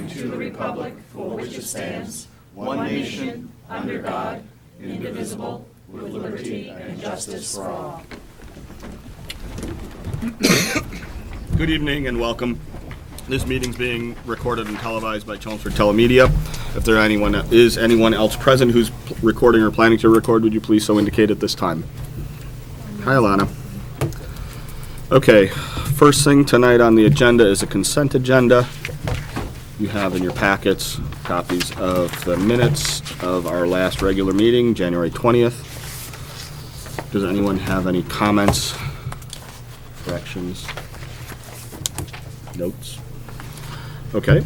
and to the republic for which it stands, one nation, under God, indivisible, with liberty and justice for all. Good evening and welcome. This meeting's being recorded and televised by Chelmsford Telemedia. If there is anyone else present who's recording or planning to record, would you please so indicate at this time? Hi, Alana. Okay, first thing tonight on the agenda is a consent agenda. You have in your packets copies of the minutes of our last regular meeting, January 20th. Does anyone have any comments, corrections, notes? Okay,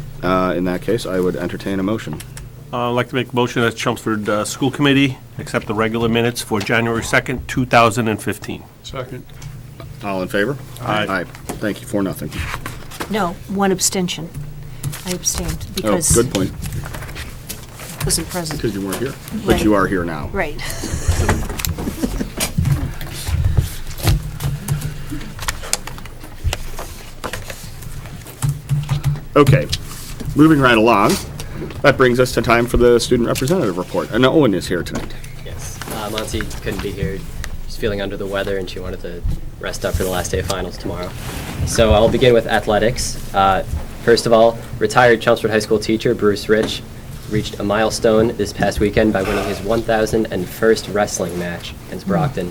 in that case, I would entertain a motion. I'd like to make a motion that Chelmsford School Committee accept the regular minutes for January 2nd, 2015. Second. All in favor? Aye. Aye. Thank you, 4-0. No, one abstention. I abstained Oh, because good point, I wasn't present. because you weren't here. But Right. you are here now. Right. Okay, moving right along. That brings us to time for the student representative report. And Owen is here tonight. Yes, Monty couldn't be here. She's feeling under the weather and she wanted to rest up for the last day of finals tomorrow. So I'll begin with athletics. First of all, retired Chelmsford High School teacher Bruce Rich reached a milestone this past weekend by winning his 1,001st wrestling match against Brockton.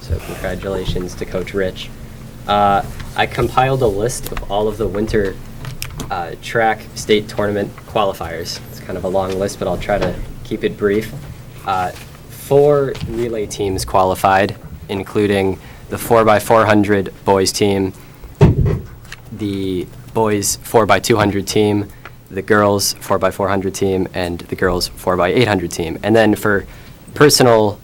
So congratulations to Coach Rich. I compiled a list of all of the winter track state tournament qualifiers. It's kind of a long list, but I'll try to keep it brief. 4 relay teams qualified, including the 4x400 boys team, the boys 4x200 team, the girls 4x400 team, and the girls 4x800 team. And then for personal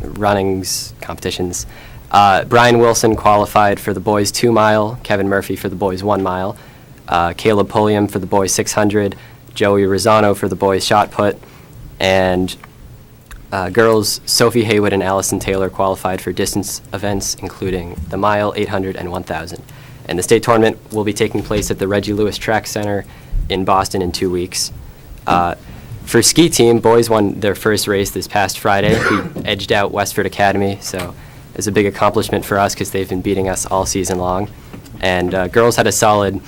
runnings competitions, Brian Wilson qualified for the boys 2 mile, Kevin Murphy for the boys 1 mile, Caleb Pulliam for the boys 600, Joey Rosano for the boys shot put, and girls Sophie Haywood and Allison Taylor qualified for distance events, including the mile, 800, and 1,000. And the state tournament will be taking place at the Reggie Lewis Track Center in Boston in 2 weeks. For ski team, boys won their first race this past Friday. We edged out Westford Academy, so it was a big accomplishment for us because they've been beating us all season long. And girls had a solid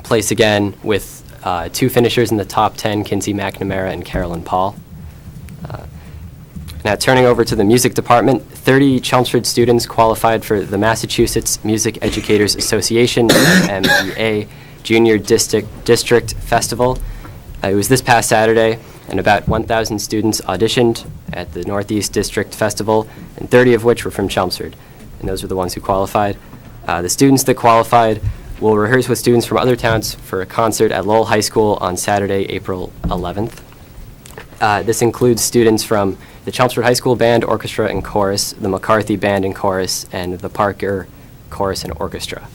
place again with 2 finishers in the top 10, Kinsey McNamara and Carolyn Paul. Now turning over to the music department, 30 Chelmsford students qualified for the Massachusetts Music Educators Association MBA Junior District Festival. It was this past Saturday, and about 1,000 students auditioned at the Northeast District Festival, and 30 of which were from Chelmsford, and those were the ones who qualified. The students that qualified will rehearse with students from other towns for a concert at Lowell High School on Saturday, April 11th. This includes students from the Chelmsford High School Band, Orchestra, and Chorus, the McCarthy Band and Chorus, and the Parker Chorus and Orchestra.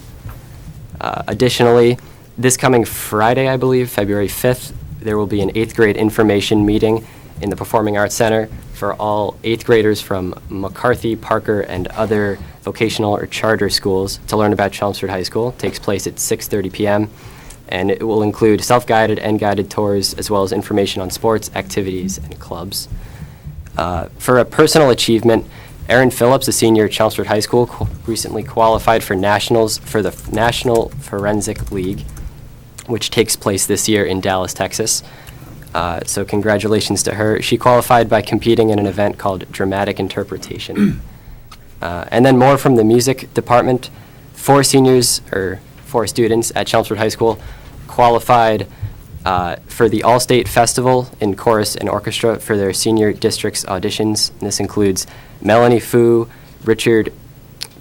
Additionally, this coming Friday, I believe, February 5th, there will be an 8th grade information meeting in the Performing Arts Center for all 8th graders from McCarthy, Parker, and other vocational or charter schools to learn about Chelmsford High School. It takes place at 6:30 p.m. and it will include self-guided and guided tours as well as information on sports, activities, and clubs. For a personal achievement, Aaron Phillips, a senior at Chelmsford High School, recently qualified for nationals for the National Forensic League, which takes place this year in Dallas, Texas. So congratulations to her. She qualified by competing in an event called Dramatic Interpretation. And then more from the music department. 4 students at Chelmsford High School qualified for the All-State Festival in Chorus and Orchestra for their senior district's auditions. And this includes Melanie Fu, Richard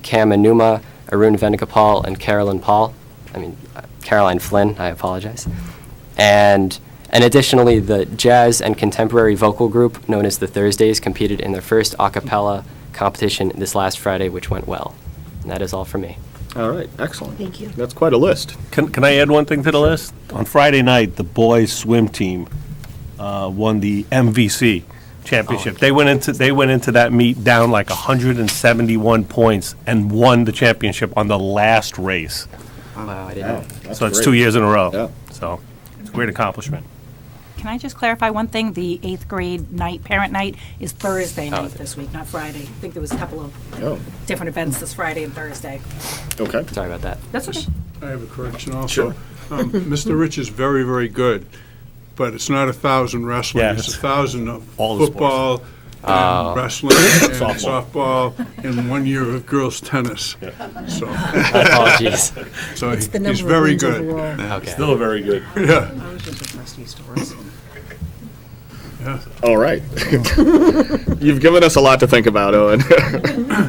Kamanuma, Arun Venugopal, and Caroline Flynn, I apologize. And additionally, the jazz and contemporary vocal group known as the Thursdays competed in their first a cappella competition this last Friday, which went well. And that is all for me. All right, excellent. Thank you. That's quite a list. Can I add one thing to the list? On Friday night, the boys swim team won the MVC championship. They went into that meet down like 171 points and won the championship on the last race. Wow, I didn't know. That's So it's great. 2 years in a row. Yeah. So it's a great accomplishment. Can I just clarify one thing? The 8th grade night, parent night, is Thursday night this week, not Friday. I think there was a couple of Oh, different events this Friday and Thursday. okay. Sorry about that. That's okay. I have a correction also. Sure. Mr. Rich is very, very good, but it's not 1,000 wrestling. Yeah, It's it's 1,000 of all the football, and wrestling, and softball, and 1 year of girls' tennis. So, My apologies. so It's the he's number of very wins good. overall. Okay. Still very good. Yeah. All right. You've given us a lot to think about, Owen.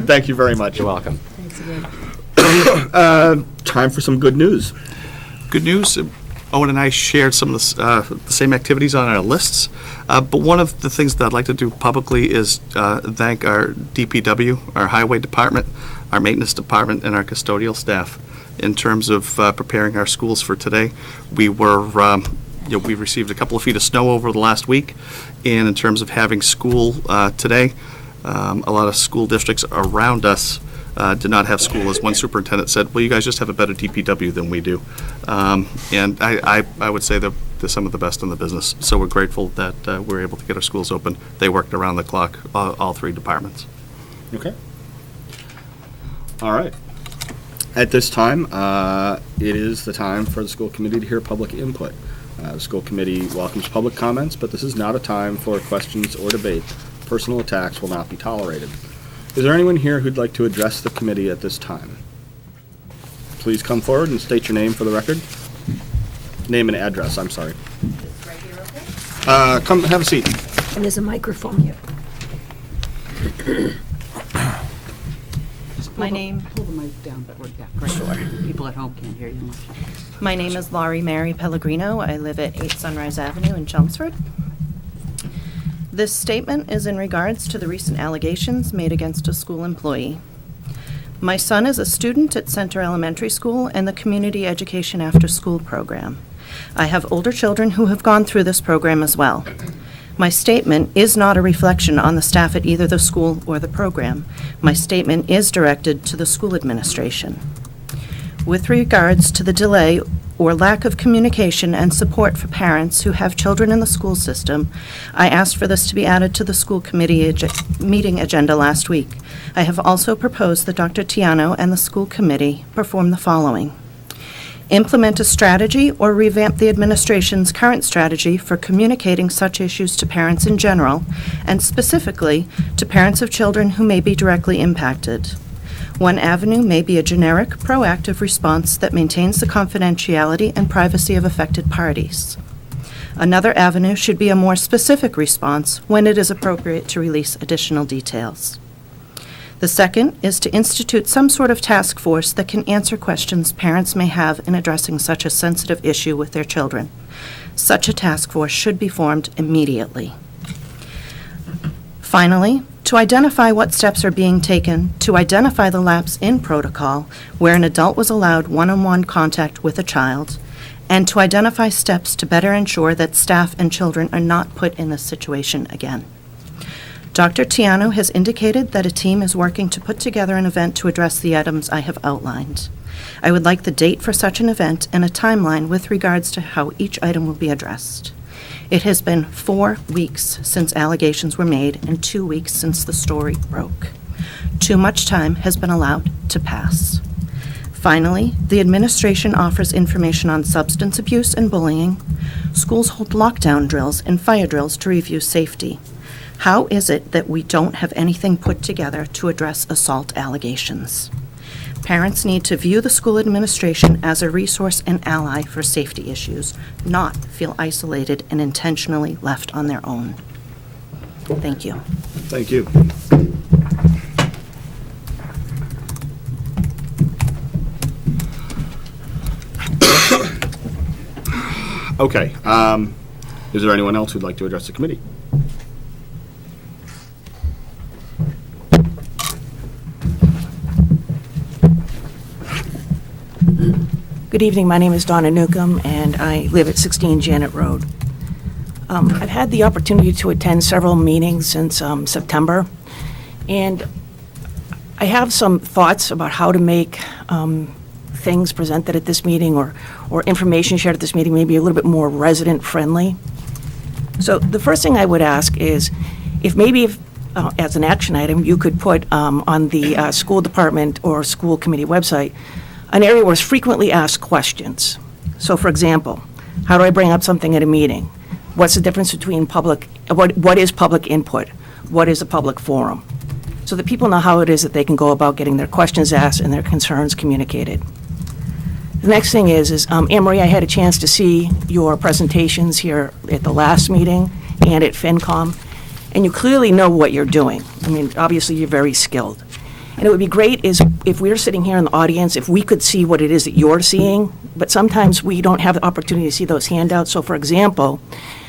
Thank you very much. You're welcome. Thanks again. Time for some good news. Good news, Owen and I shared some of the same activities on our lists, but one of the things that I'd like to do publicly is thank our DPW, our highway department, our maintenance department, and our custodial staff in terms of preparing our schools for today. We we received a couple of feet of snow over the last week, and in terms of having school today, a lot of school districts around us did not have school. As one superintendent said, well, you guys just have a better DPW than we do. And I would say that they're some of the best in the business. So we're grateful that we're able to get our schools open. They worked around the clock, all three departments. Okay. All right. At this time, it is the time for the school committee to hear public input. The school committee welcomes public comments, but this is not a time for questions or debate. Personal attacks will not be tolerated. Is there anyone here who'd like to address the committee at this time? Please come forward and state your name for the record. Name and address, I'm sorry. Come, have a seat. And there's a microphone here. My name, Pull the mic down toward that, correct? People at home can't hear you much. my name is Laurie Mary Pellegrino. I live at 8 Sunrise Avenue in Chelmsford. This statement is in regards to the recent allegations made against a school employee. My son is a student at Center Elementary School and the Community Education After School program. I have older children who have gone through this program as well. My statement is not a reflection on the staff at either the school or the program. My statement is directed to the school administration. With regards to the delay or lack of communication and support for parents who have children in the school system, I asked for this to be added to the school committee meeting agenda last week. I have also proposed that Dr. Tiano and the school committee perform the following. Implement a strategy or revamp the administration's current strategy for communicating such issues to parents in general, and specifically to parents of children who may be directly impacted. One avenue may be a generic, proactive response that maintains the confidentiality and privacy of affected parties. Another avenue should be a more specific response when it is appropriate to release additional details. The second is to institute some sort of task force that can answer questions parents may have in addressing such a sensitive issue with their children. Such a task force should be formed immediately. Finally, to identify what steps are being taken to identify the lapse in protocol where an adult was allowed one-on-one contact with a child, and to identify steps to better ensure that staff and children are not put in this situation again. Dr. Tiano has indicated that a team is working to put together an event to address the items I have outlined. I would like the date for such an event and a timeline with regards to how each item will be addressed. It has been 4 weeks since allegations were made and 2 weeks since the story broke. Too much time has been allowed to pass. Finally, the administration offers information on substance abuse and bullying. Schools hold lockdown drills and fire drills to review safety. How is it that we don't have anything put together to address assault allegations? Parents need to view the school administration as a resource and ally for safety issues, not feel isolated and intentionally left on their own. Thank you. Thank you. Okay. Is there anyone else who'd like to address the committee? Good evening, my name is Donna Newcomb, and I live at 16 Janet Road. I've had the opportunity to attend several meetings since September, and I have some thoughts about how to make things presented at this meeting or information shared at this meeting may be a little bit more resident-friendly. So the first thing I would ask is if as an action item, you could put on the school department or school committee website an area where it's frequently asked questions. So for example, how do I bring up something at a meeting? What's the difference between what is public input? What is a public forum? So that people know how it is that they can go about getting their questions asked and their concerns communicated. The next thing is Anne Marie, I had a chance to see your presentations here at the last meeting and at FinCom, and you clearly know what you're doing. I mean, obviously, you're very skilled. And it would be great if we were sitting here in the audience, if we could see what it is that you're seeing, but sometimes we don't have the opportunity to see those handouts. So for example,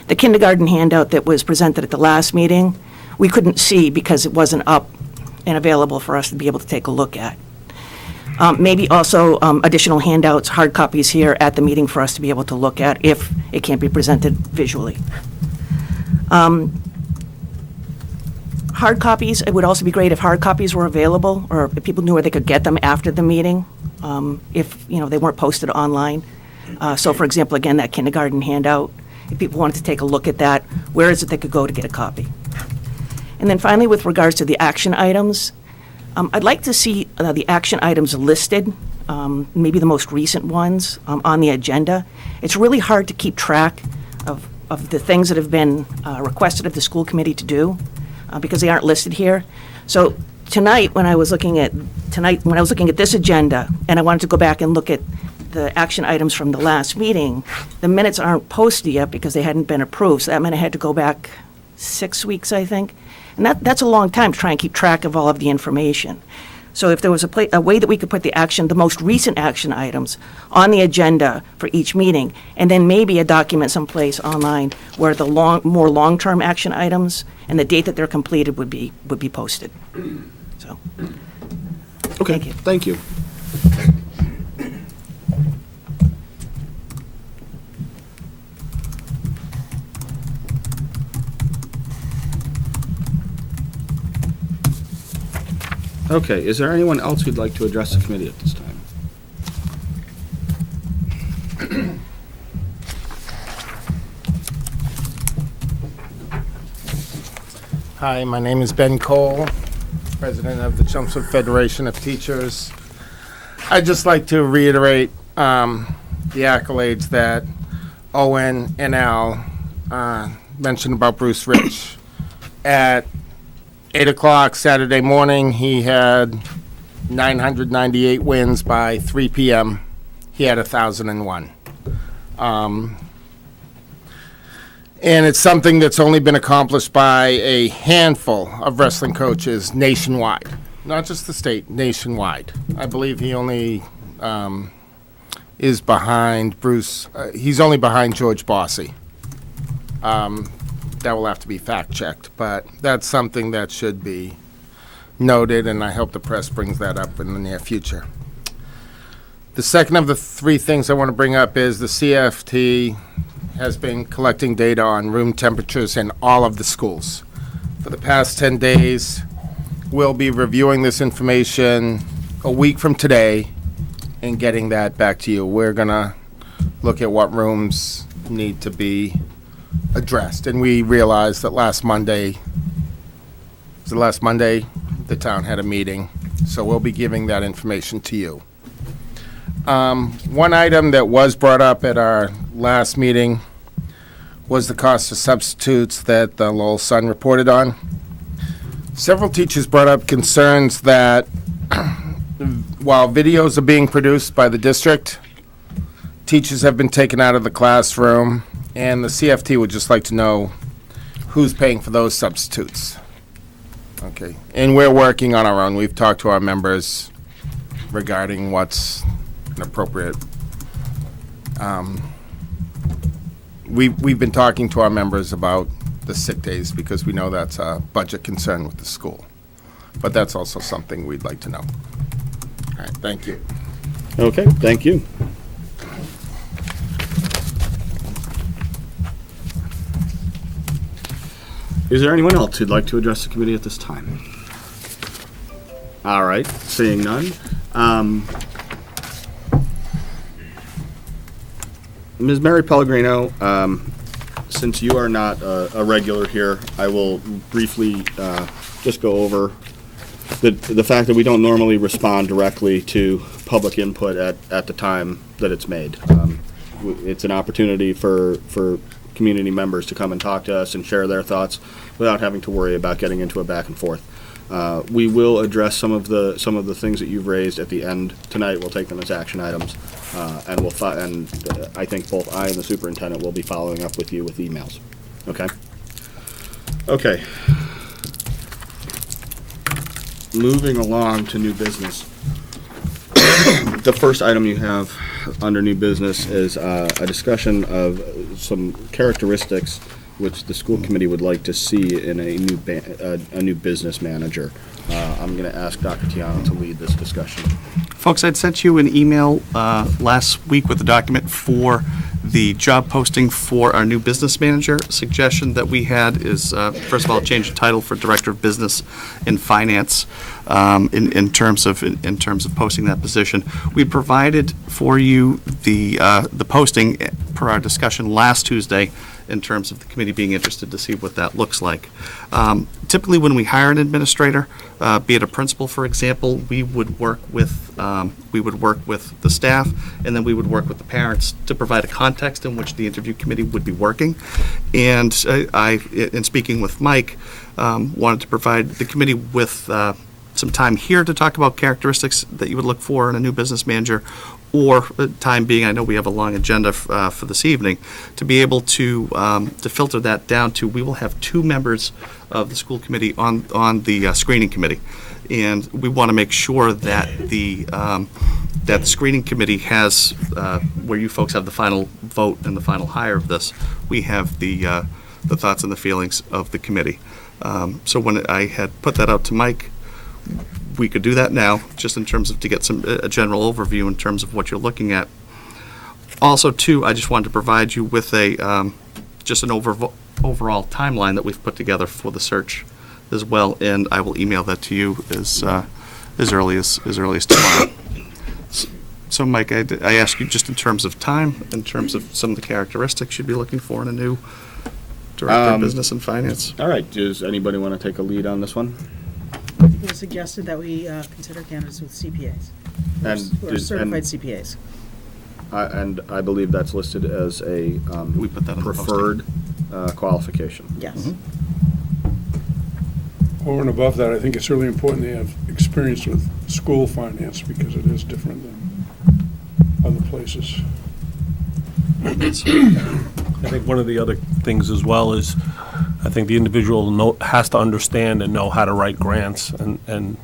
the kindergarten handout that was presented at the last meeting, we couldn't see because it wasn't up and available for us to be able to take a look at. Maybe also additional handouts, hard copies here at the meeting for us to be able to look at if it can't be presented visually. Hard copies, it would also be great if hard copies were available or if people knew where they could get them after the meeting, if they weren't posted online. So for example, again, that kindergarten handout, if people wanted to take a look at that, where is it they could go to get a copy? And then finally, with regards to the action items, I'd like to see the action items listed, maybe the most recent ones, on the agenda. It's really hard to keep track of the things that have been requested of the school committee to do because they aren't listed here. So tonight, when I was looking at this agenda, and I wanted to go back and look at the action items from the last meeting, the minutes aren't posted yet because they hadn't been approved. So that meant I had to go back 6 weeks, I think. And that's a long time to try and keep track of all of the information. So if there was a way that we could put the most recent action items on the agenda for each meeting, and then maybe a document someplace online where the more long-term action items and the date that they're completed would be posted. So, Okay, thank you. Thank you. Okay, is there anyone else who'd like to address the committee at this time? Hi, my name is Ben Cole, president of the Chelmsford Federation of Teachers. I'd just like to reiterate the accolades that Owen and Al mentioned about Bruce Rich. At 8 o'clock Saturday morning, he had 998 wins. By 3 p.m., he had 1,001. And it's something that's only been accomplished by a handful of wrestling coaches nationwide, not just the state, nationwide. I believe he only is behind Bruce. He's only behind George Bossy. That will have to be fact-checked, but that's something that should be noted, and I hope the press brings that up in the near future. The second of the three things I want to bring up is the CFT has been collecting data on room temperatures in all of the schools. For the past 10 days, we'll be reviewing this information a week from today and getting that back to you. We're going to look at what rooms need to be addressed. And we realized that last Monday, the town had a meeting, so we'll be giving that information to you. One item that was brought up at our last meeting was the cost of substitutes that the Lowell Sun reported on. Several teachers brought up concerns that while videos are being produced by the district, teachers have been taken out of the classroom, and the CFT would just like to know who's paying for those substitutes. Okay, and we're working on our own. We've talked to our members regarding what's an appropriate. We've been talking to our members about the sick days because we know that's a budget concern with the school. But that's also something we'd like to know. All right, thank you. Okay, thank you. Is there anyone else who'd like to address the committee at this time? All right, seeing none. Ms. Mary Pellegrino, since you are not a regular here, I will briefly just go over the fact that we don't normally respond directly to public input at the time that it's made. It's an opportunity for community members to come and talk to us and share their thoughts without having to worry about getting into a back and forth. We will address some of the things that you've raised at the end tonight. We'll take them as action items, and I think both I and the superintendent will be following up with you with emails. Okay. Okay. Moving along to new business. The first item you have under new business is a discussion of some characteristics which the school committee would like to see in a new business manager. I'm going to ask Dr. Tiano to lead this discussion. Folks, I'd sent you an email last week with the document for the job posting for our new business manager. Suggestion that we had is, first of all, change the title for Director of Business and Finance in terms of posting that position. We provided for you the posting per our discussion last Tuesday in terms of the committee being interested to see what that looks like. Typically, when we hire an administrator, be it a principal, for example, we would work with the staff, and then we would work with the parents to provide a context in which the interview committee would be working. And I, in speaking with Mike, wanted to provide the committee with some time here to talk about characteristics that you would look for in a new business manager, or time being, I know we have a long agenda for this evening, to be able to filter that down to, we will have 2 members of the school committee on the screening committee. And we want to make sure that the screening committee has, where you folks have the final vote and the final hire of this, we have the thoughts and the feelings of the committee. So when I had put that out to Mike, we could do that now, just in terms of to get a general overview in terms of what you're looking at. Also, too, I just wanted to provide you with just an overall timeline that we've put together for the search as well, and I will email that to you as early as tomorrow. So, Mike, I ask you just in terms of time, in terms of some of the characteristics you'd be looking for in a new Director of Business and Finance. All right. Does anybody want to take a lead on this one? It was suggested that we consider candidates with CPAs, And or certified CPAs. And I believe that's listed as a We put that on the preferred qualification. Yes. Over and above that, I think it's really important they have experience with school finance, because it is different than other places. I think one of the other things as well is, I think the individual has to understand and know how to write grants and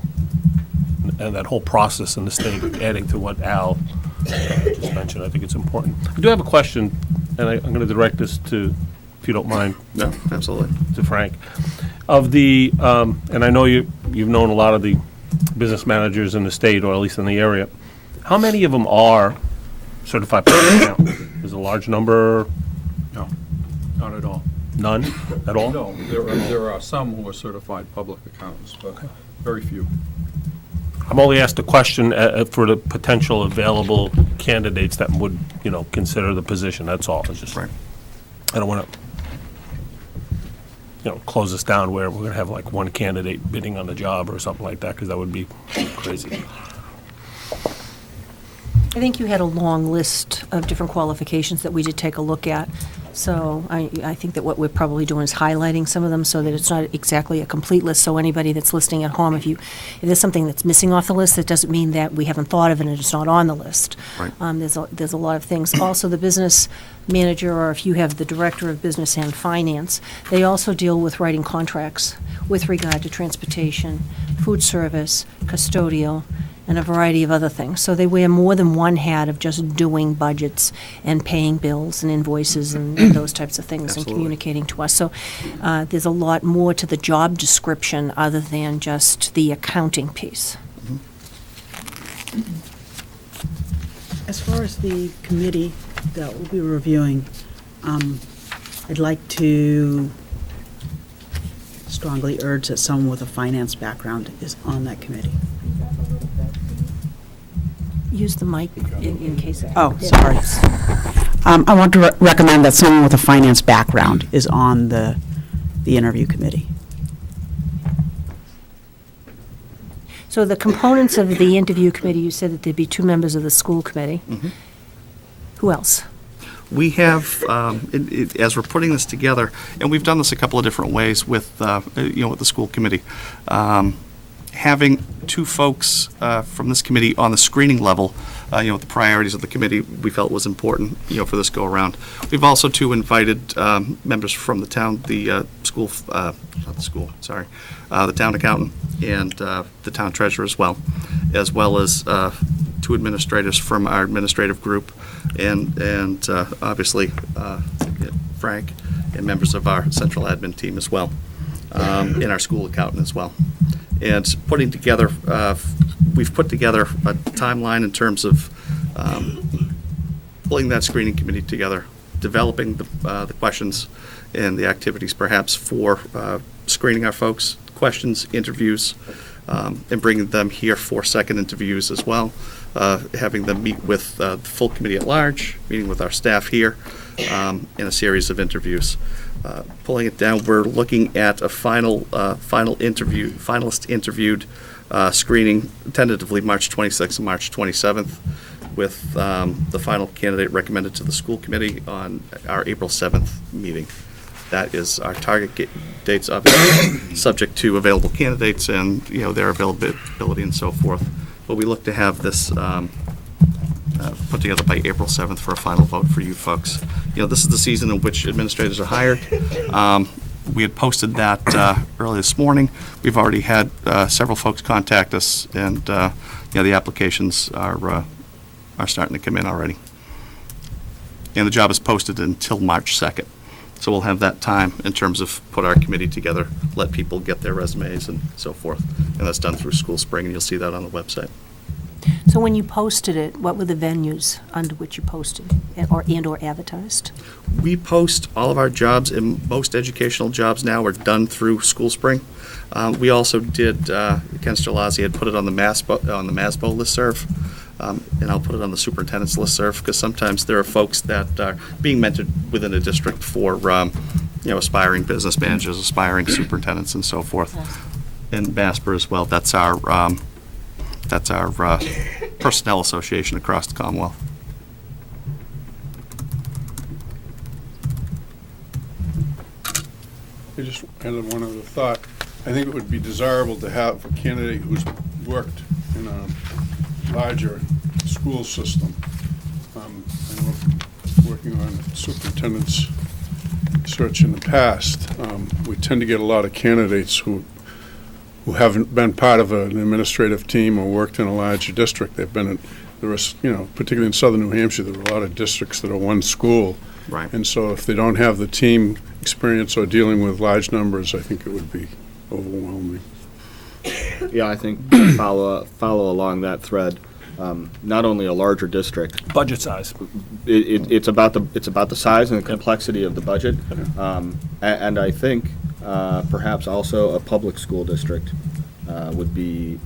that whole process in the state, adding to what Al just mentioned. I think it's important. I do have a question, and I'm going to direct this to, if you don't mind. No, absolutely. To Frank. Of the, and I know you've known a lot of the business managers in the state, or at least in the area. How many of them are certified public accountants? Is it a large number? No, not at all. None at all? No, there are some who are certified public accountants, but very few. I'm only asked a question for the potential available candidates that would, consider the position, that's all. It's just, Right. I don't want to, close this down where we're going to have like one candidate bidding on the job or something like that, because that would be crazy. I think you had a long list of different qualifications that we did take a look at. So I think that what we're probably doing is highlighting some of them so that it's not exactly a complete list. So anybody that's listening at home, if there's something that's missing off the list, that doesn't mean that we haven't thought of it and it's not on the list. Right. There's a lot of things. Also, the business manager, or if you have the director of business and finance, they also deal with writing contracts with regard to transportation, food service, custodial, and a variety of other things. So they wear more than one hat of just doing budgets and paying bills and invoices and those types of things. Absolutely. And communicating to us. So there's a lot more to the job description other than just the accounting piece. As far as the committee that we'll be reviewing, I'd like to strongly urge that someone with a finance background is on that committee. Use the mic in case. Oh, sorry. I want to recommend that someone with a finance background is on the interview committee. So the components of the interview committee, you said that there'd be 2 members of the school committee. Who else? We have, as we're putting this together, and we've done this a couple of different ways with, with the school committee. Having 2 folks from this committee on the screening level, the priorities of the committee, we felt was important, for this go-around. We've also, too, invited members from the town, the town accountant and the town treasurer as well as 2 administrators from our administrative group, and obviously Frank and members of our central admin team as well, and our school accountant as well. And putting together, we've put together a timeline in terms of pulling that screening committee together, developing the questions and the activities perhaps for screening our folks, questions, interviews, and bringing them here for second interviews as well, having them meet with the full committee at large, meeting with our staff here, in a series of interviews. Pulling it down, we're looking at a finalist interviewed screening tentatively March 26th and March 27th, with the final candidate recommended to the school committee on our April 7th meeting. That is our target dates, obviously, subject to available candidates and, their availability and so forth. But we look to have this put together by April 7th for a final vote for you folks. This is the season in which administrators are hired. We had posted that early this morning. We've already had several folks contact us, and the applications are starting to come in already. And the job is posted until March 2nd. So we'll have that time in terms of put our committee together, let people get their resumes and so forth. And that's done through School Spring, and you'll see that on the website. So when you posted it, what were the venues under which you posted or advertised? We post all of our jobs, and most educational jobs now are done through School Spring. We also did, Ken Sterlazzi had put it on the MASBO listserv, and I'll put it on the superintendent's listserv, because sometimes there are folks that are being mentored within a district for, aspiring business managers, aspiring superintendents, and so forth. And MASBO as well. That's our personnel association across the Commonwealth. I just had one other thought. I think it would be desirable to have a candidate who's worked in a larger school system. I know working on superintendent's search in the past, we tend to get a lot of candidates who haven't been part of an administrative team or worked in a larger district. They've been particularly in southern New Hampshire, there are a lot of districts that are one school. Right. And so if they don't have the team experience or dealing with large numbers, I think it would be overwhelming. Yeah, I think follow along that thread. Not only a larger district, Budget size. it's about the size and the complexity of the budget, and I think perhaps also a public school district would be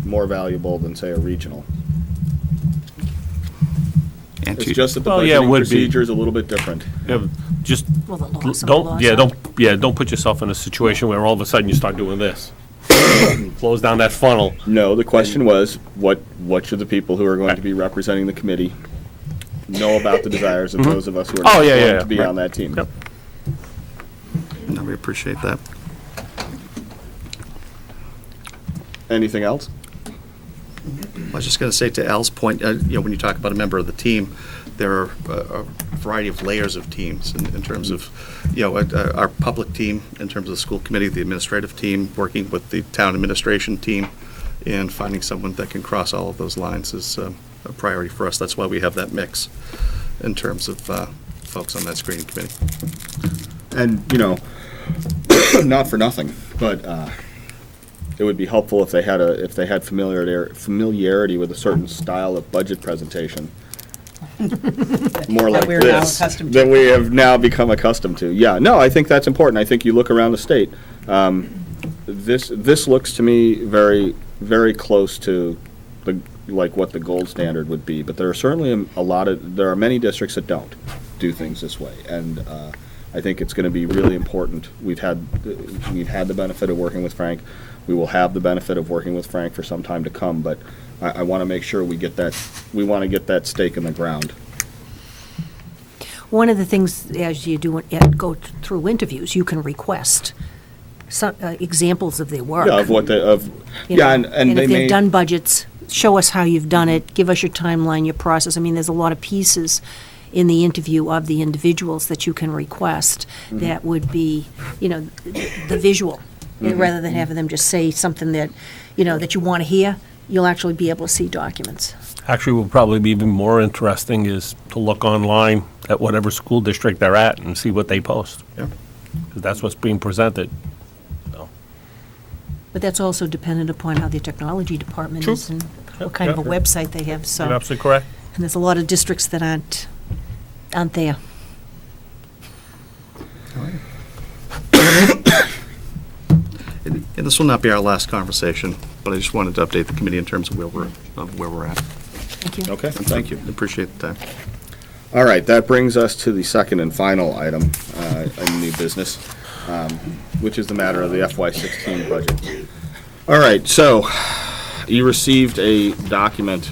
more valuable than, say, a regional. And It's just that the Well, yeah, it budgeting would be. procedure is a little bit different. Yeah, just Well, the law, some don't, laws yeah, are- don't put yourself in a situation where all of a sudden you start doing this. Close down that funnel. No, the question was, what should the people who are going to be representing the committee know about the desires of those of us who are Oh, not yeah, going yeah, to be right. on that team? Yep. No, we appreciate that. Anything else? I was just going to say, to Al's point, when you talk about a member of the team, there are a variety of layers of teams in terms of, our public team, in terms of the school committee, the administrative team, working with the town administration team, and finding someone that can cross all of those lines is a priority for us. That's why we have that mix in terms of folks on that screening committee. And, not for nothing, but it would be helpful if they had familiarity with a certain style of budget presentation. More like we're now this, accustomed to. that we have now become accustomed to. Yeah, no, I think that's important. I think you look around the state. This looks to me very, very close to like what the gold standard would be, but there are certainly there are many districts that don't do things this way, and I think it's going to be really important. We've had the benefit of working with Frank. We will have the benefit of working with Frank for some time to come, but I want to make sure we get that. We want to get that stake in the ground. One of the things, as you go through interviews, you can request some examples of their work. Yeah, of what You know, and they if may. they've done budgets, show us how you've done it, give us your timeline, your process. I mean, there's a lot of pieces in the interview of the individuals that you can request that would be, the visual, rather than having them just say something that, that you want to hear. You'll actually be able to see documents. Actually, what will probably be even more interesting is to look online at whatever school district they're at and see what they post. Yeah. Because that's what's being presented. So, But that's also dependent upon how the technology department True. is and what kind of a website they have, so. you're absolutely correct. And there's a lot of districts that aren't there. And this will not be our last conversation, but I just wanted to update the committee in terms of where we're at. Thank you. Okay, thank you. Appreciate the time. All right, that brings us to the second and final item in new business, which is the matter of the FY16 budget. All right, so you received a document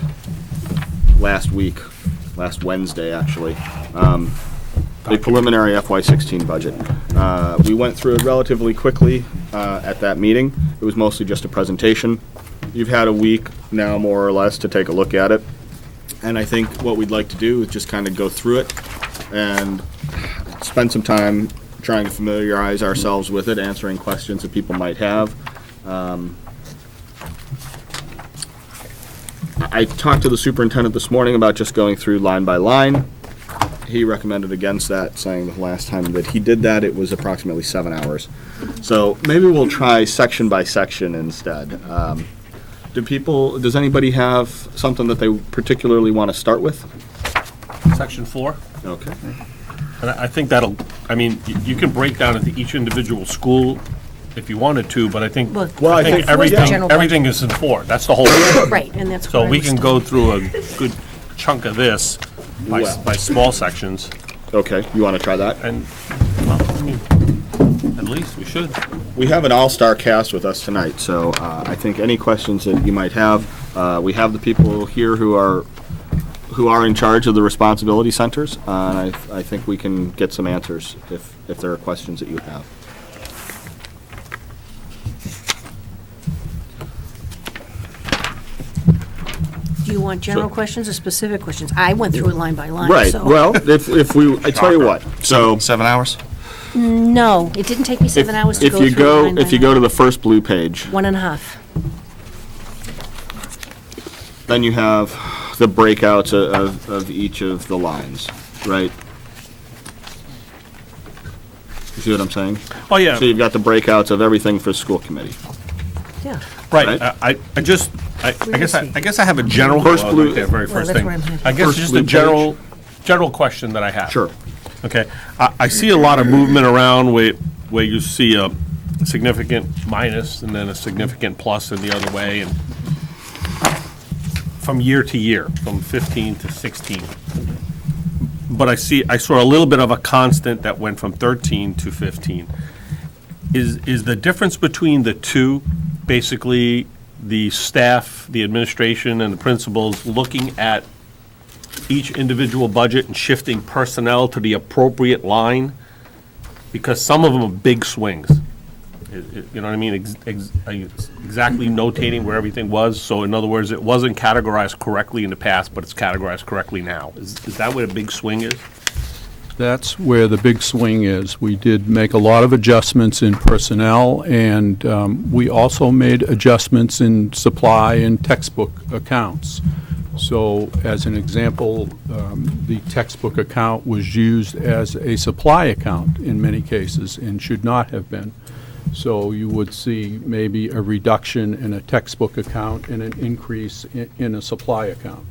last Wednesday, actually, a preliminary FY16 budget. We went through it relatively quickly at that meeting. It was mostly just a presentation. You've had a week now, more or less, to take a look at it. And I think what we'd like to do is just kind of go through it and spend some time trying to familiarize ourselves with it, answering questions that people might have. I talked to the superintendent this morning about just going through line by line. He recommended against that, saying the last time that he did that, it was approximately 7 hours. So maybe we'll try section by section instead. Does anybody have something that they particularly want to start with? Section 4. Okay. And I think you can break down into each individual school if you wanted to, but I think, Well, I think the general budget. everything is in 4. That's the whole. Right, and that's So what I we was can told. go through a good chunk of this by small sections, Okay, you want to try that? and, well, I mean, at least we should. We have an all-star cast with us tonight, so I think any questions that you might have, we have the people here who are in charge of the responsibility centers, and I think we can get some answers if there are questions that you have. Do you want general questions or specific questions? I went through it line by line, Right, so. well, I tell you what, so. 7 hours? No, it didn't take me 7 hours to go through it line by If you go to the first blue page, 1.5. then you have the breakouts of each of the lines, right? You see what I'm saying? Oh, yeah. So you've got the breakouts of everything for school committee. Yeah. Right, Right? I guess I have a general. First well, blue- like that very Well, first that's thing. where I'm headed. I guess First just blue a general question that I have. Sure. Okay, I see a lot of movement around where you see a significant minus and then a significant plus in the other way, and from year to year, from 15 to 16. But I saw a little bit of a constant that went from 13 to 15. Is the difference between the two basically the staff, the administration, and the principals looking at each individual budget and shifting personnel to the appropriate line? Because some of them are big swings. You know what I mean? Are you exactly notating where everything was? So in other words, it wasn't categorized correctly in the past, but it's categorized correctly now. Is that what a big swing is? That's where the big swing is. We did make a lot of adjustments in personnel, and we also made adjustments in supply and textbook accounts. So, as an example, the textbook account was used as a supply account in many cases and should not have been. So you would see maybe a reduction in a textbook account and an increase in a supply account.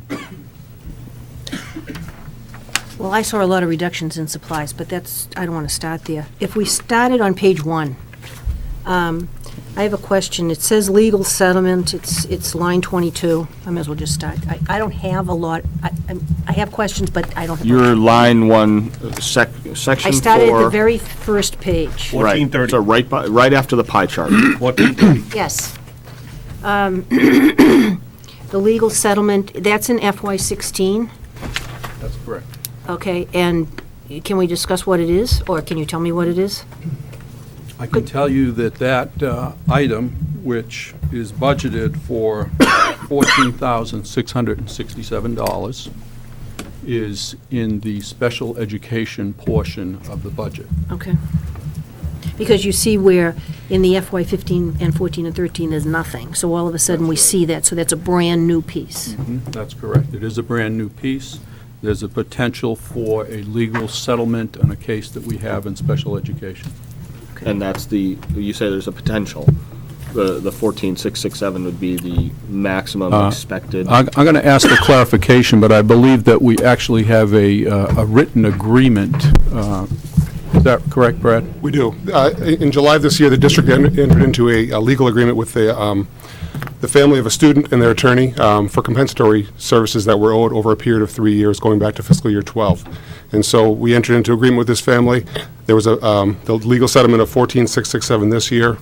Well, I saw a lot of reductions in supplies, but I don't want to start there. If we started on page 1, I have a question. It says legal settlement, it's line 22. I may as well just start. I don't have a lot, I have questions, but I don't have. Your line one, section 4. I started at the very first page. Right, 1430. so right after the pie chart. Yes. The legal settlement, that's in FY16, That's correct. okay, and can we discuss what it is, or can you tell me what it is? I can tell you that item, which is budgeted for $14,667, is in the special education portion of the budget. Okay. Because you see where in the FY15 and 14 and 13, there's nothing, so all of a sudden we see that, so that's a brand-new piece. That's correct. It is a brand-new piece. There's a potential for a legal settlement on a case that we have in special education. And that's you say there's a potential. The 14,667 would be the maximum expected. I'm going to ask a clarification, but I believe that we actually have a written agreement. Is that correct, Brad? We do. In July of this year, the district entered into a legal agreement with the family of a student and their attorney for compensatory services that were owed over a period of 3 years, going back to fiscal year 12. And so we entered into agreement with this family. There was the legal settlement of 14,667 this year,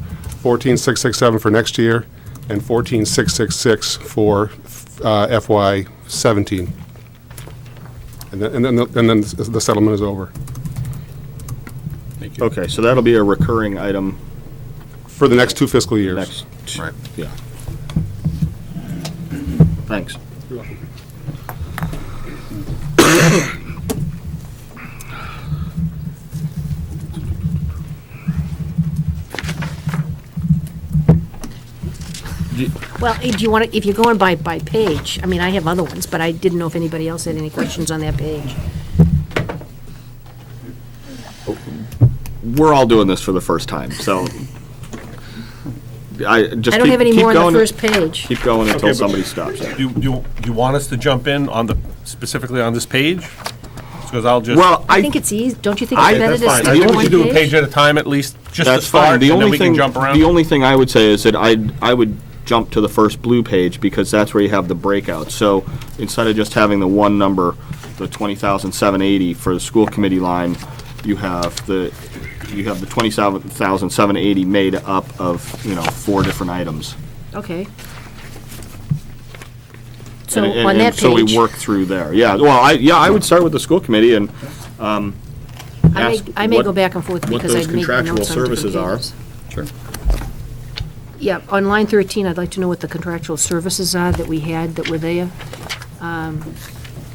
14,667 for next year, and 14,666 for FY17. And then the settlement is over. Thank you. Okay, so that'll be a recurring item. For the next 2 fiscal years. Next. Right. Yeah. Thanks. You're welcome. Well, do you want to, if you're going by page, I mean, I have other ones, but I didn't know if anybody else had any questions on that page. We're all doing this for the first time, so I don't have any more on the first page. Keep going until Okay, but- somebody stops. Do you want us to jump in specifically on this page? Because I'll just. Well, I think it's easy, don't you think it's better That's to fine. stick I to think we one should do a page? page at a time at least, just to That's fine. start, and then we can jump around. The only thing I would say is that I would jump to the first blue page because that's where you have the breakout. So instead of just having the one number, the 20,780 for the school committee line, you have the 27,780 made up of 4 different items. Okay. So And- on and that so we page, work through there. Yeah. Well, I would start with the school committee and ask I may what- go back and forth what because those I'd make the contractual notes on different services are. pages. Sure. Yeah, on line 13, I'd like to know what the contractual services are that we had that were there,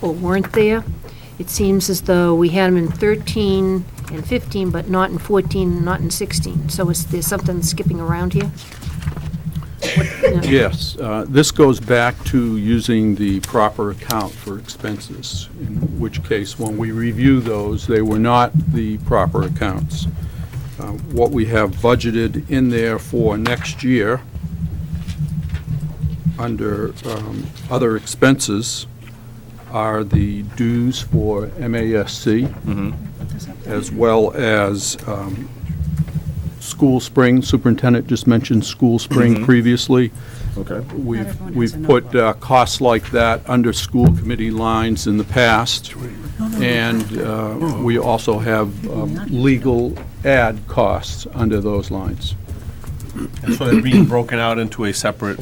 or weren't there. It seems as though we had them in 13 and 15, but not in 14, not in 16. So is there something skipping around here? Yes, this goes back to using the proper account for expenses, in which case, when we review those, they were not the proper accounts. What we have budgeted in there for next year, under other expenses, are the dues for MASC, as well as School Spring. Superintendent just mentioned School Spring previously. Okay. We've put costs like that under school committee lines in the past, and we also have legal ad costs under those lines. And so they're being broken out into a separate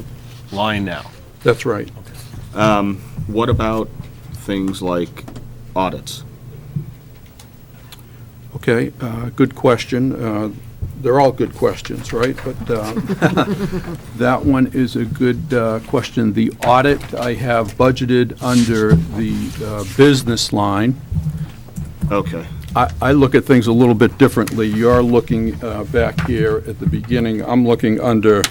line now. That's right. What about things like audits? Okay, good question. They're all good questions, right? But that one is a good question. The audit I have budgeted under the business line. Okay. I look at things a little bit differently. You're looking back here at the beginning. I'm looking under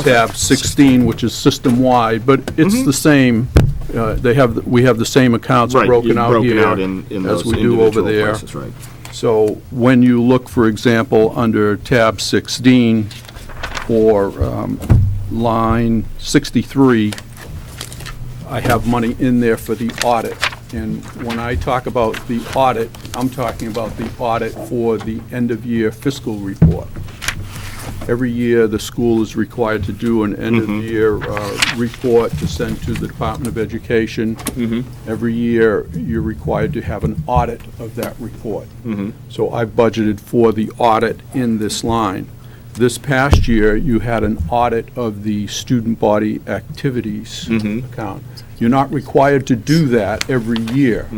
tab 16, which is system-wide, but it's the same. We have the same accounts Right, broken you've out broken here out in as those we do over individual there. places, right. So when you look, for example, under tab 16 or line 63, I have money in there for the audit. And when I talk about the audit, I'm talking about the audit for the end-of-year fiscal report. Every year, the school is required to do an end-of-year report to send to the Department of Education. Every year, you're required to have an audit of that report. So I've budgeted for the audit in this line. This past year, you had an audit of the student body activities account. You're not required to do that every year.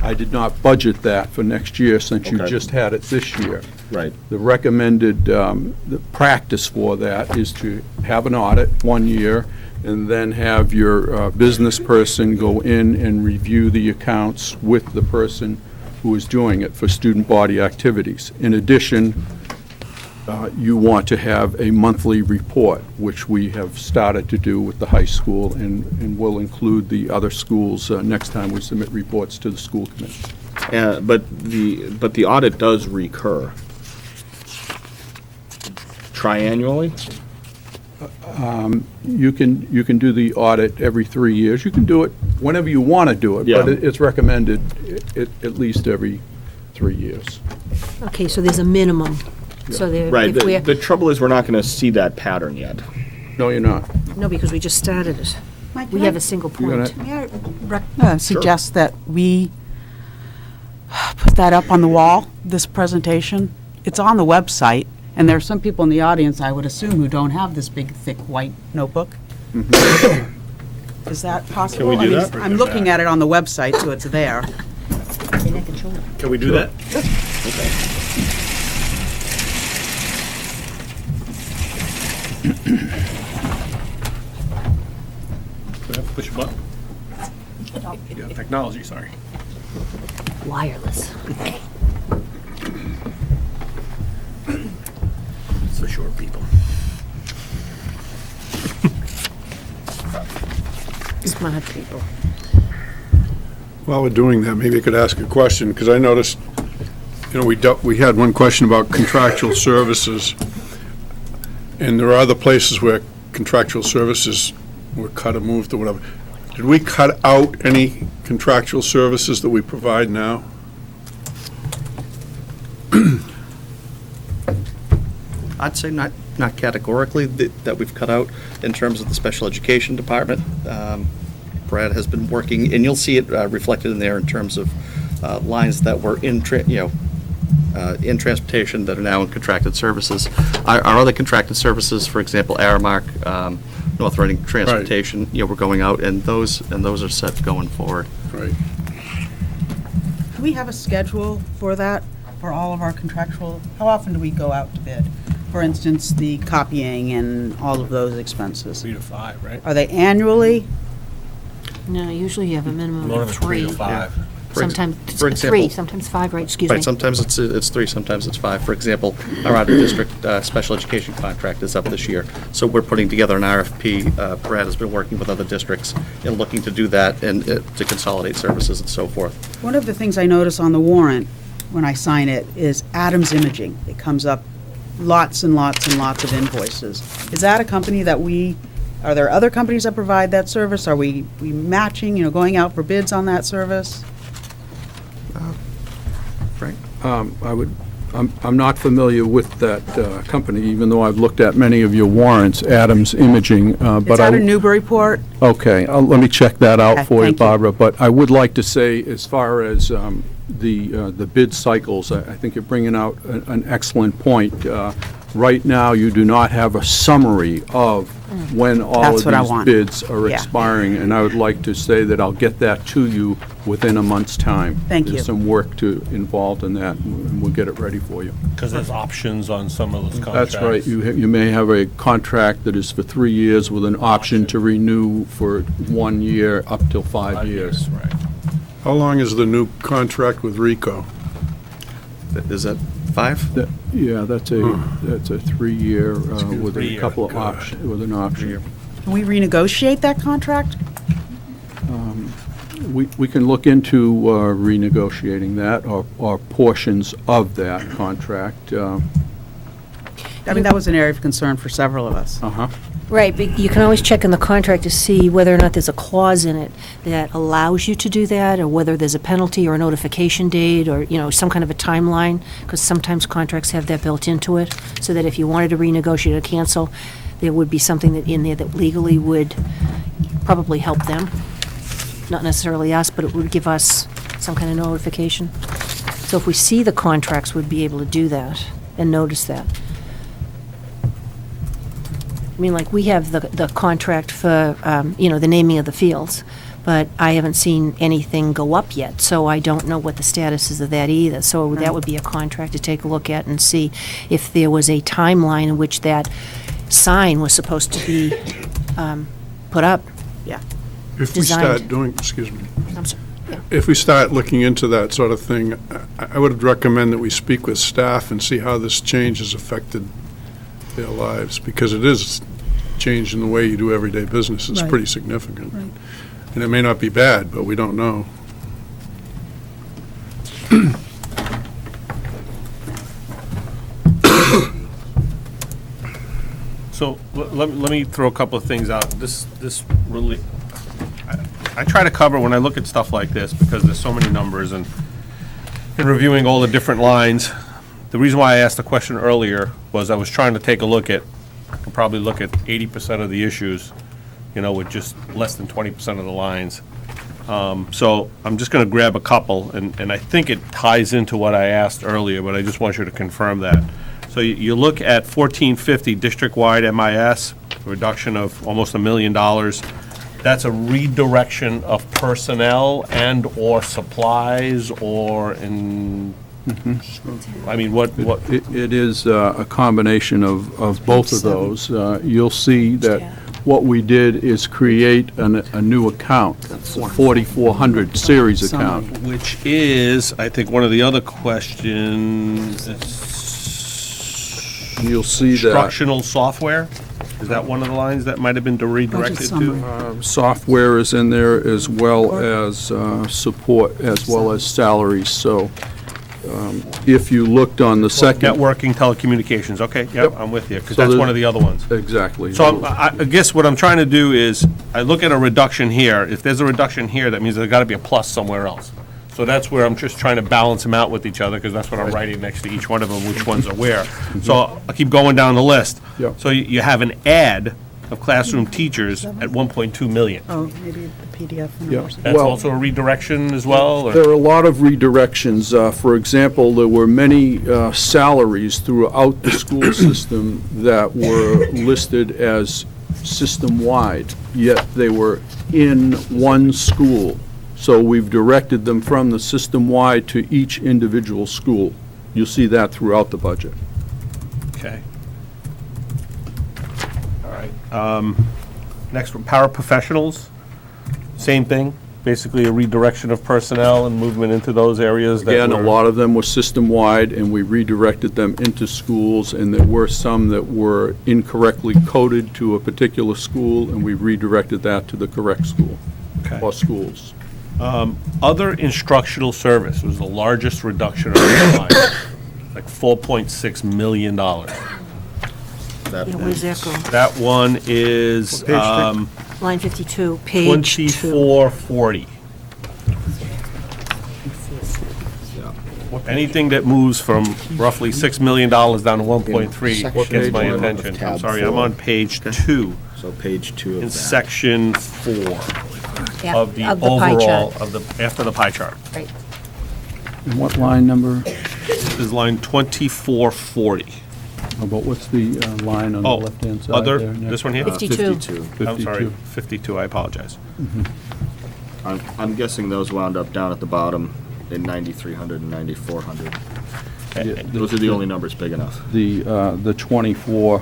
I did not budget that for next year since you Okay. just had it this year. Right. The recommended the practice for that is to have an audit 1 year and then have your business person go in and review the accounts with the person who is doing it for student body activities. In addition, you want to have a monthly report, which we have started to do with the high school and will include the other schools next time we submit reports to the school committee. But the audit does recur. Triannually? You can do the audit every 3 years. You can do it whenever you want to do it, Yeah. but it's recommended at least every 3 years. Okay, so there's a minimum. So there, Right. if we're, The trouble is, we're not going to see that pattern yet. No, you're not. no, because we just started it. Mike, We can have I- a single You're point. May I suggest that we put that up on the wall, this presentation? It's on the website, and there are some people in the audience, I would assume, who don't have this big, thick, white notebook. Is that possible? we do I mean, that? I'm looking at it on the website, so it's there. Can we do that? Do I have to push a button? Yeah, technology, sorry. Wireless. It's the short people. Smart people. While we're doing that, maybe I could ask a question, because I noticed, we had one question about contractual services, and there are other places where contractual services were cut or moved or whatever. Did we cut out any contractual services that we provide now? I'd say not categorically that we've cut out in terms of the special education department. Brad has been working, and you'll see it reflected in there in terms of lines that were in transportation that are now in contracted services. Our other contracted services, for example, Aramark, North Reading Transportation, we're going out, and those are set going forward. Right. Do we have a schedule for that, for all of our contractual? How often do we go out to bid? For instance, the copying and all of those expenses. 3 to 5, right? Are they annually? No, usually you have a minimum More of than 3 three. to 5. Sometimes for it's example- 3, sometimes 5, right, excuse me. Right, sometimes it's 3, sometimes it's 5. For example, our out-of-district special education contract is up this year, so we're putting together an RFP. Brad has been working with other districts and looking to do that and to consolidate services and so forth. One of the things I notice on the warrant when I sign it is Adams Imaging. It comes up lots and lots and lots of invoices. Is that a company that are there other companies that provide that service? Are we matching, going out for bids on that service? Frank? I'm not familiar with that company, even though I've looked at many of your warrants, Adams Imaging, but It's out of Newburyport. Okay, let me check that Okay, out for you, thank you. Barbara. But I would like to say, as far as the bid cycles, I think you're bringing out an excellent point. Right now, you do not have a summary of when all That's of what I these want. bids are Yeah. expiring, and I would like to say that I'll get that to you within a month's time. Thank you. There's some work involved in that, and we'll get it ready for you. Because there's options on some of those contracts. That's right. You may have a contract that is for 3 years with an option to renew for 1 year up till 5 years. Right. How long is the new contract with RICO? Is that 5? Yeah, that's a 3-year with a 3-year, couple of good. with an option. Can we renegotiate that contract? We can look into renegotiating that or portions of that contract. I mean, that was an area of concern for several of us. Uh-huh. Right, but you can always check in the contract to see whether or not there's a clause in it that allows you to do that, or whether there's a penalty or a notification date, or, some kind of a timeline, because sometimes contracts have that built into it, so that if you wanted to renegotiate or cancel, there would be something that in there that legally would probably help them. Not necessarily us, but it would give us some kind of notification. So if we see the contracts, we'd be able to do that and notice that. I mean, like, we have the contract for, the naming of the fields, but I haven't seen anything go up yet, so I don't know what the status is of that either. So that would be a contract to take a look at and see if there was a timeline in which that sign was supposed to be put up. Yeah. If we Designed. start doing, excuse me, I'm sorry. Yeah. if we start looking into that sort of thing, I would recommend that we speak with staff and see how this change has affected their lives, because it is changing the way you do everyday business. It's Right. pretty significant. Right. And it may not be bad, but we don't know. So let me throw a couple of things out. This really, I try to cover when I look at stuff like this, because there's so many numbers, and in reviewing all the different lines, the reason why I asked the question earlier was I was trying to take a look at, I could probably look at 80% of the issues, with just less than 20% of the lines. So I'm just going to grab a couple, and I think it ties into what I asked earlier, but I just want you to confirm that. So you look at 1450 district-wide MIS, a reduction of almost $1 million. That's a redirection of personnel and/or supplies, or I mean, what? It is a combination of both of those. You'll see that what we did is create a new account, a 4400 series account. Which is, I think, one of the other questions. You'll see that Instructional software? Is that one of the lines that might have been redirected to? software is in there, as well as support, as well as salaries. So if you looked on the second... Networking, telecommunications, okay, yep, I'm with you, because So that's there's- one of the other ones. Exactly. So I guess what I'm trying to do is, I look at a reduction here. If there's a reduction here, that means there's got to be a plus somewhere else. So that's where I'm just trying to balance them out with each other, because that's what I'm writing next to each one of them, which ones are where. So I'll keep going down the list. Yep. So you have an add of classroom teachers at 1.2 million. Oh, maybe the PDF. Yeah. or something. That's Well- also a redirection as well? or- There are a lot of redirections. For example, there were many salaries throughout the school system that were listed as system-wide, yet they were in one school. So we've directed them from the system-wide to each individual school. You'll see that throughout the budget. Okay. All right. Next one, paraprofessionals, same thing, basically a redirection of personnel and movement into those areas that Again, a were- lot of them were system-wide, and we redirected them into schools, and there were some that were incorrectly coded to a particular school, and we redirected that to the correct school, Okay. or schools. Other instructional service was the largest reduction of the line, like $4.6 million. Yeah, where does that go? That one is Line 52, page 2. 2440. Anything that moves from roughly $6 million down to 1.3 gets my attention. I'm sorry, I'm on page 2, So page 2 of in that. section 4 Yeah, of the pie overall, chart. of the, after the pie chart. Right. And what line number? This is line 2440. About what's the line on the Oh, left-hand side other, there? Nick? this one here? 52. 52. I'm sorry, 52. 52, I apologize. I'm guessing those wound up down at the bottom in 9,300 and 9,400. Yeah, Those are the only numbers big enough. The 24,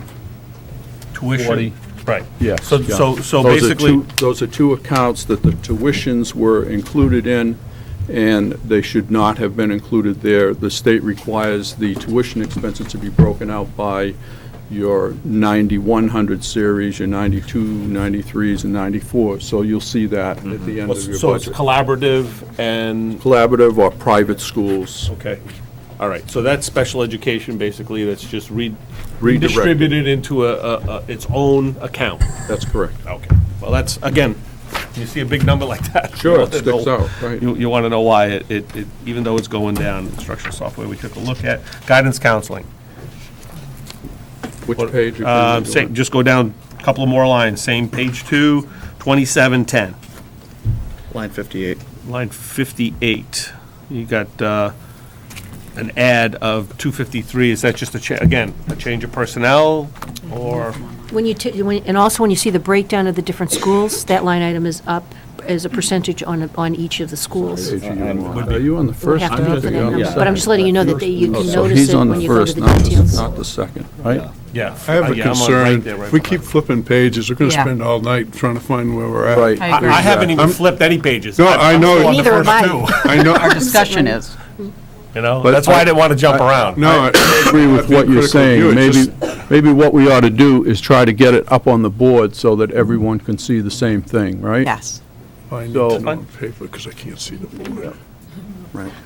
Tuition, 40. right. yes. So, yeah. so Those are basically, two- Those are two accounts that the tuitions were included in, and they should not have been included there. The state requires the tuition expenses to be broken out by your 9100 series, your 92, 93s, and 94s. So you'll see that at the end of your so it's budget. collaborative and, Collaborative or private schools. okay. All right, so that's special education, basically, that's just Redirected. redistributed into its own account. That's correct. Okay, well, that's, again, you see a big number like that. you Sure, want it to know- sticks out, right. You want to know why it, even though it's going down, instructional software, we took a look at, guidance counseling. Which page? are you doing? Just go down a couple of more lines, same page 2, 2710. Line 58. Line 58, you got an add of 253. Is that just a change of personnel, or? And also when you see the breakdown of the different schools, that line item is up as a percentage on each of the schools. Page are you on? Are you on the We'll first have to tab? look for or that you on the number, but I'm just second? letting you know that you Oh, can so notice he's it on when the you go to first, the not details. not the second, right? Yeah. I have a Yeah, I'm concern. right there, right If we behind. keep flipping pages, we're going to Yeah. spend all night trying to find where we're at. Right. I haven't even flipped any pages. No, I know. I'm on the Neither have first I. two, I know. Our discussion is. You know, But that's why I didn't want to jump around. No, I agree with what you're saying. Maybe what we ought to do is try to get it up on the board so that everyone can see the same thing, right? Yes. I need So- to know on paper because I can't see the board.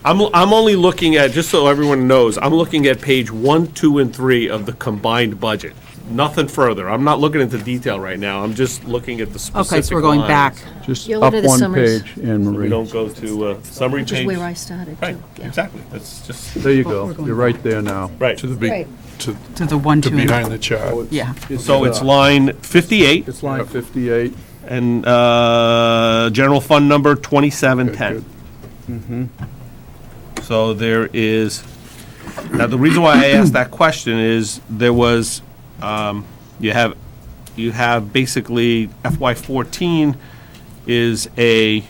I'm only looking at, just so everyone knows, I'm looking at page 1, 2, and 3 of the combined budget. Nothing further. I'm not looking into detail right now. I'm just looking at the specific Okay, so we're going lines. back. Just You'll up go to the one summaries. page, Anne We Marie. don't go to summary Which is page. where I started, Right, too. Yeah. exactly. That's just, There you go. You're right there now. right. To the big, Right. to To the 1, 2, and behind the chart. Yeah. So it's line 58 It's line 58. and general fund number 2710. So there is, now the reason why I asked that question is there was, you have basically FY14 is a,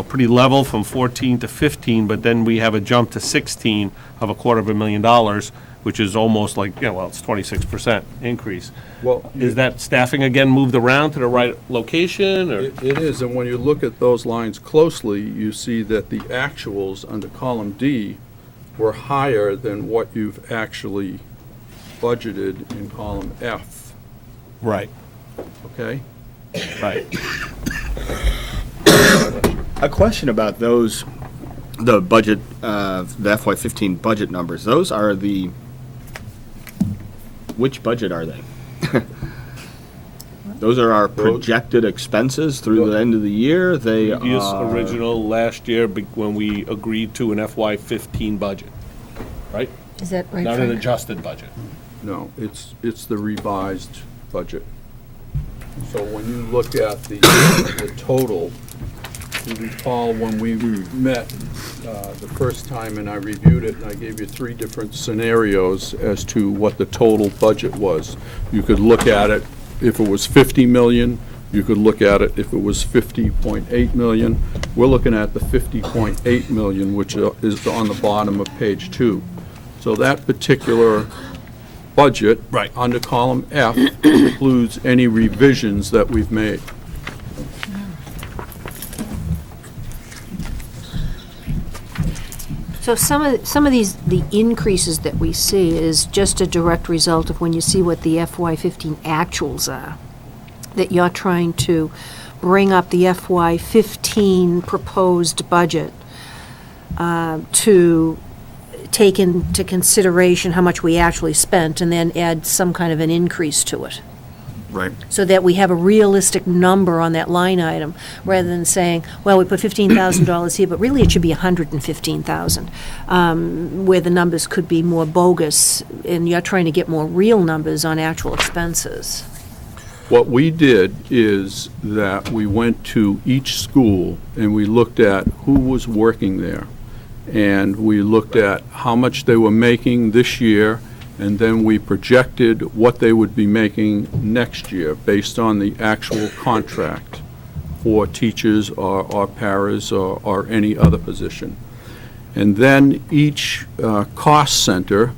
pretty level from 14 to 15, but then we have a jump to 16 of $250,000, which is almost like, it's 26% increase. Well, Is that staffing again moved around to the right location, or? it is, and when you look at those lines closely, you see that the actuals under column D were higher than what you've actually budgeted in column F, Right, okay? right. A question about those, the budget, the FY15 budget numbers. Those are which budget are they? Those are our projected expenses through the end of the year. They Previous are original last year when we agreed to an FY15 budget, right? Is that right, Not an Frank? adjusted budget. No, it's the revised budget. So when you look at the total, you recall when we met the first time and I reviewed it, and I gave you 3 different scenarios as to what the total budget was. You could look at it if it was 50 million, you could look at it if it was 50.8 million. We're looking at the 50.8 million, which is on the bottom of page 2. So that particular budget, Right. under column F, includes any revisions that we've made. So some of these, the increases that we see is just a direct result of when you see what the FY15 actuals are, that you're trying to bring up the FY15 proposed budget to take into consideration how much we actually spent and then add some kind of an increase to it, Right. so that we have a realistic number on that line item, rather than saying, well, we put $15,000 here, but really it should be $115,000, where the numbers could be more bogus, and you're trying to get more real numbers on actual expenses. What we did is that we went to each school and we looked at who was working there. And we looked at how much they were making this year, and then we projected what they would be making next year based on the actual contract for teachers or paras or any other position. And then each cost center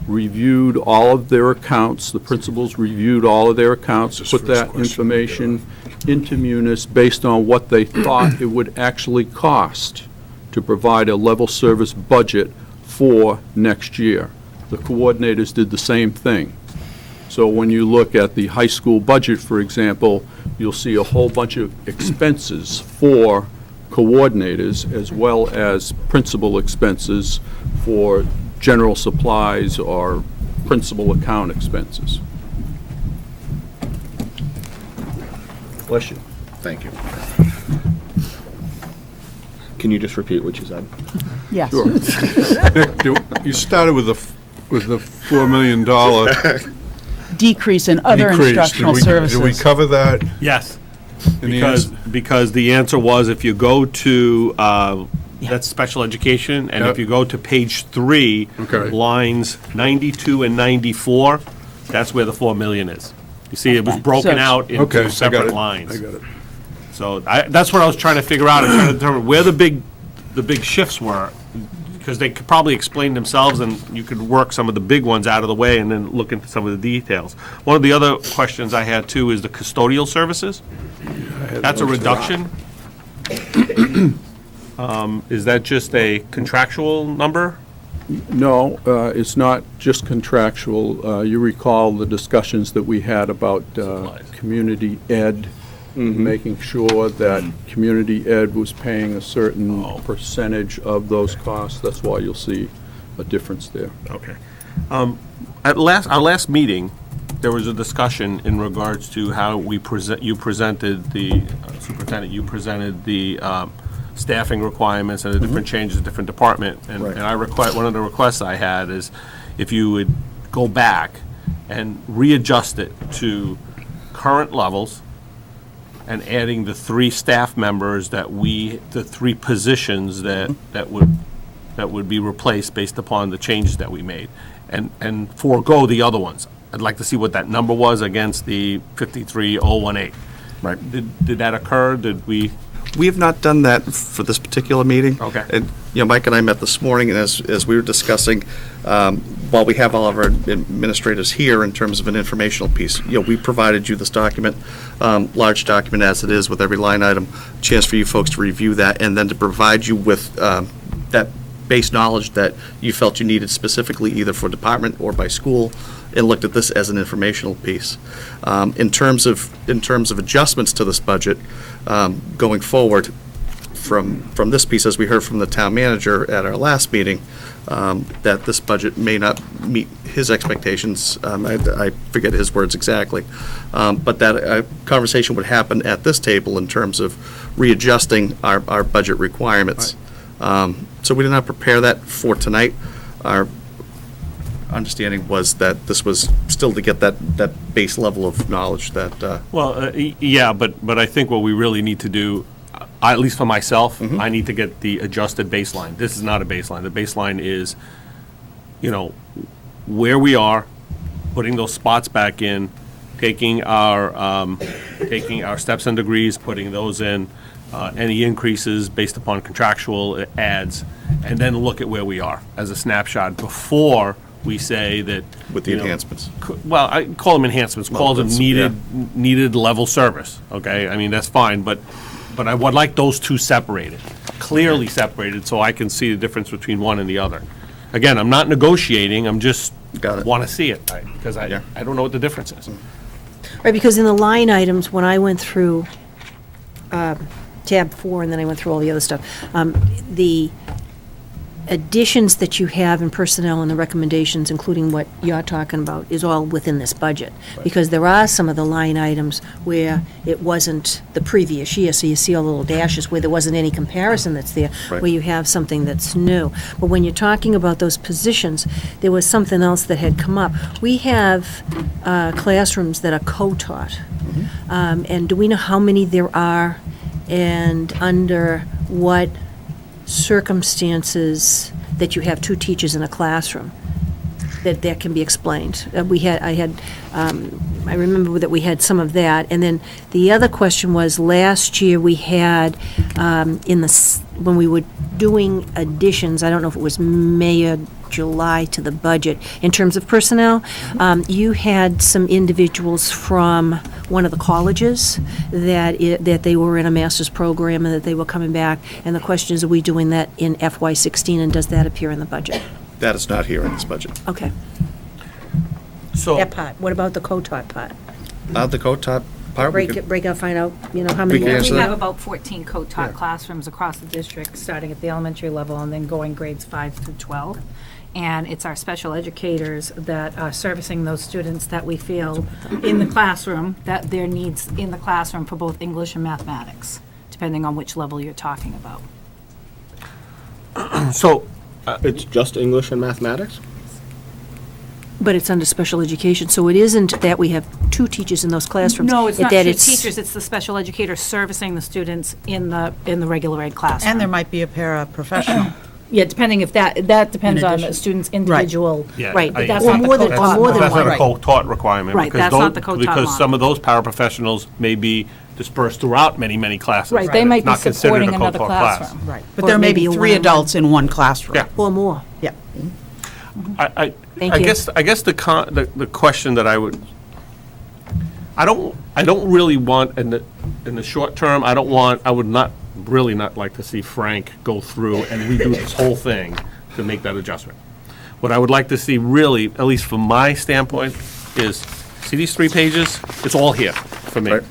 reviewed all of their accounts, the principals reviewed all of their accounts, put that information into Munis based on what they thought it would actually cost to provide a level service budget for next year. The coordinators did the same thing. So when you look at the high school budget, for example, you'll see a whole bunch of expenses for coordinators, as well as principal expenses for general supplies or principal account expenses. Bless you. Thank you. Can you just repeat what you said? Yes. Nick, you started with the $4 million Decrease in other decrease. instructional Did we services. cover that? Yes. in the Because the answer was, if you go to, that's special education, and if Yep. you go to page 3, Okay. lines 92 and 94, that's where the 4 million is. You see, it was Okay. broken So- out Okay, I into got separate it. lines. I got it. So that's what I was trying to figure out, and trying to determine where the big shifts were, because they could probably explain themselves, and you could work some of the big ones out of the way and then look into some of the details. One of the other questions I had too is the custodial services. That's a reduction. Is that just a contractual number? No, it's not just contractual. You recall the discussions that we had about community ed, making sure that community ed was paying a certain percentage of those costs. That's why you'll see a difference there. Okay. At our last meeting, there was a discussion in regards to how you presented the, superintendent, you presented the staffing requirements and the different changes in different department. And one of the requests I had is if you would go back and readjust it to current levels and adding the 3 staff members the 3 positions that would be replaced based upon the changes that we made, and forego the other ones. I'd like to see what that number was against the 53,018. Right. Did that occur? Did we? We have not done that for this particular meeting. Okay. And, Mike and I met this morning, and as we were discussing, while we have all of our administrators here in terms of an informational piece, we provided you this document, large document as it is with every line item, chance for you folks to review that, and then to provide you with that base knowledge that you felt you needed specifically either for department or by school, and looked at this as an informational piece. In terms of adjustments to this budget going forward, from this piece, as we heard from the town manager at our last meeting, that this budget may not meet his expectations. I forget his words exactly, but that a conversation would happen at this table in terms of readjusting our budget requirements. So we did not prepare that for tonight. Our understanding was that this was still to get that base level of knowledge that. Yeah, but I think what we really need to do, at least for myself, I need to get the adjusted baseline. This is not a baseline. The baseline is, where we are, putting those spots back in, taking our steps and degrees, putting those in, any increases based upon contractual adds, and then look at where we are as a snapshot before we say that. With the enhancements. Well, I call them enhancements, call them needed level service, okay? I mean, that's fine, but I would like those two separated, clearly separated, so I can see the difference between one and the other. Again, I'm not negotiating, I'm just want to see it, because I don't know what the difference is. Right, because in the line items, when I went through tab 4, and then I went through all the other stuff, the additions that you have in personnel and the recommendations, including what you're talking about, is all within this budget. Because there are some of the line items where it wasn't the previous year, so you see all the little dashes where there wasn't any comparison that's there, Right. where you have something that's new. But when you're talking about those positions, there was something else that had come up. We have classrooms that are co-taught. And do we know how many there are and under what circumstances that you have 2 teachers in a classroom that can be explained? I remember that we had some of that, and then the other question was, last year we had, when we were doing additions, I don't know if it was May or July to the budget, in terms of personnel, you had some individuals from one of the colleges that they were in a master's program and that they were coming back, and the question is, are we doing that in FY16, and does that appear in the budget? That is not here in this budget. Okay. So, That part. What about the co-taught part? The co-taught apart? We could- break out, find out, how many. can answer We that. have about 14 co-taught classrooms across the district, starting at the elementary level and then going grades 5 through 12. And it's our special educators that are servicing those students that we feel in the classroom, that their needs in the classroom for both English and mathematics, depending on which level you're talking about. So, It's just English and mathematics? But it's under special education, so it isn't that we have 2 teachers in those classrooms. No, it's not that two teachers, it's the special educator servicing the students in the regular ed classroom. And there might be a paraprofessional. Yeah, depending if that depends on the addition. student's individual. yeah. Right, but I- that's Or not the more than- co-taught or more than That's model. not a co-taught requirement. Right, because that's those- not the co-taught Because model. some of those paraprofessionals may be dispersed throughout many, many classes. Right, they might be Not considered supporting a another co-taught class. classroom. Right. But Or there may maybe be a 3 one-on-one. adults in one classroom. Yeah. Or more. Yeah. I Thank you. guess the question that I don't really want in the short term, I would not really not like to see Frank go through and redo this whole thing to make that adjustment. What I would like to see really, at least from my standpoint, is, see these 3 pages? It's all here for me. Right.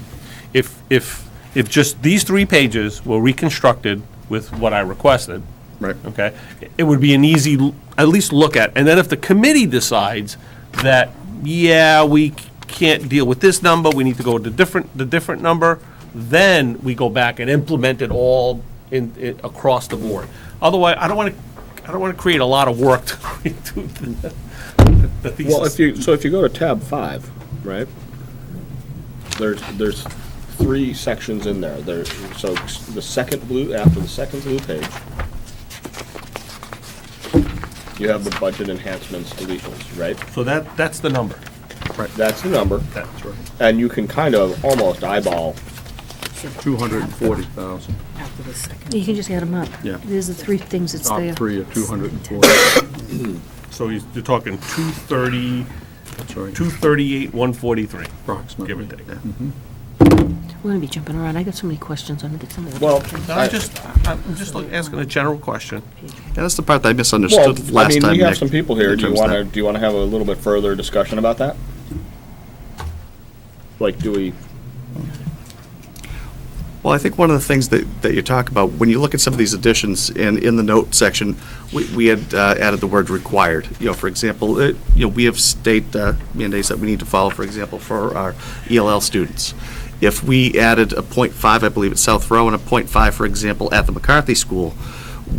If just these 3 pages were reconstructed with what I requested, Right. okay, it would be an easy, at least look at. And then if the committee decides that, yeah, we can't deal with this number, we need to go with the different number, then we go back and implement it all across the board. Otherwise, I don't want to create a lot of work to do the thesis. Well, if you go to tab 5, right? There's 3 sections in there. So the second blue, after the second blue page, you have the budget enhancements deletions, right? So that's the number. That's the number. That's right. And you can kind of almost eyeball. 240,000. After the second. You can just add them up. Yeah. There's the 3 things that's Top there. 3 at 240. So you're talking 230, That's right. 238, 143, Approximately. give or take. Mhm. We're gonna be jumping around. I got so many questions. I'm gonna get some of them. Well, I'm just asking a general question. Yeah, that's the part that I misunderstood last time, we have Nick, some people here. in Do you terms of want to that. have a little bit further discussion about that? Like, do we? Well, I think one of the things that you talk about, when you look at some of these additions, and in the note section, we had added the word required. For example, we have state mandates that we need to follow, for example, for our ELL students. If we added a .5, I believe, at South Row, and a .5, for example, at the McCarthy School,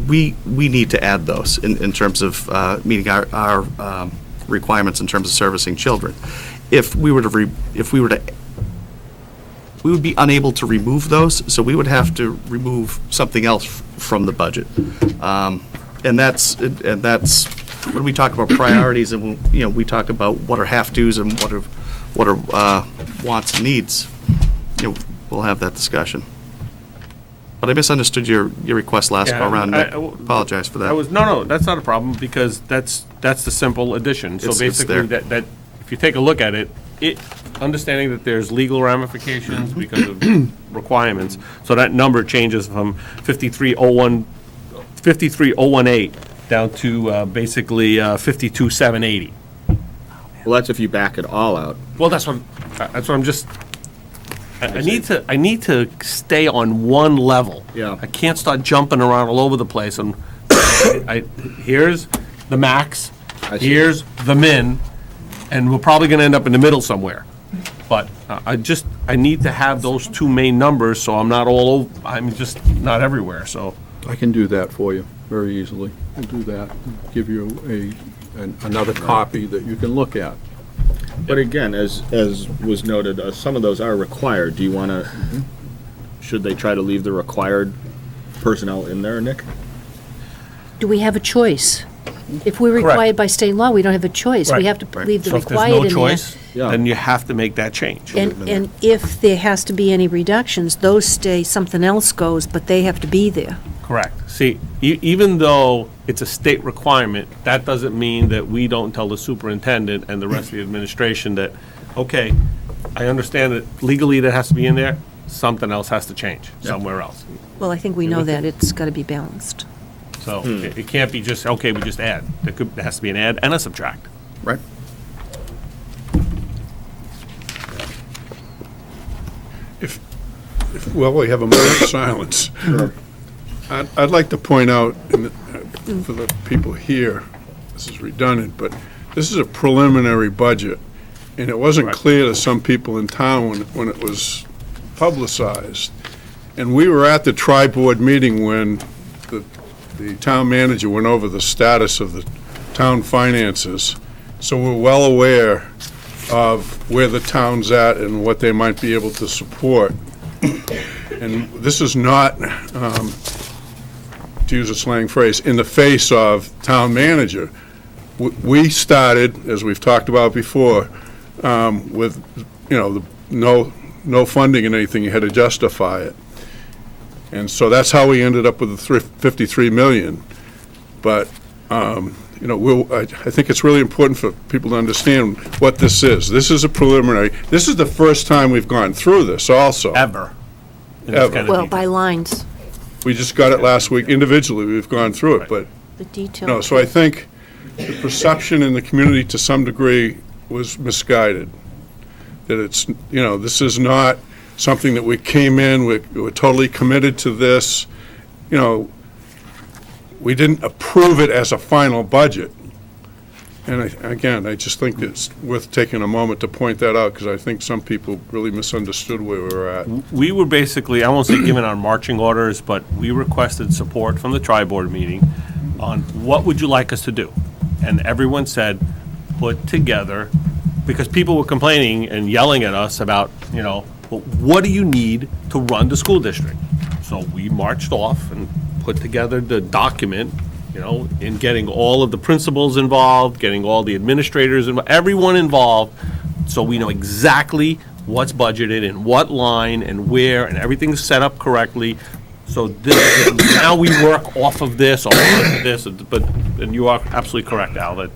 we need to add those in terms of meeting our requirements in terms of servicing children. We would be unable to remove those, so we would have to remove something else from the budget. And that's when we talk about priorities, and we talk about what are have-tos and what are wants and needs. We'll have that discussion. But I misunderstood your request last go around. Nick. Apologize for that. No, that's not a problem, because that's the simple addition. So It's basically, there. that if you take a look at it, understanding that there's legal ramifications because of requirements, so that number changes from 53,018 down to basically 52,780. Well, that's if you back it all out. Well, that's what I'm just. I need to stay on one level. Yeah. I can't start jumping around all over the place. And here's the max, I see. here's the min, and we're probably going to end up in the middle somewhere. But I need to have those 2 main numbers, so I'm not all over. I'm just not everywhere. So I can do that for you very easily. I'll do that, give you another copy that you can look at. But again, as was noted, some of those are required. Do you want to? Should they try to leave the required personnel in there, Nick? Do we have a choice? If we're required by state law, we don't have a choice. We have to leave the so if there's required no in there. choice, Yeah. then you have to make that change. And if there has to be any reductions, those stay, something else goes, but they have to be there. Correct. See, even though it's a state requirement, that doesn't mean that we don't tell the superintendent and the rest of the administration that, okay, I understand that legally that has to be in there, something else has to change somewhere else. Well, I think we know that. It's got to be balanced. So it can't be just, okay, we just add. There has to be an add and a subtract. Right. Well, we have a moment of silence. I'd like to point out, for the people here, this is redundant, but this is a preliminary budget, and it wasn't clear to some people in town when it was publicized. And we were at the tri-board meeting when the town manager went over the status of the town finances, so we're well aware of where the town's at and what they might be able to support. And this is not, to use a slang phrase, in the face of town manager. We started, as we've talked about before, with, no funding and anything, you had to justify it. And so that's how we ended up with the 53 million. But, I think it's really important for people to understand what this is. This is a preliminary. This is the first time we've gone through this also. Ever. Ever. Well, by lines, We just got it last week individually. We've gone through it, but, the detail. so I think the perception in the community to some degree was misguided. That it's, this is not something that we came in, we're totally committed to this. We didn't approve it as a final budget. And I just think it's worth taking a moment to point that out, because I think some people really misunderstood where we were at. We were basically, I won't say given our marching orders, but we requested support from the tri-board meeting on what would you like us to do? And everyone said, put together, because people were complaining and yelling at us about, well, what do you need to run the school district? So we marched off and put together the document, in getting all of the principals involved, getting all the administrators involved, everyone involved, so we know exactly what's budgeted and what line and where, and everything's set up correctly. So this, now we work off of this, or onto this, and you are absolutely correct, Al, that,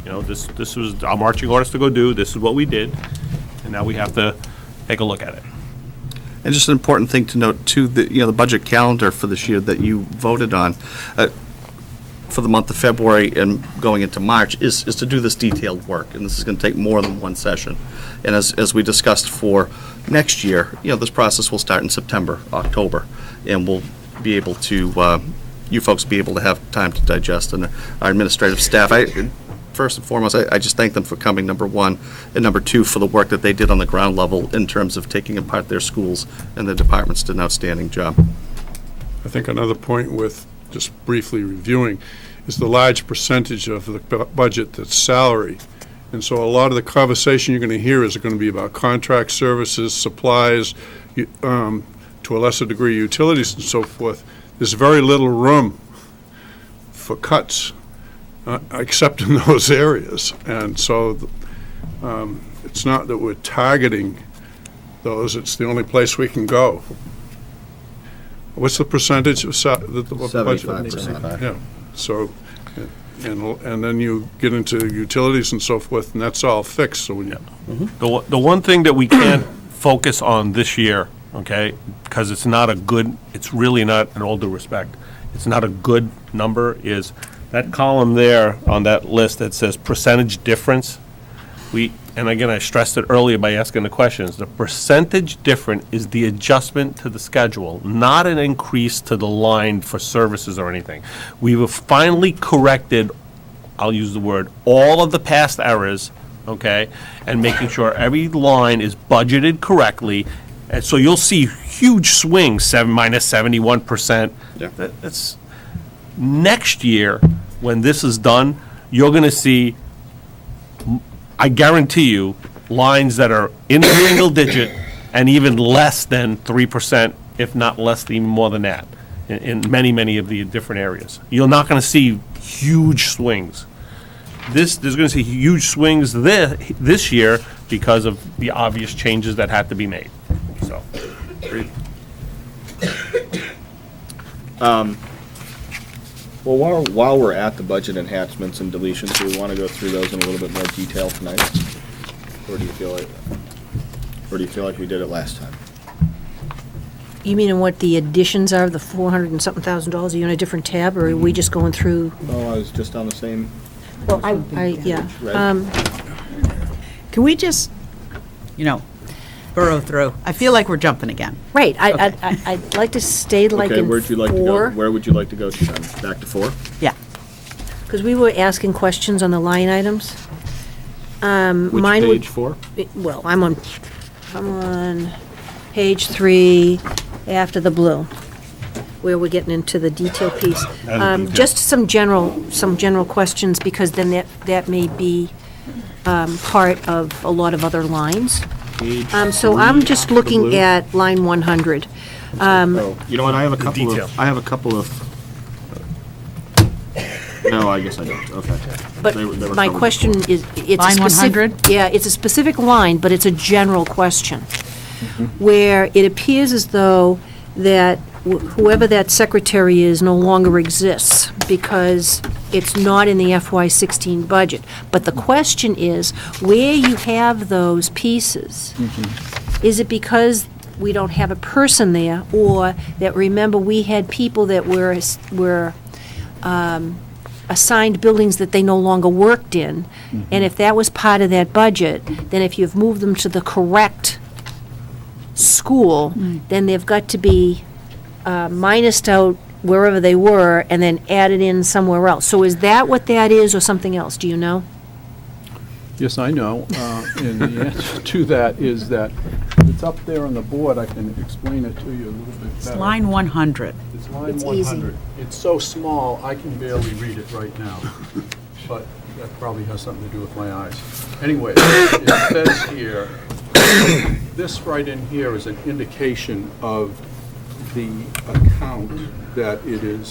this was our marching orders to go do, this is what we did, and now we have to take a look at it. And just an important thing to note too, the budget calendar for this year that you voted on, for the month of February and going into March is to do this detailed work, and this is going to take more than one session. And as we discussed for next year, this process will start in September, October, and we'll be able to, you folks be able to have time to digest, and our administrative staff. First and foremost, I just thank them for coming, number one, and number two, for the work that they did on the ground level in terms of taking apart their schools, and the departments did an outstanding job. I think another point with just briefly reviewing is the large percentage of the budget that's salary. And so a lot of the conversation you're going to hear is going to be about contract services, supplies, to a lesser degree utilities and so forth. There's very little room for cuts, except in those areas. And so it's not that we're targeting those, it's the only place we can go. What's the percentage of the budget? 75%. Yeah, so, and then you get into utilities and so forth, and that's all fixed, so when you. The one thing that we can't focus on this year, okay, because it's really not, in all due respect, it's not a good number, is that column there on that list that says percentage difference. And again, I stressed it earlier by asking the questions. The percentage difference is the adjustment to the schedule, not an increase to the line for services or anything. We have finally corrected, I'll use the word, all of the past errors, okay, and making sure every line is budgeted correctly. And so you'll see huge swings, minus 71%. Yeah. That's next year, when this is done, you're going to see, I guarantee you, lines that are in the single digit and even less than 3%, if not less, even more than that, in many, many of the different areas. You're not going to see huge swings. There's going to see huge swings this year because of the obvious changes that had to be made. So, Well, while we're at the budget enhancements and deletions, do we want to go through those in a little bit more detail tonight? Or do you feel like we did it last time? You mean in what the additions are, the $400 and something thousand? Are you in a different tab, or are we just going through? Oh, I was just on the same. Well, yeah. Right. Can we just, burrow through. I feel like we're jumping again. Right, I'd like to stay like Okay, in where'd you like to go? 4. Where would you like to go to then? Back to 4? Yeah. Because we were asking questions on the line items. Which Mine would- page 4? Well, I'm on page 3, after the blue, where we're getting into the detail piece. Just some general questions, because then that may be part of a lot of other lines. So I'm just looking at line 100. Oh, you know what, I have a couple of, no, I guess I don't, okay. But They were my covered question before. is, it's a Line specific... 100? Yeah, it's a specific line, but it's a general question, where it appears as though that whoever that secretary is no longer exists, because it's not in the FY16 budget. But the question is, where you have those pieces, is it because we don't have a person there, or that, remember, we had people that were assigned buildings that they no longer worked in, and if that was part of that budget, then if you've moved them to the correct school, then they've got to be minused out wherever they were and then added in somewhere else. So is that what that is, or something else? Do you know? Yes, I know. And the answer to that is that it's up there on the board. I can explain it to you a little bit It's better. line 100. It's line It's easy. 100. It's so small, I can barely read it right now. But that probably has something to do with my eyes. Anyway, it says here, this right in here is an indication of the account that it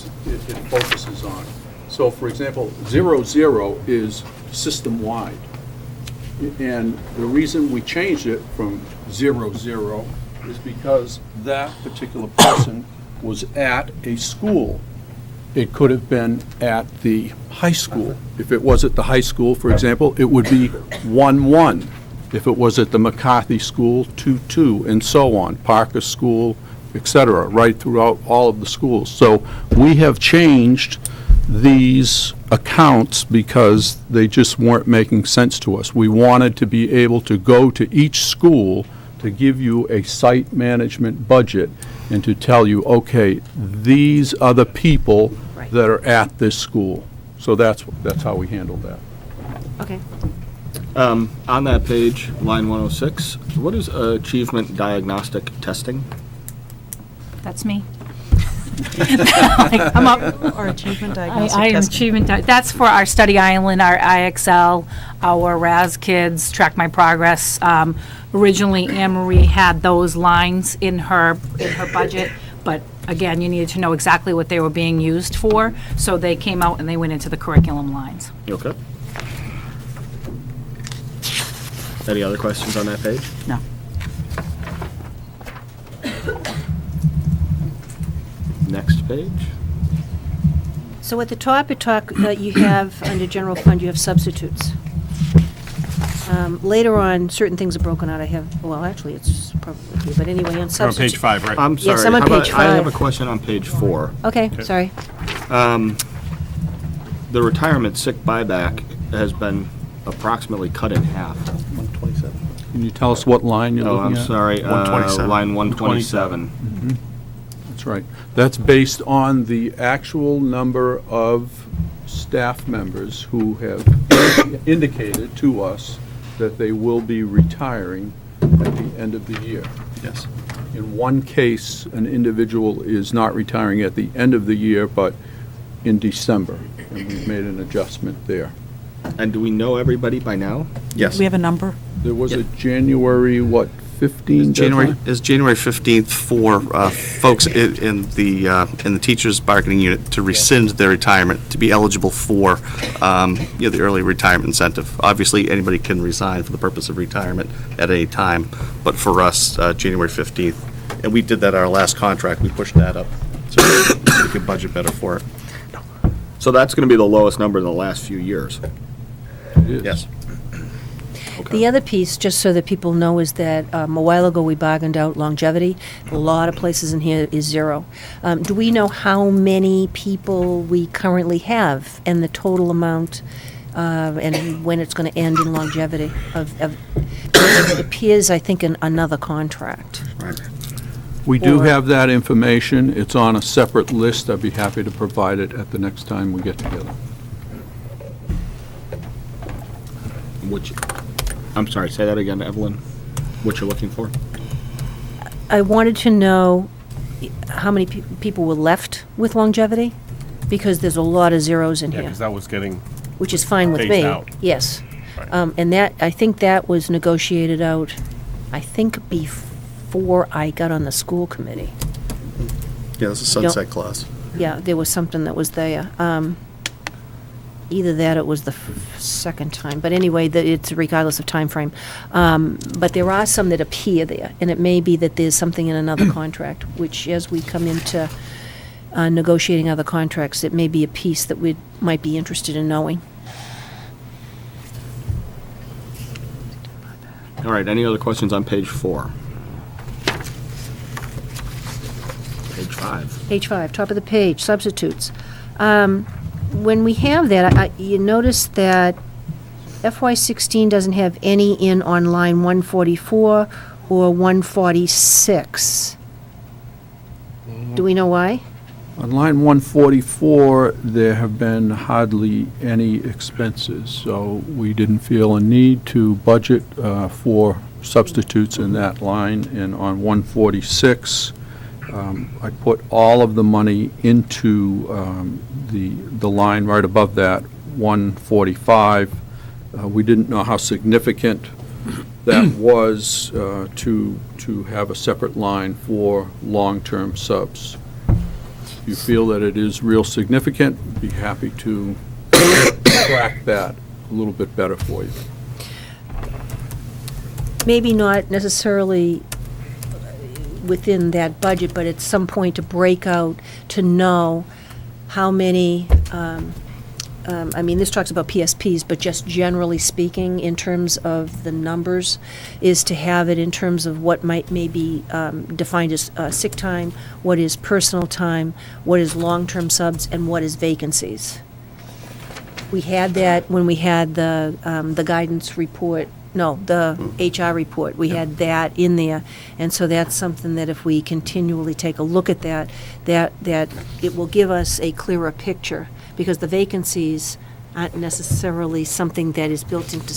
focuses on. So, for example, 00 is system-wide. And the reason we changed it from 00 is because that particular person was at a school. It could have been at the high school. If it was at the high school, for example, it would be 11. If it was at the McCarthy School, 22, and so on, Parker School, et cetera, right throughout all of the schools. So we have changed these accounts because they just weren't making sense to us. We wanted to be able to go to each school to give you a site management budget and to tell you, okay, these are the people that are at this school. So that's how we handled that. Okay. On that page, line 106, what is achievement diagnostic testing? That's me. I'm up. Or achievement I diagnostic am testing. achievement, that's for our study island, our IXL, our RAS kids, track my progress. Originally, Anne Marie had those lines in her budget, but again, you needed to know exactly what they were being used for, so they came out and they went into the curriculum lines. Okay. Any other questions on that page? No. Next page? So at the top, you have, under general fund, you have substitutes. Later on, certain things are broken out. I have, well, actually, it's probably here, but anyway, on On substitutes. page 5, right? I'm sorry. Yes, I'm on how about- page I have 5. a question on page 4. Okay, sorry. The retirement sick buyback has been approximately cut in half. 127. Can you tell us what line you're Oh, looking I'm at? sorry, 127. line 127. That's right. That's based on the actual number of staff members who have indicated to us that they will be retiring at the end of the year. Yes. In one case, an individual is not retiring at the end of the year, but in December, and we've made an adjustment there. And do we know everybody by now? Yes. We have a number? There was a January, 15 deadline? January 15th for folks in the teachers' bargaining unit to rescind their retirement, to be eligible for the early retirement incentive. Obviously, anybody can resign for the purpose of retirement at any time, but for us, January 15th. And we did that our last contract. We pushed that up so we could budget better for it. So that's going to be the lowest number in the last few years. It is. Yes. The other piece, just so that people know, is that a while ago, we bargained out longevity. A lot of places in here is 0. Do we know how many people we currently have and the total amount and when it's going to end in longevity of it appears, I think, in another contract. Right. We do Or- have that information. It's on a separate list. I'd be happy to provide it at the next time we get together. Which, I'm sorry, say that again, Evelyn. What you're looking for? I wanted to know how many people were left with longevity, because there's a lot of zeros in Yeah, here, because that was getting, which is fine with phased me. out. Yes. Right. And that, I think that was negotiated out, I think before I got on the school committee. Yeah, that's a sunset clause. Yeah, there was something that was there. Either that, or it was the second time. But anyway, it's regardless of time frame. But there are some that appear there, and it may be that there's something in another contract, which as we come into negotiating other contracts, it may be a piece that we might be interested in knowing. All right, any other questions on page 4? Page 5. Page 5, top of the page, substitutes. When we have that, you notice that FY16 doesn't have any in on line 144 or 146. Do we know why? On line 144, there have been hardly any expenses, so we didn't feel a need to budget for substitutes in that line. And on 146, I put all of the money into the line right above that, 145. We didn't know how significant that was to have a separate line for long-term subs. If you feel that it is real significant, I'd be happy to track that a little bit better for you. Maybe not necessarily within that budget, but at some point to break out, to know how many, I mean, this talks about PSPs, but just generally speaking, in terms of the numbers, is to have it in terms of what may be defined as sick time, what is personal time, what is long-term subs, and what is vacancies. We had that when we had the guidance report, no, the HR report, we had that in there. And so that's something that if we continually take a look at that it will give us a clearer picture, because the vacancies aren't necessarily something that is built into,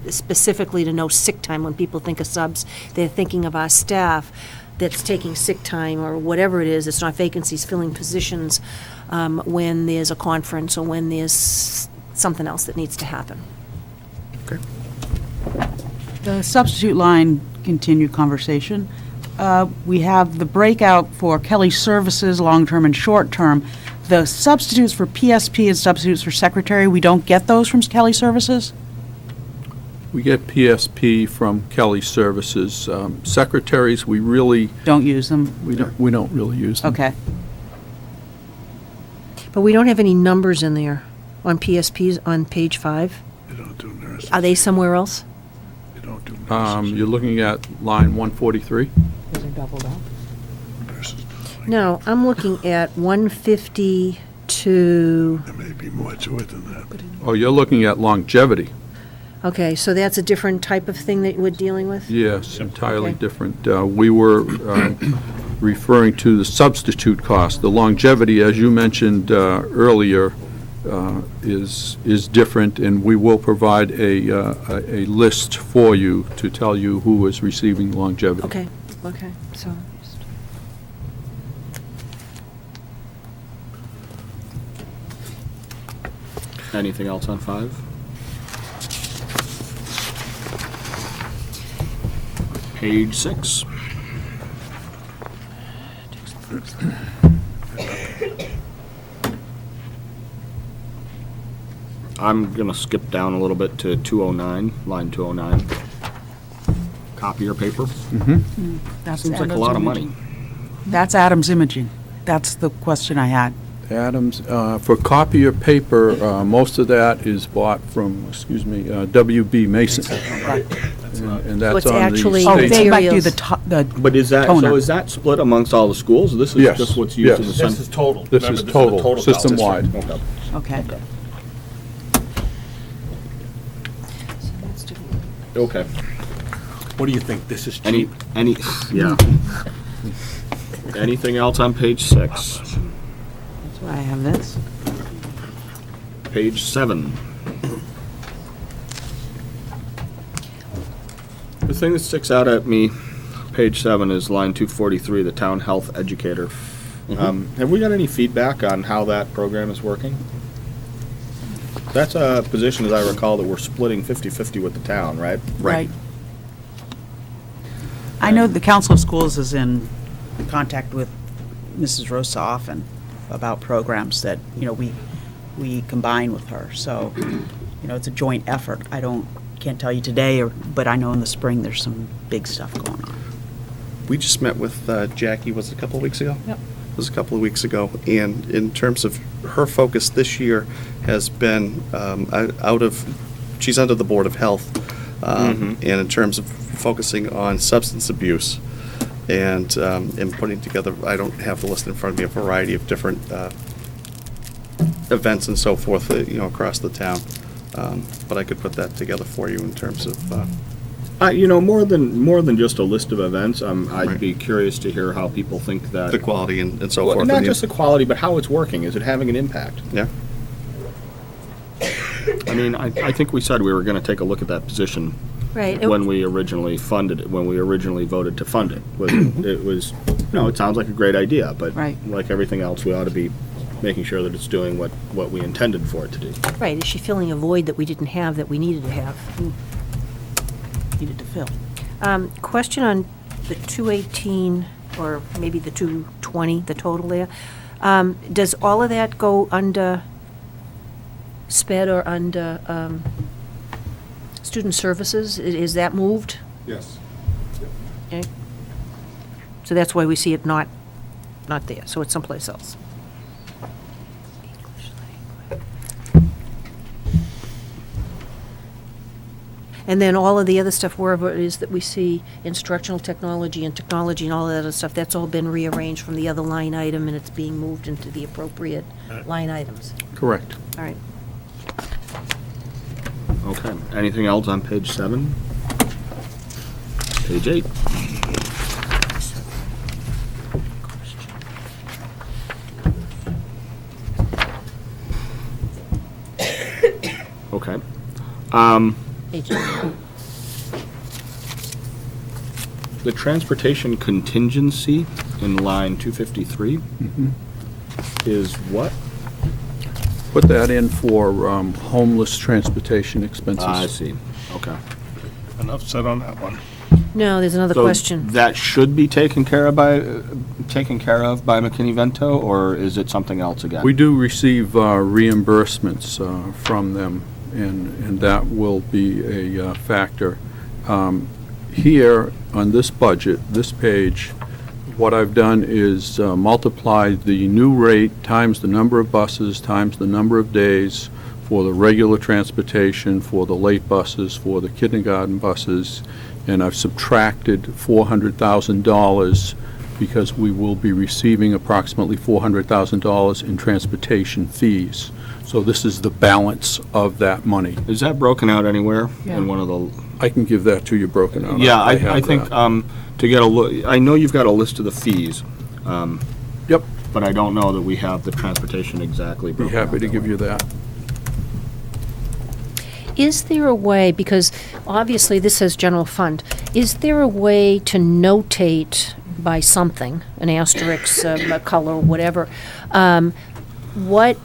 specifically to know sick time. When people think of subs, they're thinking of our staff that's taking sick time or whatever it is. It's not vacancies, filling positions when there's a conference or when there's something else that needs to happen. The substitute line, continued conversation. We have the breakout for Kelly Services, long-term and short-term. The substitutes for PSP and substitutes for secretary, we don't get those from Kelly Services? We get PSP from Kelly Services. Secretaries, we really, Don't use them? we don't really use them. Okay. But we don't have any numbers in there on PSPs on page 5. You don't do nurses. Are they somewhere else? You don't do nurses. You're looking at line 143? Those are doubled up. Nurses. No, I'm looking at 152. There may be more to it than that. Oh, you're looking at longevity. Okay, so that's a different type of thing that we're dealing with? Yes, entirely Okay. different. We were referring to the substitute cost. The longevity, as you mentioned earlier, is different, and we will provide a list for you to tell you who is receiving longevity. Okay, so. Anything else on 5? Page 6. I'm going to skip down a little bit to 209, line 209. Copier paper. That's Seems like a Adams lot of Imaging. money. That's Adams Imaging. That's the question I had. Adams, for copier paper, most of that is bought from, WB Mason. And that's What's on the actually- Oh, state. they might do Materials. the But is that, Toner. so is that split amongst all the schools? This is Yes, just what's used in the yes. center? this is total. This Remember, is total, cost. system-wide. Okay. Okay. Okay. What do you think? This is Any, cheap? yeah. Anything else on page 6? That's why I have this. Page 7. The thing that sticks out at me, page 7, is line 243, the town health educator. Have we got any feedback on how that program is working? That's a position, as I recall, that we're splitting 50-50 with the town, right? Right. I know the Council of Schools is in contact with Mrs. Rosa often about programs that, we combine with her. So, it's a joint effort. Can't tell you today, but I know in the spring there's some big stuff going on. We just met with Jackie, was it a couple of weeks ago? Yep. It was a couple of weeks ago, and in terms of her focus this year has been she's under the Board of Health, and in terms of focusing on substance abuse, and putting together, I don't have the list in front of me, a variety of different events and so forth, across the town. But I could put that together for you in terms of, more than just a list of events, I'd be curious to hear how people think that. the quality and so Well, forth. not and just the quality, but how it's working. Is it having an impact? Yeah. I mean, I think we said we were going to take a look at that position Right. when we originally funded it, when we originally voted to fund it. It sounds like a great idea, but Right. like everything else, we ought to be making sure that it's doing what we intended for it to do. Right, is she filling a void that we didn't have, that we needed to have? Needed to fill. Question on the 218, or maybe the 220, the total there. Does all of that go under SPED or under student services? Is that moved? Yes. Okay. So that's why we see it not there, so it's someplace else. And then all of the other stuff, wherever it is that we see instructional technology and technology and all that other stuff, that's all been rearranged from the other line item, and it's being moved into the appropriate line items. Correct. All right. Okay. Anything else on page 7? Page 8. Okay. The transportation contingency in line 253 is what? Put that in for homeless transportation expenses. I see. Okay. Enough said on that one. No, there's another So question. that should be taken care of by McKinney-Vento, or is it something else again? We do receive reimbursements from them, and that will be a factor. Here, on this budget, this page, what I've done is multiply the new rate times the number of buses times the number of days for the regular transportation, for the late buses, for the kindergarten buses, and I've subtracted $400,000 because we will be receiving approximately $400,000 in transportation fees. So this is the balance of that money. Is that broken out anywhere in one of the? I can give that to you broken out. Yeah, I have think that. to get a look, I know you've got a list of the fees. Yep, But I don't know that we have the transportation exactly be broken out happy to that give way. you that. Is there a way, because obviously this says general fund, is there a way to notate by something, an asterisk, a color, whatever, what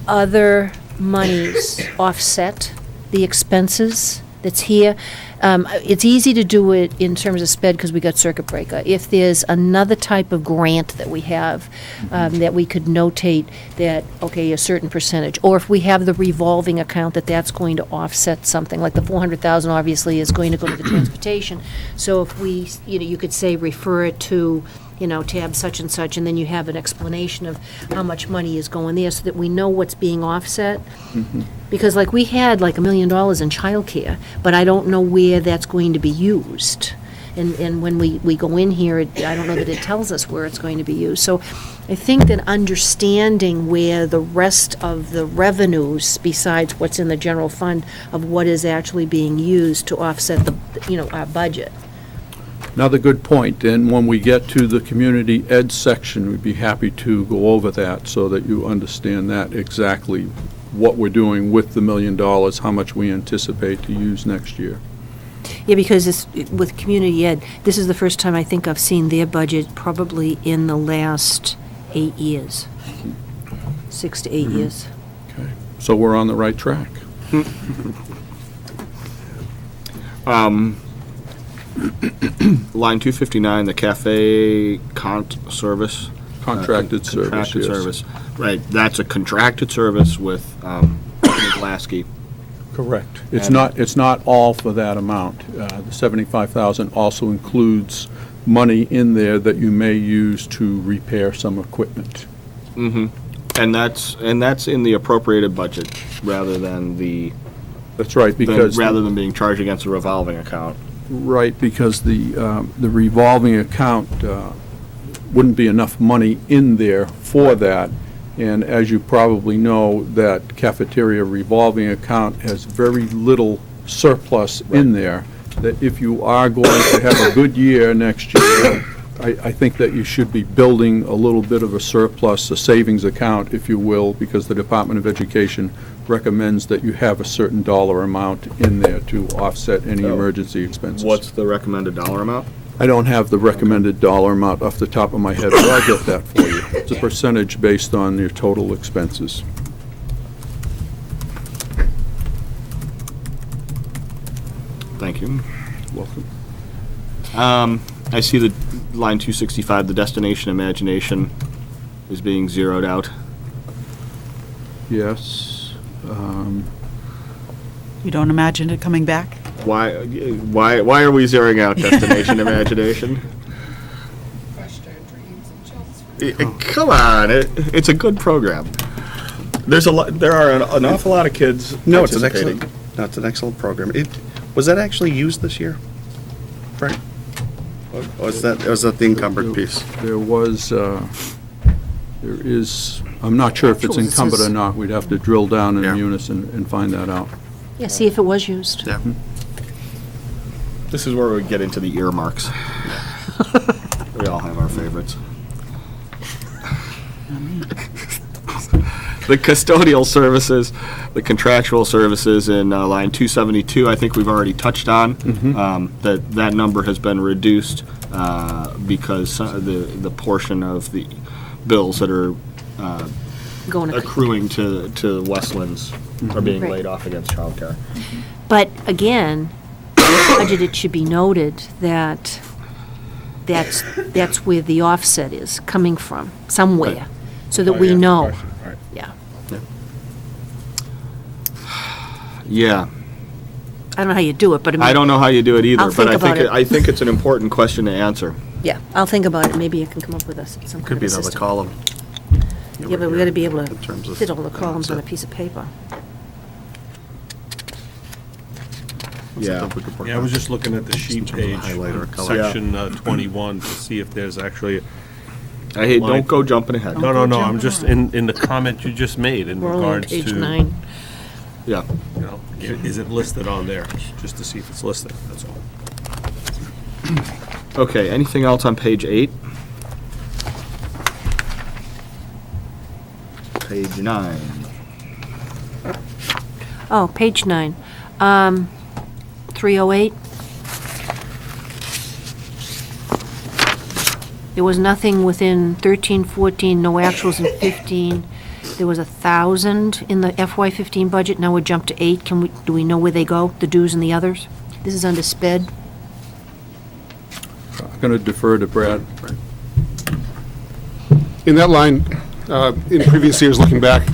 other monies offset the expenses that's here? It's easy to do it in terms of SPED because we got circuit breaker. If there's another type of grant that we have, that we could notate that, okay, a certain percentage, or if we have the revolving account that's going to offset something, like the 400,000 obviously is going to go to the transportation. So if we, you could say refer it to, tab such and such, and then you have an explanation of how much money is going there so that we know what's being offset. Because we had $1 million in childcare, but I don't know where that's going to be used. And when we go in here, I don't know that it tells us where it's going to be used. So I think that understanding where the rest of the revenues, besides what's in the general fund, of what is actually being used to offset our budget. Another good point, and when we get to the community ed section, we'd be happy to go over that so that you understand that exactly what we're doing with the $1 million, how much we anticipate to use next year. Yeah, because with community ed, this is the first time I think I've seen their budget probably in the last 8 years. 6 to 8 years. Okay, so we're on the right track. Line 259, the cafe service. Contracted service, Contracted yes. service. Right, that's a contracted service with Lasky. Correct. It's And- not all for that amount. The 75,000 also includes money in there that you may use to repair some equipment. Mm-hmm. And that's in the appropriated budget rather than That's right, because. rather than being charged against a revolving account. Right, because the revolving account wouldn't be enough money in there for that. And as you probably know, that cafeteria revolving account has very little surplus in there, that if you are going to have a good year next year, I think that you should be building a little bit of a surplus, a savings account, if you will, because the Department of Education recommends that you have a certain dollar amount in there to offset any emergency expenses. What's the recommended dollar amount? I don't have the recommended dollar amount off the top of my head, but I'll get that for you. It's a percentage based on your total expenses. Thank you. Welcome. I see the line 265, the destination imagination is being zeroed out. Yes. You don't imagine it coming back? Why are we zeroing out destination imagination? Come on, it's a good program. There are an awful lot of kids No, it's an participating. excellent, no, it's an excellent program. Was that actually used this year, Frank? Or was that the encumbered piece? There is, I'm not sure if it's Actually, it incumbent or says- not. We'd have to drill down in Yeah. Munis and find that out. Yeah, see if it was used. Yeah. This is where we get into the earmarks. We all have our favorites. The custodial services, the contractual services in line 272, I think we've already touched on. That number has been reduced because the portion of the bills that are Going to. accruing to Westlands are being Right. laid off against childcare. But again, budget, it should be noted that that's where the offset is coming from, somewhere, so that we know. Yeah. Yeah. I don't know how you do it, but I don't know how you do it either, I'll but think I about think it. I think it's an important question to answer. Yeah, I'll think about it. Maybe you can come up with some Could kind be of a another system. column. Yeah, but we gotta be able In terms to of fit all the columns on a piece of paper. Yeah. Yeah, I was just looking at the sheet page, highlighter color. section 21, to see if there's actually, I hate, Mike. don't go jumping ahead. no, I'm just, in the comment you just made in We're only on regards to, page you 9. Yeah. know, is it listed on there, just to see if it's listed, that's all. Okay, anything else on page 8? Page 9. Oh, page 9. 308. There was nothing within 13, 14, no actuals in 15. There was 1,000 in the FY15 budget, now we're jumped to 8. Do we know where they go, the dues and the others? This is under sped. I'm going to defer to Brad. In that line, in previous years, looking back,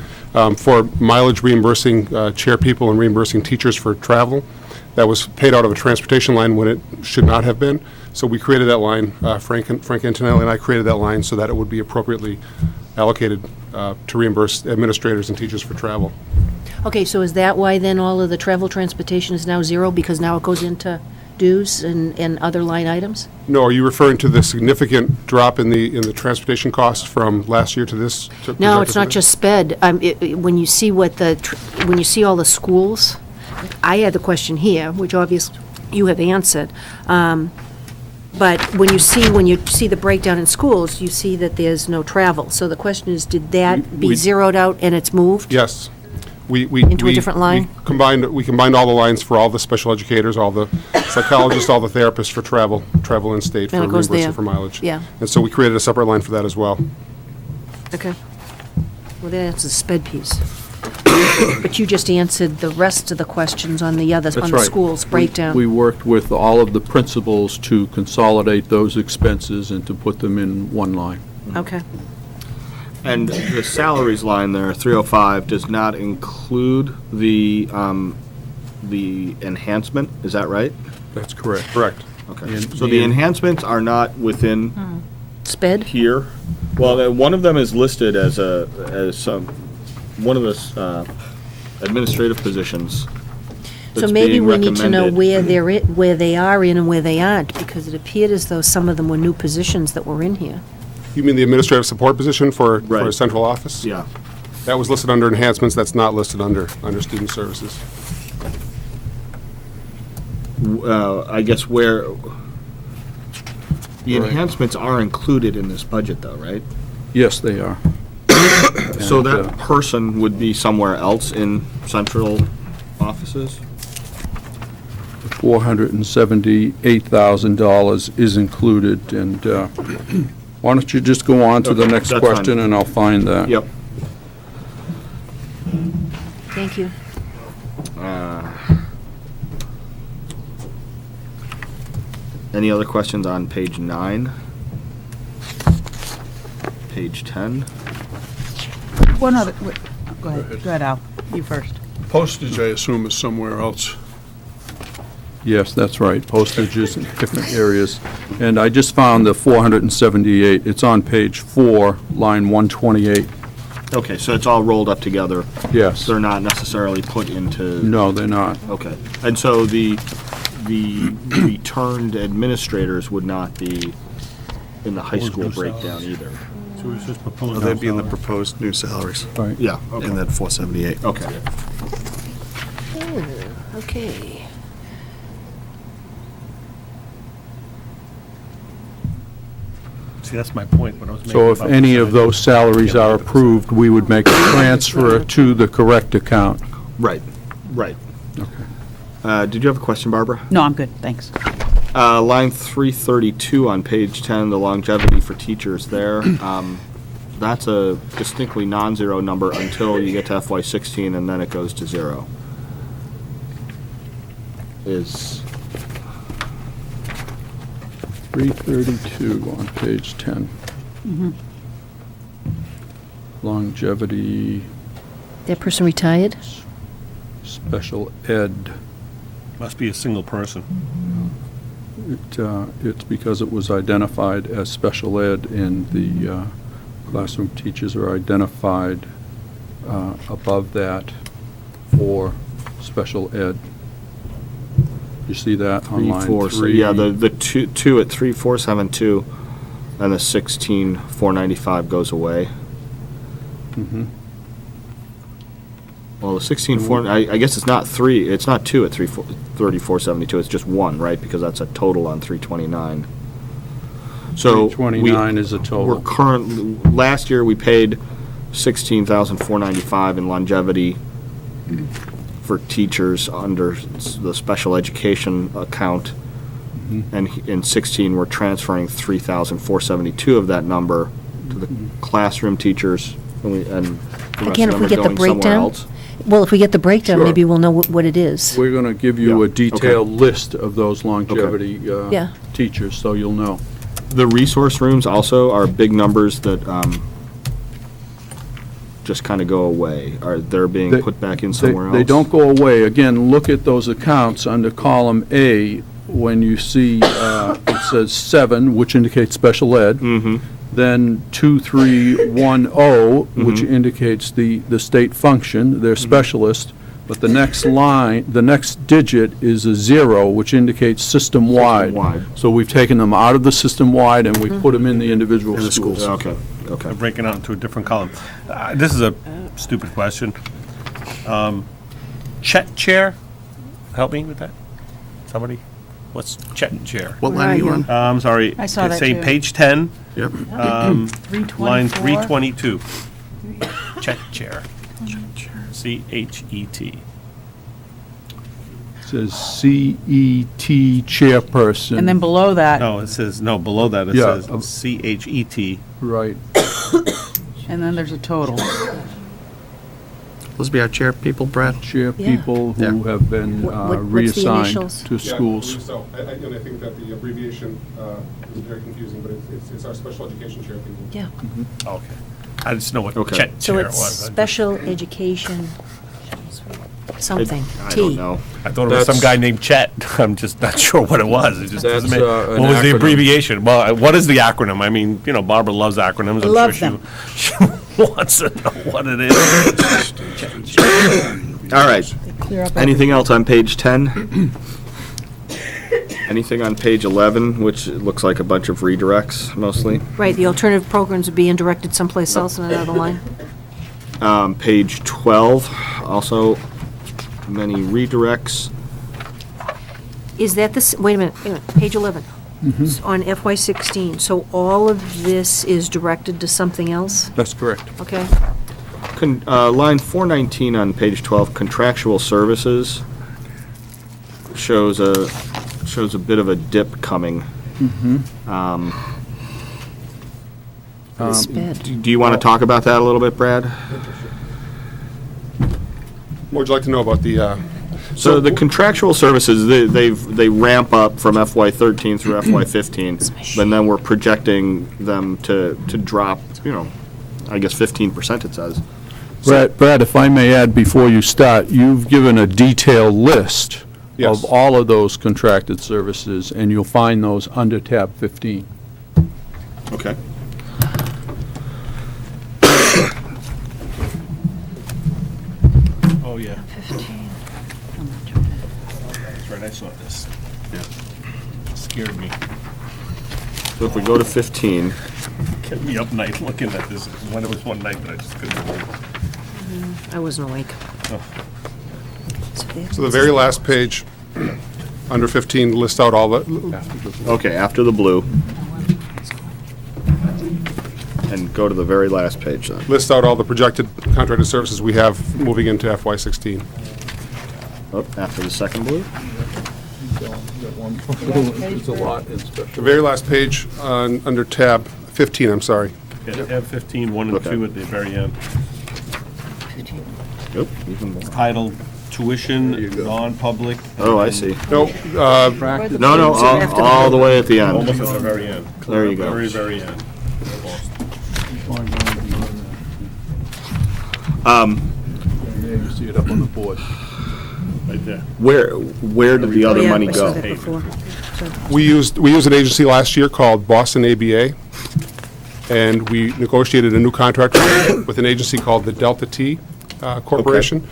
for mileage reimbursing chair people and reimbursing teachers for travel, that was paid out of a transportation line when it should not have been. So we created that line, Frank Antonelli and I created that line so that it would be appropriately allocated to reimburse administrators and teachers for travel. Okay, so is that why then all of the travel transportation is now 0, because now it goes into dues and other line items? No, are you referring to the significant drop in the transportation costs from last year to this? No, it's not just sped. When you see when you see all the schools, I had the question here, which obviously you have answered. But when you see the breakdown in schools, you see that there's no travel. So the question is, did that be zeroed out and it's moved? Yes. Into a different line? We combined all the lines for all the special educators, all the psychologists, all the therapists for travel in state for And it goes there. reimbursement for mileage. Yeah. And so we created a separate line for that as well. Okay. Well, that's the sped piece. But you just answered the rest of the questions on the others, That's on the right. schools breakdown. We worked with all of the principals to consolidate those expenses and to put them in one line. Okay. And the salaries line there, 305, does not include the enhancement, is that right? That's correct. Correct. Okay. And- So the and- enhancements are not within Sped? here? Well, one of them is listed as one of the administrative positions. So that's maybe being we need to know recommended. where they are in and where they aren't, because it appeared as though some of them were new positions that were in here. You mean the administrative support position for a Right. central office? Yeah. That was listed under enhancements, that's not listed under student services. I guess where, the Right. enhancements are included in this budget though, right? Yes, they are. So And, that person would be somewhere else in central offices? $478,000 is included, and why don't you just go on to the Okay, next that's fine. question, and I'll find that. Yep. Thank you. Any other questions on page 9? Page 10? One other, go ahead, Al, you first. Postage, I assume, is somewhere else. Yes, that's right, postage is in different areas. And I just found the 478, it's on page 4, line 128. Okay, so it's all rolled up together. Yes. They're not necessarily put into... No, they're not. Okay. And so the returned administrators would not be in the high school breakdown either? So it's just proposed. They'd be in the proposed new salaries. Right. Yeah, In that 478. okay. Okay. See, that's my point, what I was making. So if about any of percentage. those salaries are approved, we would make a transfer to the correct account. Right, right. Okay. Did you have a question, Barbara? No, I'm good, thanks. Line 332 on page 10, the longevity for teachers there. That's a distinctly non-zero number until you get to FY16, and then it goes to 0. Is, 332 on page 10. Longevity, That person retired? special ed. Must be a single person. It's because it was identified as special ed, and the classroom teachers are identified above that for special ed. You see that on line 3? yeah, the two at 3472 and the 16495 goes away. Mhm. Well, the 164, I guess it's not 2 at 3472, it's just 1, right? Because that's a total on 329. So 329 is a we're total. currently, last year we paid 16,495 in longevity for teachers under the special education account. And in 16, we're transferring 3,472 of that number to the classroom teachers, and the rest Again, of if them we are get the going somewhere breakdown, else. well, if we get the breakdown, Sure. maybe we'll know what it is. We're going to give you Yeah, a detailed list of those longevity Yeah. teachers, so you'll know. The resource rooms also are big numbers that just kind of go away. They're being They- put back in somewhere else? They don't go away. Again, look at those accounts under column A, when you see, it says 7, which indicates special ed. Mm-hmm. Then 2310, which indicates the state function, their specialist. but the next line, the next digit is a 0, which indicates system-wide. System-wide. So we've taken them out of the system-wide and we put them in the individual In the schools, schools. okay, okay. Breaking out into a different column. This is a stupid question. Chet chair, help me with that? Somebody? What's Chet chair? What line are you on? I'm sorry. I saw that Say too. page 10, Yep. line 322. Chet chair. C-H-E-T. It says CET chairperson. And then below that, No, it says, no, below that it Yeah, says C-H-E-T. Right. and then there's a total. Those be our chair people, Brad? Chair people who Yeah. have been What's the reassigned initials? to schools. So, and I think that the abbreviation is very confusing, but it's our special education chair people. Yeah. Okay. I just know what Okay. Chet So chair it's was. special education, something, I T. don't know. I thought it was some That's- guy named Chet. I'm just not sure what it was. It just doesn't That's, make, an what was the acronym. abbreviation? Well, what is the acronym? I mean, you know, Barbara loves acronyms. I'm Love sure them. she wants to know what it is. All right. Clear up Anything else on page 10? Anything on page 11, which looks like a bunch of redirects mostly? Right, the alternative programs are being directed someplace else in another line. Page 12, also many redirects. Is that this, wait a minute, page 11. It's on FY 16, so all of this is directed to something else? That's correct. Okay. Line 419 on page 12, contractual services, shows a bit of a dip coming. Sped. Do you want to talk about that a little bit, Brad? What would you like to know about the, So the contractual services, they ramp up from FY13 through FY15, but then we're projecting them to drop, I guess 15% it says. Brad, if I may add before you start, you've given a detailed list Yes. of all of those contracted services, and you'll find those under tab 15. Okay. Oh, yeah. That's right, I saw this. Scared me. So if we go to 15, Kept me up night looking at this. When it was one night that I just couldn't believe. I wasn't awake. so the very last page, under 15, lists out all the, okay, after the blue. And go to the very last page then. lists out all the projected contracted services we have moving into FY16. Oh, after the second blue? There's a lot in special. The very last page, under tab 15, I'm sorry. Yeah, tab 15, 1 and Okay. 2 at the very end. Yep, even more. Titled tuition, non-public. Oh, I and see. No, No, all the way at the end. Almost at the very end. There you go. Very, very end. There you see it up on the board. Right there. Where did the other Oh, yeah, money I saw go? that before. we used an agency last year called Boston ABA, and we negotiated a new contract with an agency called the Delta T Corporation,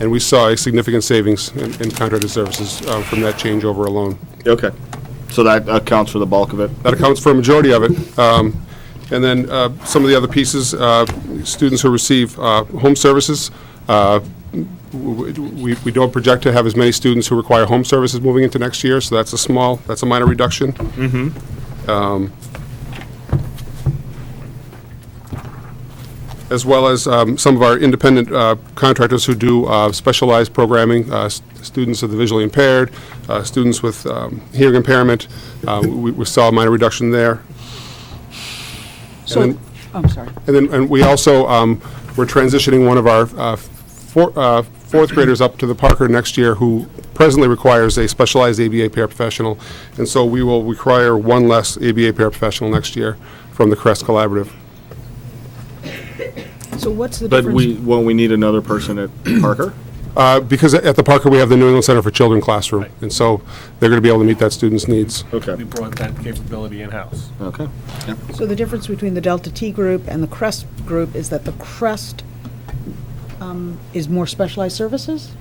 and we saw a significant savings in contracted services from that changeover alone. Okay, so that accounts for the bulk of it? That accounts for a majority of it. And then some of the other pieces, students who receive home services, we don't project to have as many students who require home services moving into next year, so that's a minor reduction. As well as some of our independent contractors who do specialized programming, students of the visually impaired, students with hearing impairment. We saw a minor reduction there. So, And then- I'm sorry. And we also, we're transitioning one of our fourth graders up to the Parker next year who presently requires a specialized ABA paraprofessional. And so we will require one less ABA paraprofessional next year from the CREST Collaborative. So what's the But difference? won't we need another person at Parker? Because at the Parker, we have the New England Center for Children classroom. And so they're going to be able to meet that student's needs. Okay, We brought that capability in-house. okay. So the difference between the Delta T group and the CREST group is that the CREST is more specialized services?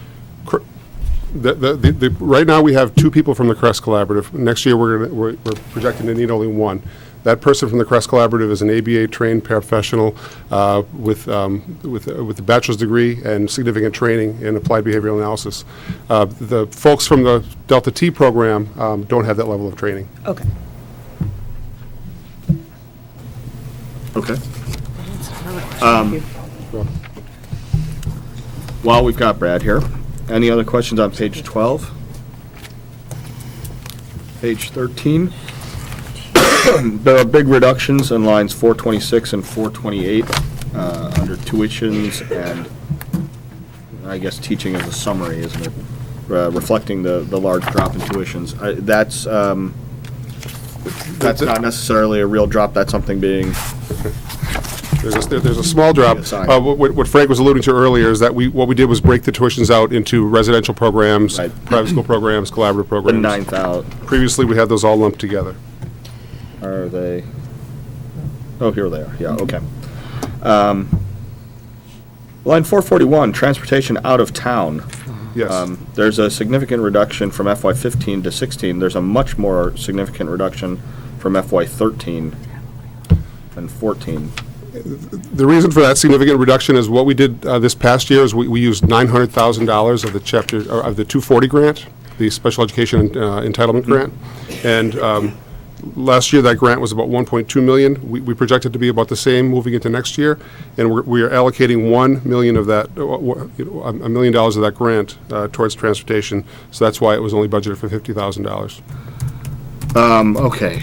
Right now, we have 2 people from the Crest Collaborative. Next year, we're projecting to need only 1. That person from the Crest Collaborative is an ABA-trained paraprofessional with a bachelor's degree and significant training in applied behavioral analysis. The folks from the Delta T program don't have that level of training. Okay. Okay. While we've got Brad here, any other questions on page 12? Page 13? There are big reductions in lines 426 and 428 under tuitions and, I guess, teaching as a summary, isn't it? Reflecting the large drop in tuitions. That's not necessarily a real drop, that's something being... There's a small drop. What Frank was alluding to earlier is that what we did was break the tuitions out into residential programs, private school programs, collaborative programs. The 9,000. Previously, we had those all lumped together. Are they? Oh, here they are. Yeah, okay. Line 441, transportation out of town. Yes. There's a significant reduction from FY15 to 16. There's a much more significant reduction from FY13 and 14. The reason for that significant reduction is what we did this past year is we used $900,000 of the of the 240 grant, the special education entitlement grant, and last year that grant was about $1.2 million. We projected to be about the same moving into next year, and we are allocating $1 million of that, $1 million of that grant towards transportation. So that's why it was only budgeted for $50,000. Okay,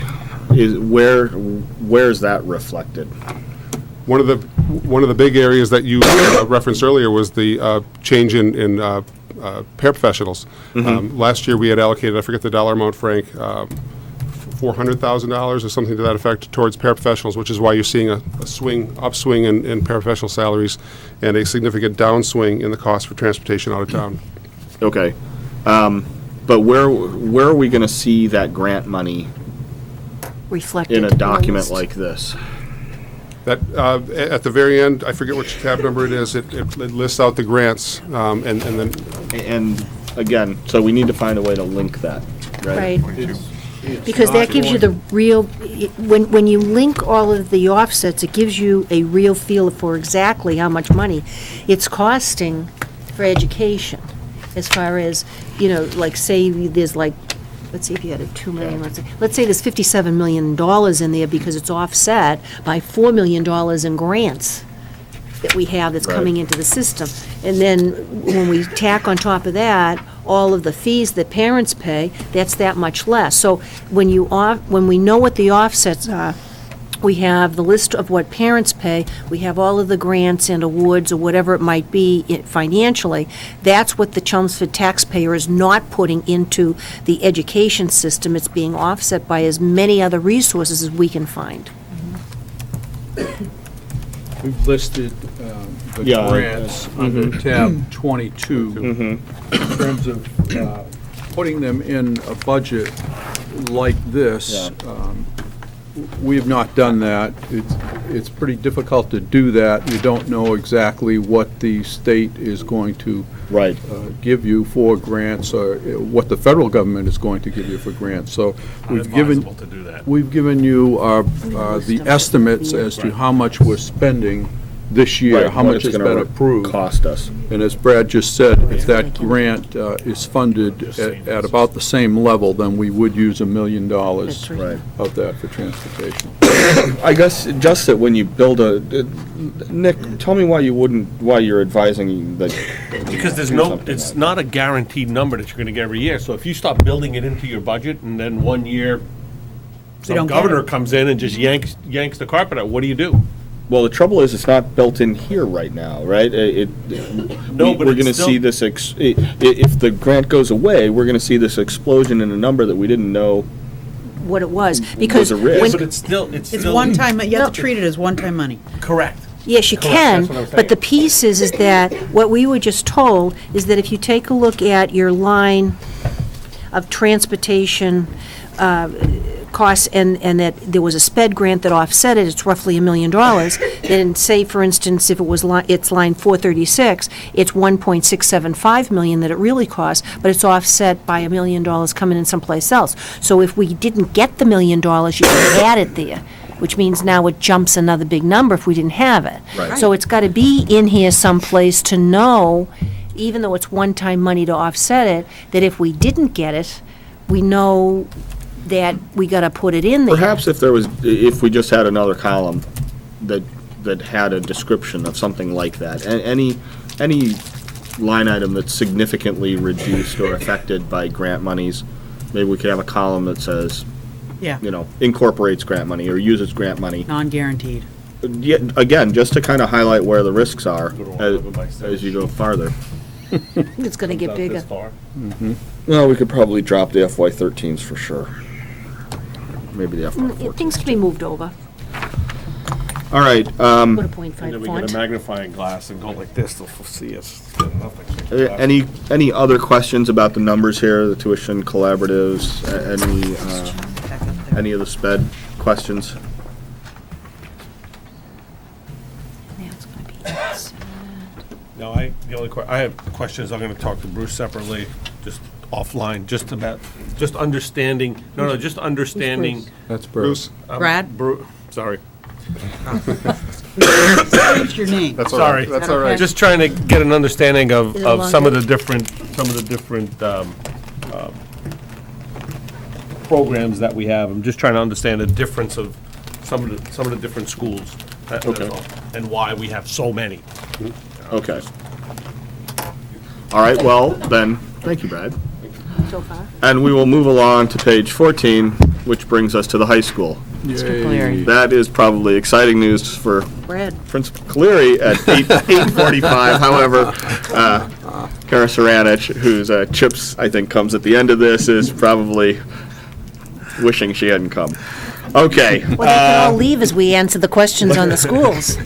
where's that reflected? One of the big areas that you referenced earlier was the change in paraprofessionals. Last year we had allocated, I forget the dollar amount, Frank, $400,000 or something to that effect towards paraprofessionals, which is why you're seeing a upswing in paraprofessional salaries and a significant downswing in the cost for transportation out of town. Okay, but where are we going to see that grant money Reflected in a document list. like this? That, at the very end, I forget which tab number it is, it lists out the grants, and then... And again, so we need to find a way to link that, right? Right. Because that gives you the real, when you link all of the offsets, it gives you a real feel for exactly how much money it's costing for education, as far as, like, say there's like, let's see if you had a 2 million, let's say there's $57 million in there because it's offset by $4 million in grants that we have that's coming into the system. And then when we tack on top of that, all of the fees that parents pay, that's that much less. So when we know what the offsets are, we have the list of what parents pay, we have all of the grants and awards or whatever it might be financially. That's what the Chelmsford taxpayer is not putting into the education system. It's being offset by as many other resources as we can find. We've listed the grants under tab 22 in terms of putting them in a budget like this. We have not done that. It's pretty difficult to do that. You don't know exactly what the state is going to give you for grants, or what the federal government is going to give you for grants. So we've given you the estimates as to how much we're spending this year, how much has been approved. Cost us. And as Brad just said, if that grant is funded at about the same level, then we would use $1 million of that for transportation. I guess just that when you build Nick, tell me why you're advising that. Because it's not a guaranteed number that you're going to get every year. So if you start building it into your budget and then one year some governor comes in and just yanks the carpet out, what do you do? Well, the trouble is, it's not built in here right now, right? We're going to see this. If the grant goes away, we're going to see this explosion in a number that we didn't know what it was, because was a risk. But it's still one-time. You have to treat it as one-time money. Correct. Yes, you can, but the piece is that what we were just told is that if you take a look at your line of transportation costs, and that there was a sped grant that offset it, it's roughly $1 million, then say, for instance, if it was, it's line 436, it's 1.675 million that it really costs, but it's offset by $1 million coming in someplace else. So if we didn't get the $1 million, you could add it there, which means now it jumps another big number if we didn't have it. Right. So it's got to be in here someplace to know, even though it's one-time money to offset it, that if we didn't get it, we know that we got to put it in there. Perhaps if we just had another column that had a description of something like that, any line item that's significantly reduced or affected by grant monies, maybe we could have a column that says, Yeah, incorporates grant money or uses grant money. non-guaranteed. Yeah, again, just to kind of highlight where the risks are as you go farther. It's going to get bigger. Well, we could probably drop the FY13s for sure. Maybe the FY14s. Things can be moved over. All right. Put a .5 And then we get font. a magnifying glass and go like this, they'll see us. Any other questions about the numbers here, the tuition collaboratives, any of the sped questions? That's going to be No, I have questions, I'm gonna talk to Bruce separately, just offline, just understanding, just understanding. That's Bruce. Brad? Sorry. What's your name? That's all right. Sorry. That's all right. Just trying to get an understanding of Is it a some of long the different, programs that we have. I'm just trying to understand the difference of some of the different schools. That's Okay. all, and why we have so many. Okay. All right, well, then, thank you, Brad. so far. And we will move along to page 14, which brings us to the high school. Mr. Cleary. That is probably exciting news for Brad. Principal Cleary at 8:45. However, Kara Saranich, whose chips, I think, comes at the end of this, is probably wishing she hadn't come. Okay. Well, they can all leave as we answer the questions on the schools.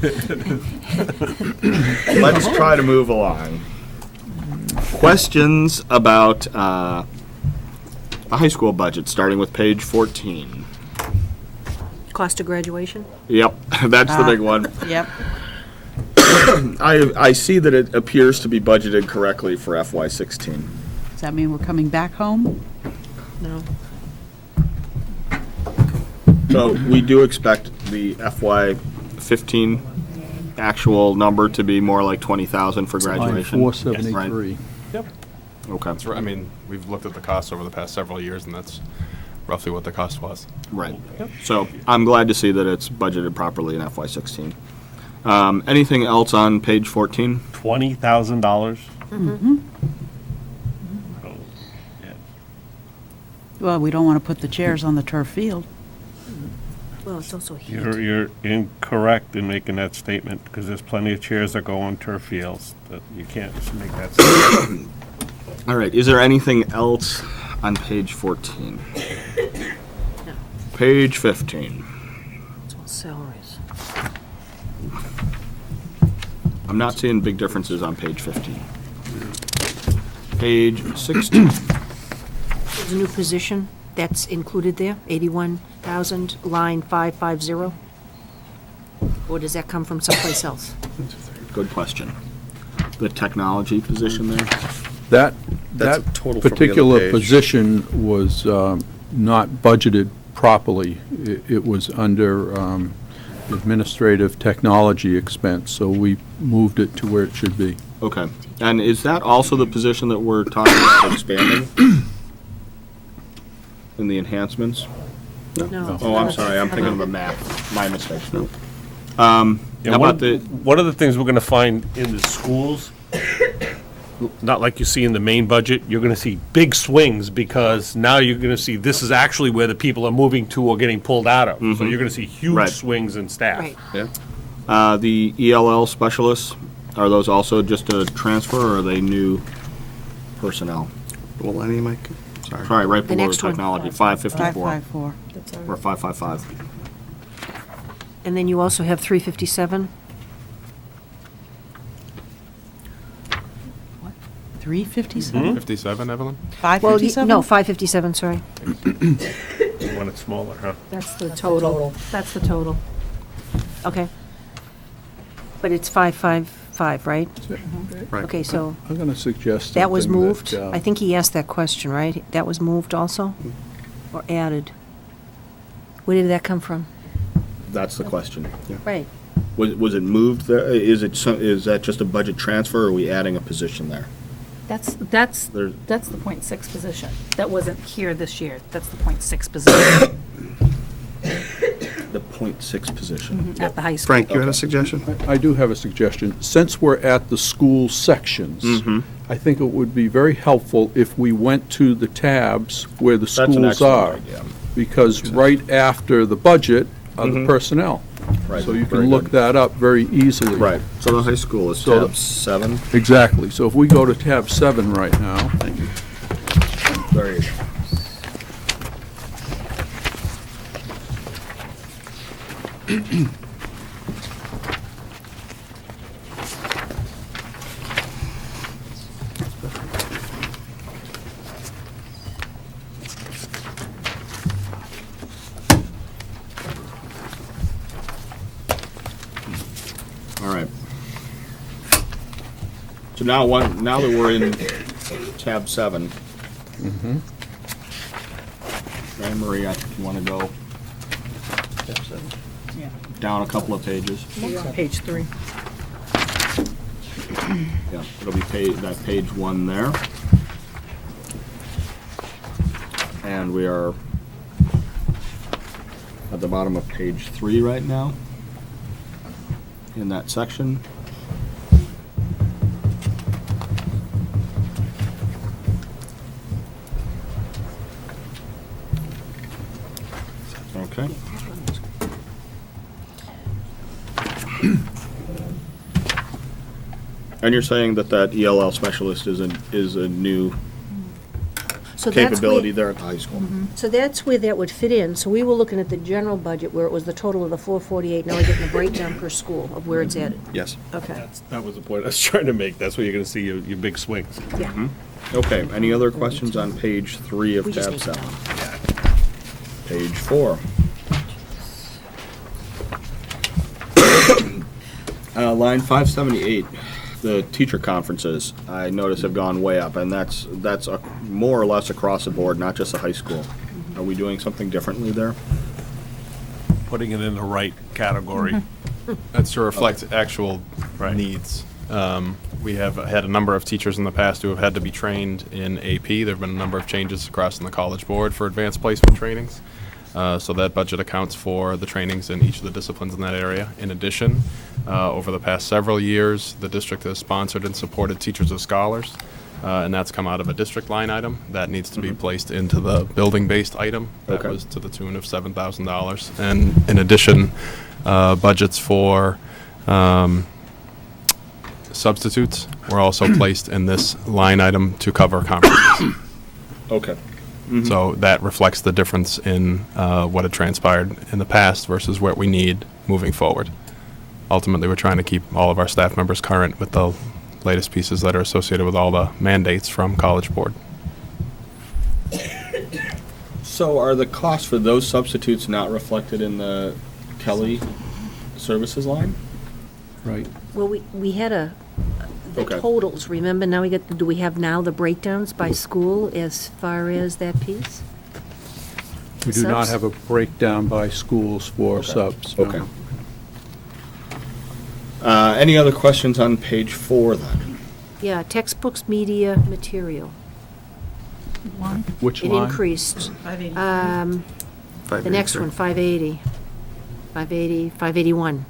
Let's try to move along. Questions about a high school budget, starting with page 14. Cost of graduation? Yep, that's the big one. Yep. I see that it appears to be budgeted correctly for FY16. Does that mean we're coming back home? No. So we do expect the FY15 actual number to be more like 20,000 for Line graduation. 473. Okay, That's right. I mean, we've looked at the costs over the past several years, and that's roughly what the cost was. right. So I'm glad to see that it's budgeted properly in FY16. Anything else on page 14? $20,000. Well, we don't want to put the chairs on the turf field. Well, it's also heat. You're incorrect in making that statement, because there's plenty of chairs that go on turf fields, that you can't just make that statement. All right, is there anything else on page 14? No. Page 15. It's all salaries. I'm not seeing big differences on page 15. Page 16. There's a new position that's included there, 81,000, line 550. Or does that come from someplace else? Good question. The technology position there? That That's that total from the other particular page. position was not budgeted properly. It was under administrative technology expense, so we moved it to where it should be. Okay. And is that also the position that we're talking about expanding? In the enhancements? No. Oh, I'm sorry, I'm thinking of the map. My mistake. Yeah, How about one of the things we're gonna find in the schools, not like you see in the main budget, you're gonna see big swings, because now you're gonna see this is actually where the people are moving to or getting pulled out of. So you're gonna see huge Right. swings in staff. Right. Yeah. The ELL specialists, are those also just a transfer, or are they new personnel? Well, Lenny, Mike, sorry. Sorry, right The below next one. technology, 554, 554. or 555. And then you also have 357. 357? 57, Evelyn? Well, 557? no, 557, sorry. When when it's smaller, huh? That's the total. That's the total. Okay. But it's 555, right? Right. Okay, so I'm going to suggest that was something moved? that, I think he asked that question, right? That was moved also? Or added? Where did that come from? That's the question. Yeah. Right. Was it moved there? Is that just a budget transfer, or are we adding a position there? That's the There's- .6 position. That wasn't here this year. That's the .6 position The .6 position. at the high school. Frank, you had a suggestion? I do have a suggestion. Since we're at the school sections, I think it would be very helpful if we went to the tabs where the That's an schools excellent are. idea. Because right after the budget are the personnel. Right, So you very can look good. that up very easily. Right, so the high school is So- tab 7. Exactly. So if we go to tab 7 right now, There you go. All right. So now that we're in tab 7. Anne Marie, I think you want to go down a couple of pages. Page 3. Yeah, it'll be page 1 there. And we are at the bottom of page 3 right now, in that section. Okay. And you're saying that ELL specialist is a new So that's capability where, there at the high school? so that's where that would fit in. So we were looking at the general budget where it was the total of the 448. Now we're getting the breakdown per school of where it's added. Yes. Okay. That was the point I was trying to make. That's where you're gonna see your big swings. Yeah. Okay, any other questions on page 3 of We just tab need to 7? know. Page 4. Line 578, the teacher conferences, I notice have gone way up, and that's more or less across the board, not just the high school. Are we doing something differently there? Putting it in the right category. That's to reflect actual Right. needs. We have had a number of teachers in the past who have had to be trained in AP. There have been a number of changes across in the College Board for advanced placement trainings. So that budget accounts for the trainings in each of the disciplines in that area. In addition, over the past several years, the district has sponsored and supported Teachers as Scholars, and that's come out of a district line item. That needs to be placed into the building-based item. That Okay. was to the tune of $7,000. And in addition, budgets for substitutes were also placed in this line item to cover conferences. Okay. So that reflects the difference in what had transpired in the past versus what we need moving forward. Ultimately, we're trying to keep all of our staff members current with the latest pieces that are associated with all the mandates from College Board. So are the costs for those substitutes not reflected in the Kelly services line? right, Well, we had the Okay. totals, remember? Now do we have now the breakdowns by school as far as that piece? we do not Subs? have a breakdown by schools for subs. no. Okay. Any other questions on page 4 then? Yeah, textbooks, media, material. Which It line? increased. 580. The next one, 580. 580, 581.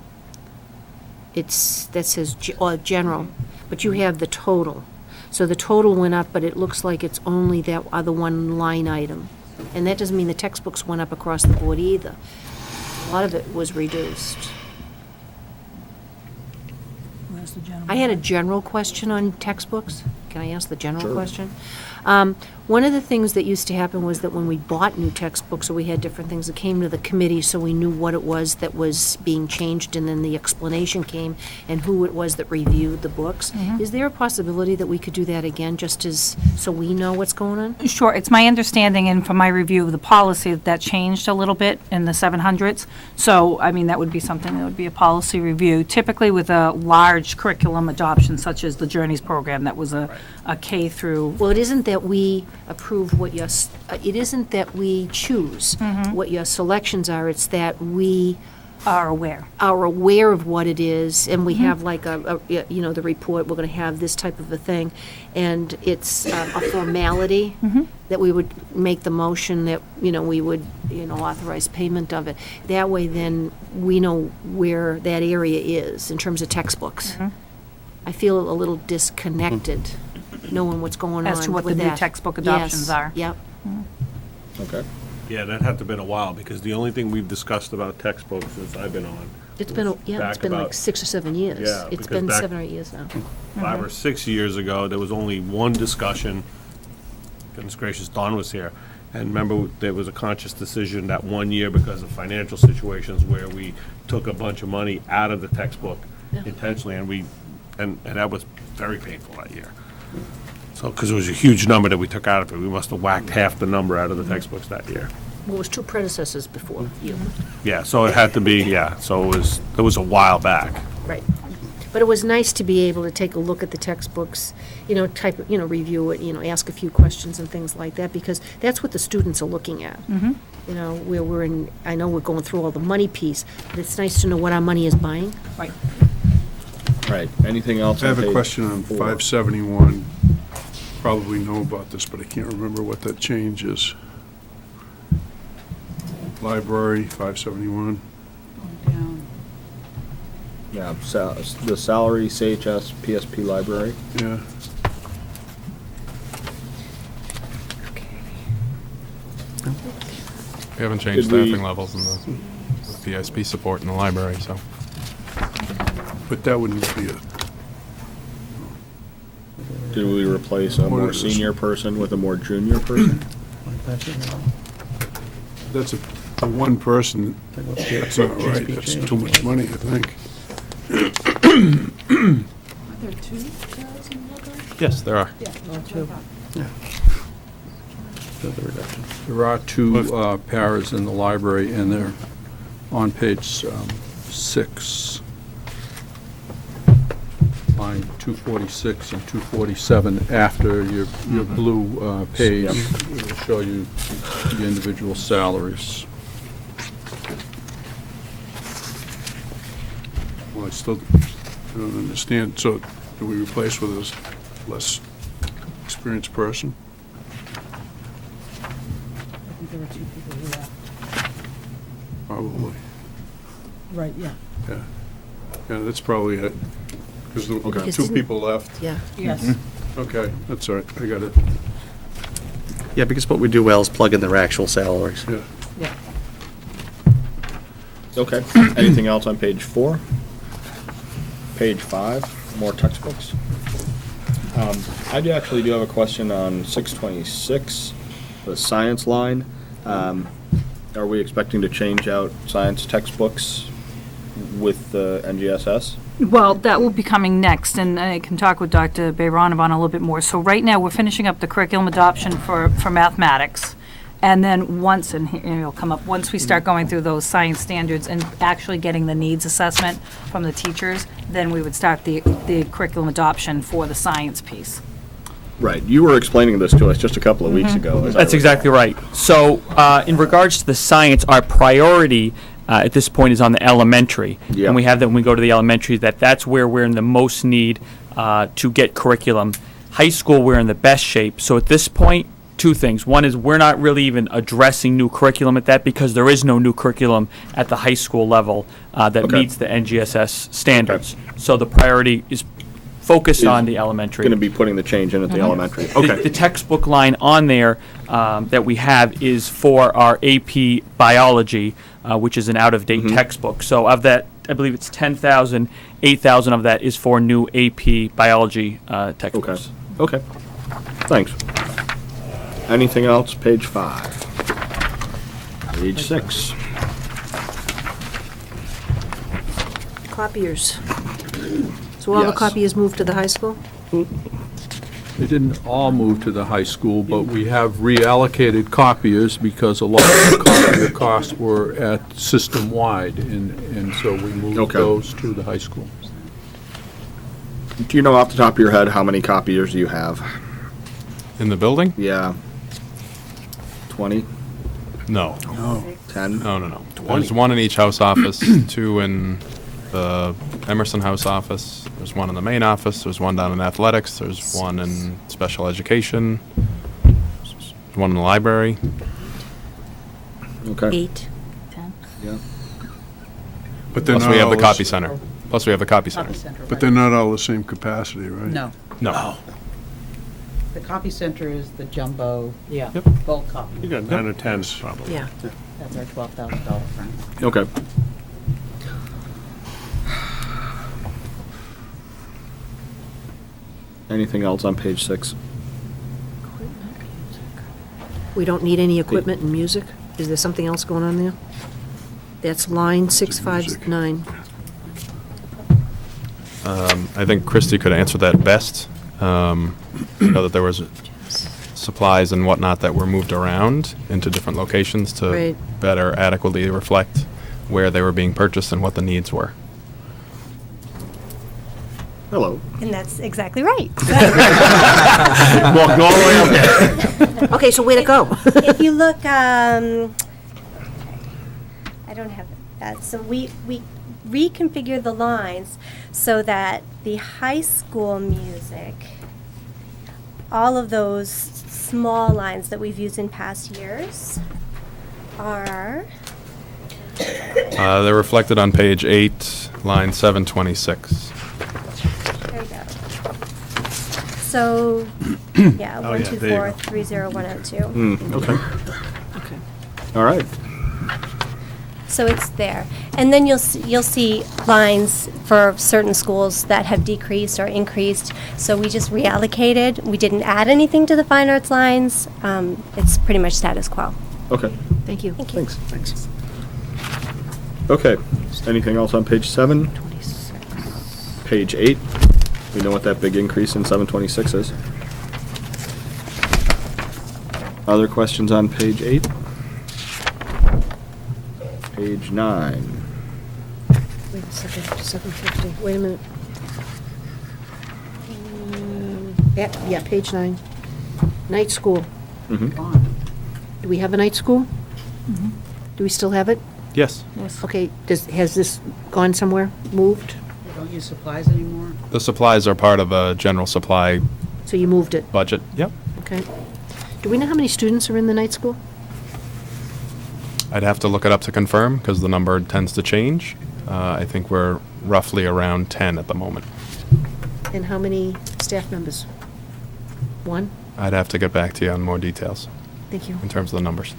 That says general, but you have the total. So the total went up, but it looks like it's only that other one line item. And that doesn't mean the textbooks went up across the board either. A lot of it was reduced. Where's the general? I had a general question on textbooks. Can I ask the general Sure. question? One of the things that used to happen was that when we bought new textbooks or we had different things, it came to the committee so we knew what it was that was being changed, and then the explanation came and who it was that reviewed the books. Is there a possibility that we could do that again, just as, so we know what's going on? Sure, it's my understanding, and from my review of the policy, that changed a little bit in the 700s. So, I mean, that would be something that would be a policy review. Typically with a large curriculum adoption, such as the Journeys program, that was a K through. Well, it isn't that we approve what your, it isn't that we choose what your selections are, it's that we Are aware. are aware of what it is, and we have like you know, the report, we're going to have this type of a thing, and it's a formality that we would make the motion that, you know, we would, you know, authorize payment of it. That way, then, we know where that area is in terms of textbooks. I feel a little disconnected, knowing what's going on As to what the with new that. textbook adoptions Yes, are. Yep. Okay. Yeah, that had to have been a while, because the only thing we've discussed about textbooks since I've been on. It's been, was yeah, it's back been like about 6 or 7 years. Yeah, It's because been back- 7 or 8 years now. 5 or 6 years ago, there was only one discussion. Goodness gracious, Dawn was here. And remember, there was a conscious decision that one year, because of financial situations, where we took a bunch of money out of the textbook intentionally, and that was very painful that year. So, because it was a huge number that we took out of it. We must have whacked half the number out of the textbooks that year. Well, it was 2 predecessors before you. Yeah, so it had to be, so it was a while back. Right. But it was nice to be able to take a look at the textbooks, you know, review it, you know, ask a few questions and things like that, because that's what the students are looking at. You know, where we're in, I know we're going through all the money piece, but it's nice to know what our money is buying. Right. Right. Anything else? I have on a page question on 4? 571. Probably know about this, but I can't remember what that change is. Library, 571. Yeah, the salary, CHS, PSP library. Yeah. We haven't changed Did we- staffing levels in the PSP support in the library, so. But that wouldn't be a, Did we replace a What more is this? senior person with a more junior person? that's a one person. That's not right. That's too much money, I think. Yes, there are. There are 2 paras in the library, and they're on page 6, line 246 and 247, after your blue page. It will show you the individual salaries. Well, I still don't understand. So do we replace with a less experienced person? There were 2 people who left. Probably. Right, yeah. Yeah. Yeah, that's probably it. Because the Because 2 didn't- people left. Yeah. Yes. Okay, that's all right. I got it. Yeah, because what we do well is plug in their actual salaries. Yeah. Yeah. Okay. Anything else on page 4? Page 5, more textbooks. I actually do have a question on 626, the science line. Are we expecting to change out science textbooks with the NGSS? Well, that will be coming next, and I can talk with Dr. Bayronov on a little bit more. So right now, we're finishing up the curriculum adoption for mathematics. And then once, and it'll come up, once we start going through those science standards and actually getting the needs assessment from the teachers, then we would start the curriculum adoption for the science piece. Right. You were explaining this to us just a couple of weeks ago. as I That's recall. exactly right. So, in regards to the science, our priority at this point is on the elementary. Yeah. And we have that when we go to the elementary, that's where we're in the most need to get curriculum. High school, we're in the best shape. So at this point, 2 things. One is we're not really even addressing new curriculum at that, because there is no new curriculum at the high school level that Okay. meets the NGSS standards. So the priority is focused on the elementary. Going to be putting the change in at the elementary. The Okay. textbook line on there that we have is for our AP biology, which is an out-of-date textbook. So of that, I believe it's 10,000, 8,000 of that is for new AP biology textbooks. Okay. Thanks. Anything else? Page 5. Page 6. Copiers. So all the Yes. copiers moved to the high school? They didn't all move to the high school, but we have reallocated copiers because a lot of the copier costs were at system-wide, and so we moved Okay. those to the high school. Do you know off the top of your head how many copiers you have? In the building? Yeah. 20? No. 10? No. There's one in each house office, 2 in the Emerson House office, there's one in the main office, there's one down in athletics, there's one in special education, there's one in the library. Okay. 8. 10. Yeah. But they're Plus not we have all the copy center. Plus we have the copy center. Copy center, But right. they're not all the same capacity, right? No. No. The copy center is the jumbo. Yeah. Yep. Bulk copy. You got 9 or 10 probably. Yeah. That's our $12,000 friend. Okay. Anything else on page 6? We don't need any equipment and music? Is there something else going on there? That's line 659. I think Christie could answer that best. I know that there was supplies and whatnot that were moved around into different locations to Right. better adequately reflect where they were being purchased and what the needs were. Hello. And that's exactly right. Well, go all the way up there. Okay, so where'd it go? If you look, I don't have that. So we reconfigured the lines so that the high school music, all of those small lines that we've used in past years are, They're reflected on page 8, line 726. there you go. So, yeah, Oh, 1, yeah, 2, there you 4, go. 3, 0, 1, 0, 2. Okay. Okay. All right. So it's there. And then you'll see lines for certain schools that have decreased or increased. So we just reallocated. We didn't add anything to the fine arts lines. It's pretty much status quo. Okay. Thank you. Thank you. Thanks. Okay. Anything else on page 7? 26. Page 8? We know what that big increase in 726 is. Other questions on page 8? Page 9. Wait a second, 750, wait a minute. Yeah, page 9. Night school. Mm-hmm. Do we have a night school? Do we still have it? Yes. Okay, has this gone somewhere, moved? They don't use supplies anymore? The supplies are part of a general supply So you moved it, budget. Yep. okay. Do we know how many students are in the night school? I'd have to look it up to confirm because the number tends to change. I think we're roughly around 10 at the moment. And how many staff members? 1? I'd have to get back to you on more details Thank you. in terms of the numbers.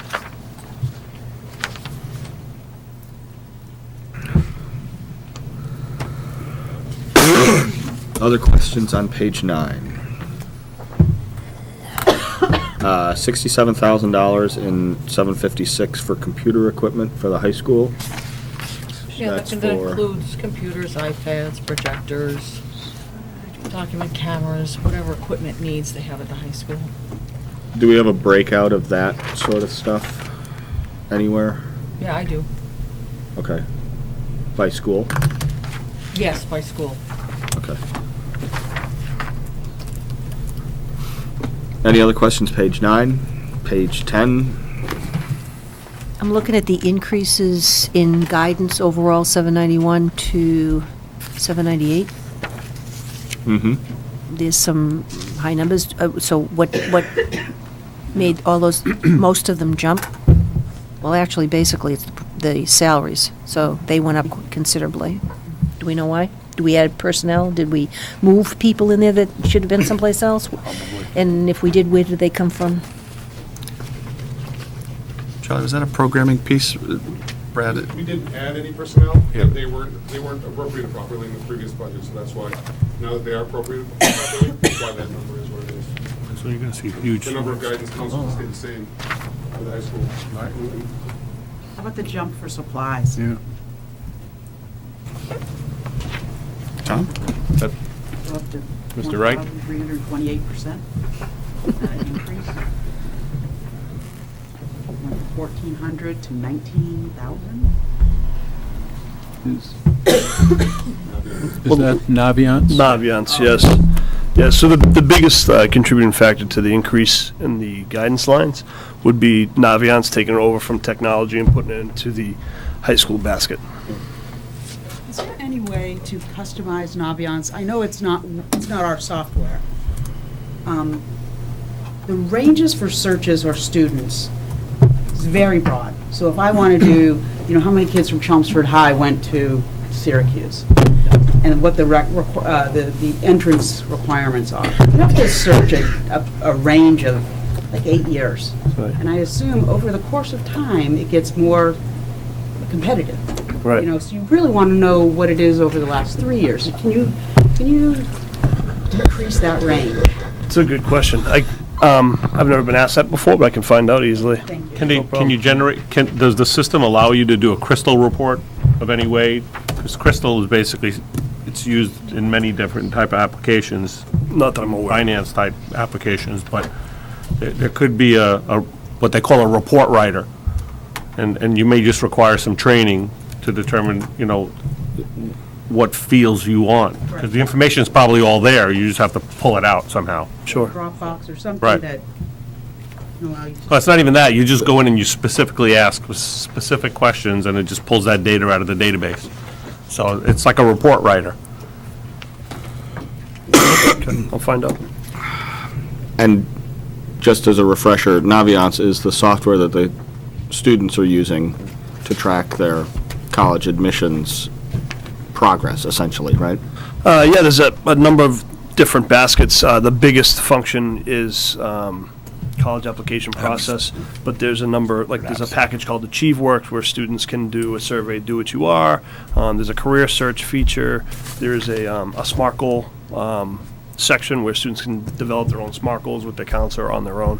Other questions on page 9? $67,000 in 756 for computer equipment for the high school. Yeah, That's that for- includes computers, iPads, projectors, document cameras, whatever equipment needs they have at the high school. Do we have a breakout of that sort of stuff anywhere? Yeah, I do. Okay. By school? Yes, by school. Okay. Any other questions? Page 9, page 10. I'm looking at the increases in guidance overall, 791 to 798. Mm-hmm. There's some high numbers, so what made all those, most of them jump? Well, actually, basically, it's the salaries, so they went up considerably. Do we know why? Do we add personnel? Did we move people in there that should have been someplace else? And if we did, where did they come from? Charlie, was that a programming piece, Brad? We didn't add any personnel. Yeah. They weren't appropriated properly in the previous budget, so that's why, now that they are appropriated properly, that's why that number is what it is. So you're gonna see huge. The number of guidance counselors stay the same for the high school. How about the jump for supplies? Yeah. Tom? That- Go up to Mr. Wright? 328% increase. Went from 1,400 to 19,000. Is that Naviance? Naviance, yes. Yeah, so the biggest contributing factor to the increase in the guidance lines would be Naviance taking it over from technology and putting it into the high school basket. Is there any way to customize Naviance? I know it's not our software. The ranges for searches or students is very broad. So if I want to do, how many kids from Chelmsford High went to Syracuse? And what the entrance requirements are. You have to search a range of like 8 years. Right. And I assume over the course of time, it gets more competitive. Right. So you really want to know what it is over the last 3 years. Can you decrease that range? It's a good question. I've never been asked that before, but I can find out easily. Thank you. Can you generate, does the system allow you to do a crystal report of any way? Because crystal is basically, it's used in many different type of applications. Not that I'm aware. Finance type applications, but there could be a what they call a report writer. And you may just require some training to determine, what fields you want. Because the information is probably all there, you just have to pull it out somehow. Sure. Dropbox or something Right. that allow you to. Well, it's not even that, you just go in and you specifically ask specific questions, and it just pulls that data out of the database. So it's like a report writer. Okay, I'll find out. And just as a refresher, Naviance is the software that the students are using to track their college admissions progress, essentially, right? Yeah, there's a number of different baskets. The biggest function is college application process, but there's a number, there's a package called AchieveWorks where students can do a survey, do what you are. There's a career search feature. There's a SMART goal section where students can develop their own SMART goals with their counselor on their own.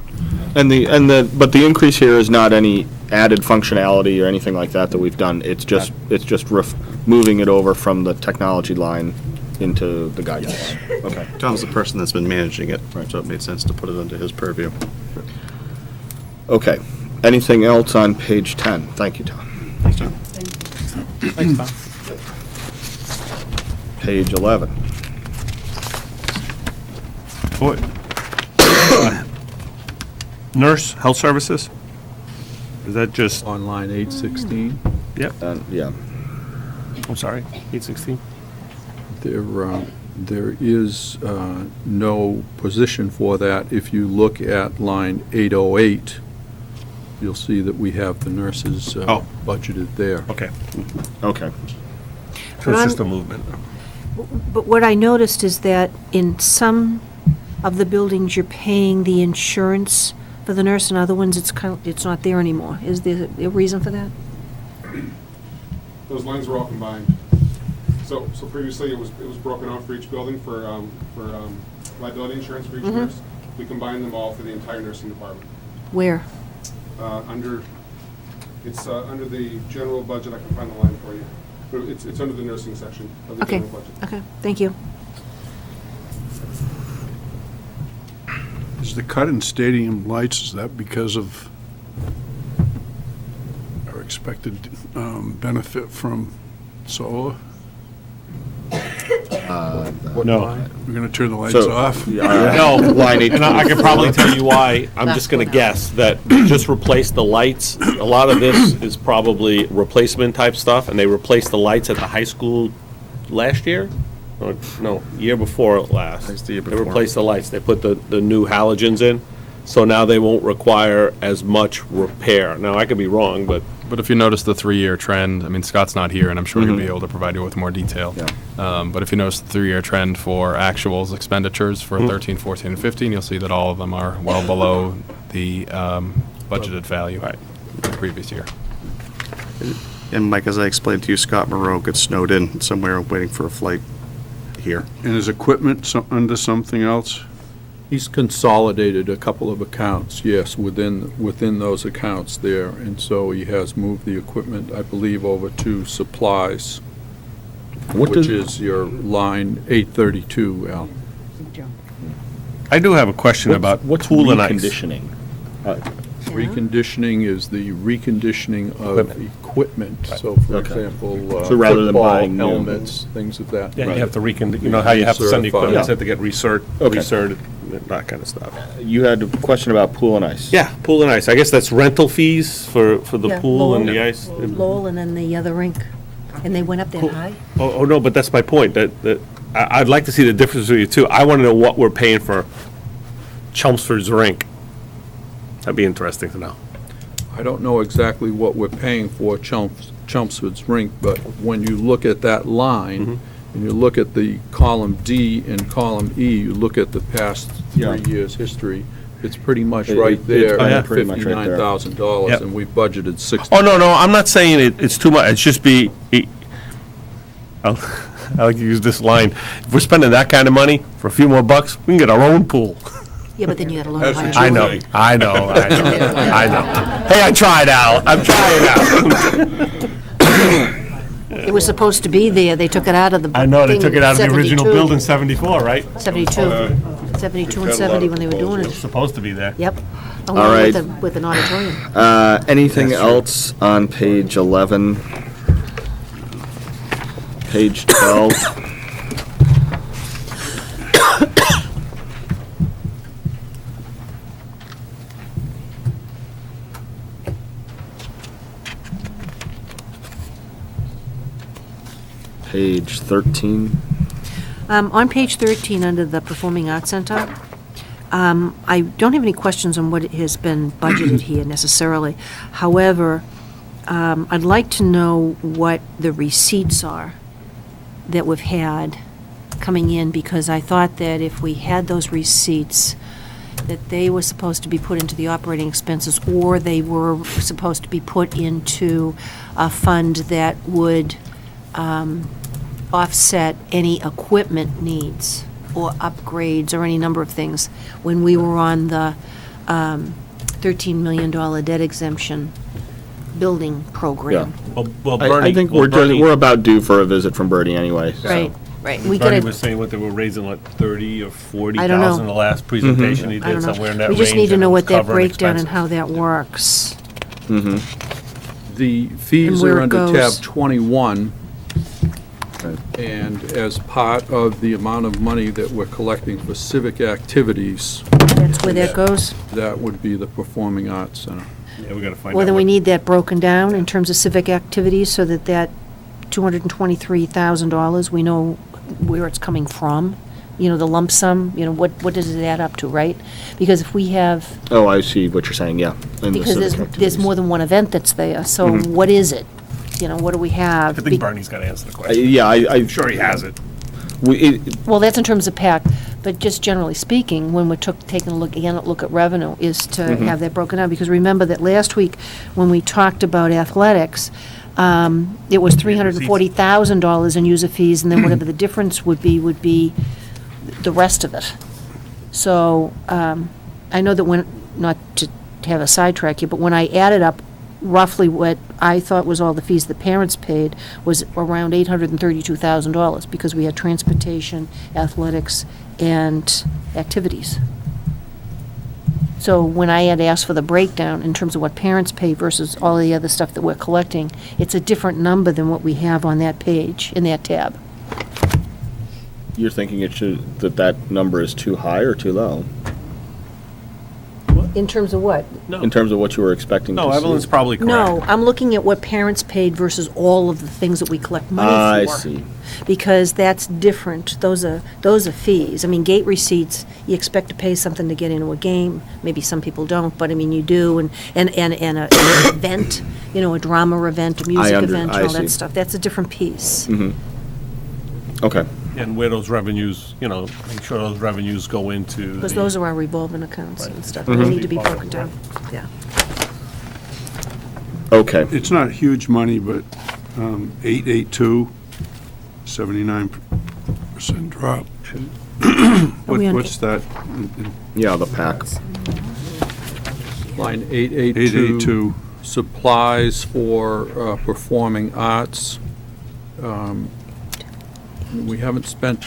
But the increase here is not any added functionality or anything like that we've done. It's just moving it over from the technology line into the guidance. Okay. Tom's the person that's been managing it, so it made sense to put it under his purview. Okay. Anything else on page 10? Thank you, Tom. Thanks, Tom. Thanks, Tom. Page 11. Boy. Nurse, health services? Is that just? On line 816. Yep. Yeah. I'm sorry, 816? There is no position for that. If you look at line 808, you'll see that we have the nurses budgeted there. Okay. Okay. So it's just a movement. But what I noticed is that in some of the buildings, you're paying the insurance for the nurse, and other ones, it's not there anymore. Is there a reason for that? Those lines were all combined. So previously, it was broken out for each building for liability insurance for each nurse. We combined them all for the entire nursing department. Where? Under the general budget. I can find the line for you. But it's under the nursing section of the Okay, general budget. okay, thank you. Is the cut in stadium lights, is that because of our expected benefit from solar? No. We're going to turn the lights So- off? No, Line and I can probably tell you why. I'm That's just going to what guess that they just replaced the lights. A lot of this is probably replacement type stuff, and they replaced the lights at the high school last year? Or, no, year before last. That's the year They before. replaced the lights. They put the new halogens in, so now they won't require as much repair. Now, I could be wrong, but But if you notice the 3-year trend, I mean, Scott's not here, and I'm sure he'll be able to provide you with more detail. But if you notice the 3-year trend for actuals expenditures for 13, 14, and 15, you'll see that all of them are well below the budgeted value the previous year. And Mike, as I explained to you, Scott Moreau gets snowed in somewhere waiting for a flight here. And is equipment under something else? He's consolidated a couple of accounts, yes, within those accounts there, and so he has moved the equipment, I believe, over to supplies, which is your line 832, Al. I do have a question about pool and ice. Reconditioning? Reconditioning is the reconditioning of equipment. So, for Okay. example, So rather than football buying new- helmets, things of that. Yeah, Right. you have to you know how you have to send the Recertified. equipment, have to get Okay. recerted, that kind of stuff. You had a question about pool and ice? Yeah, pool and ice. I guess that's rental fees for the Yeah, pool and Lowell. the ice. Lowell and then the other rink, and they went up that high? Oh, no, but that's my point, that I'd like to see the difference between the two. I want to know what we're paying for Chelmsford's rink. That'd be interesting to know. I don't know exactly what we're paying for Chelmsford's rink, but when you look at that line, and you look at the column D and column E, you look at the past 3 years' history, it's pretty much right there at pretty much right there. $59,000, Yep. and we budgeted 60. Oh, no, I'm not saying it's too much. It's just I like to use this line. If we're spending that kind of money for a few more bucks, we can get our own pool. Yeah, but then you gotta learn how to do it. I know. Hey, I tried, Al. I'm trying out. It was supposed to be there, they took it out of the I know, they thing took it out of the original 72. building, 74, right? 72, 72 and 70 when they were doing It's it. supposed to be there. Yep. All Along right. with an auditorium. Anything else on page 11? Page 12? Page 13? On page 13, under the Performing Arts Center, I don't have any questions on what has been budgeted here necessarily. However, I'd like to know what the receipts are that we've had coming in, because I thought that if we had those receipts, that they were supposed to be put into the operating expenses, or they were supposed to be put into a fund that would offset any equipment needs or upgrades or any number of things. When we were on the $13 million debt exemption building program. Well, I think we're about due for a visit from Bertie anyway. so. Right, right. We Bernie gotta, was saying what they were raising, like 30 or 40,000 I don't know. the last presentation he I did, don't somewhere in know. that We range. just need to and know it was what that covering breakdown and expenses. how that works. The fees And where are it under goes. tab 21, and as part of the amount of money that we're collecting for civic activities, That's where that goes. that would be the Performing Arts Center. Yeah, we gotta find out. Well, then we what- need that broken down in terms of civic activities, so that that $223,000, we know where it's coming from. You know, the lump sum, you know, what does it add up to, right? Because if we have, Oh, I see what you're saying, yeah. in the because civic there's activities. more than one event that's there, so what is it? You know, what do we have? I think Bernie's gotta answer the question. Yeah, I'm Sure he has it. Well, that's in terms of PAC, but just generally speaking, when we're taking a look at revenue, is to have that broken down, because remember that last week, when we talked about athletics, it was $340,000 in user fees, and then whatever the difference would be the rest of it. So, I know that when, not to have a sidetrack here, but when I added up roughly what I thought was all the fees the parents paid was around $832,000, because we had transportation, athletics, and activities. So when I had asked for the breakdown in terms of what parents pay versus all the other stuff that we're collecting, it's a different number than what we have on that page, in that tab. You're thinking that number is too high or too low? In terms of what? In terms of what you were expecting to see? No, Evelyn's probably correct. No, I'm looking at what parents paid versus all of the things that we collect money for. I see. Because that's different. Those are fees. I mean, gate receipts, you expect to pay something to get into a game. Maybe some people don't, but I mean, you do. And an event, you know, a drama event, a music event, I all see. that stuff. That's a different piece. Okay. And where those revenues, you know, make sure those revenues go into. Because the- those are our revolving accounts and stuff. Mm-hmm. They need to be broken down. Yeah. Okay. It's not huge money, but 882, 79% drop. we on What's that? Yeah, the pack. Line 882. 882. Supplies for performing arts. We haven't spent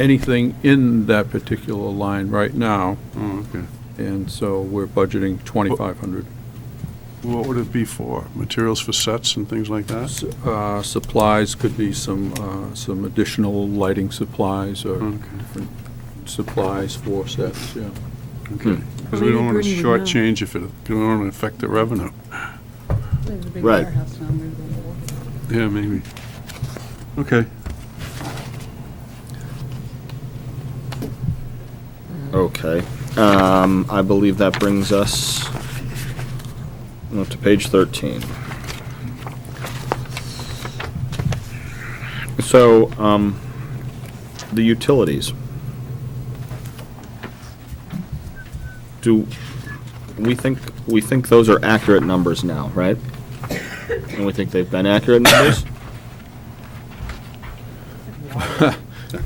anything in that particular line right now, Oh, okay. and so we're budgeting 2,500. What would it be for? Materials for sets and things like that? Supplies could be some additional lighting supplies or Okay. different supplies for sets, yeah. Okay. Because we don't want to shortchange if it, we don't want to affect the revenue. There's a big Right. warehouse now, maybe they'll work it. Yeah, maybe. Okay. Okay. I believe that brings us to page 13. So, the utilities. Do we think those are accurate numbers now, right? And we think they've been accurate numbers?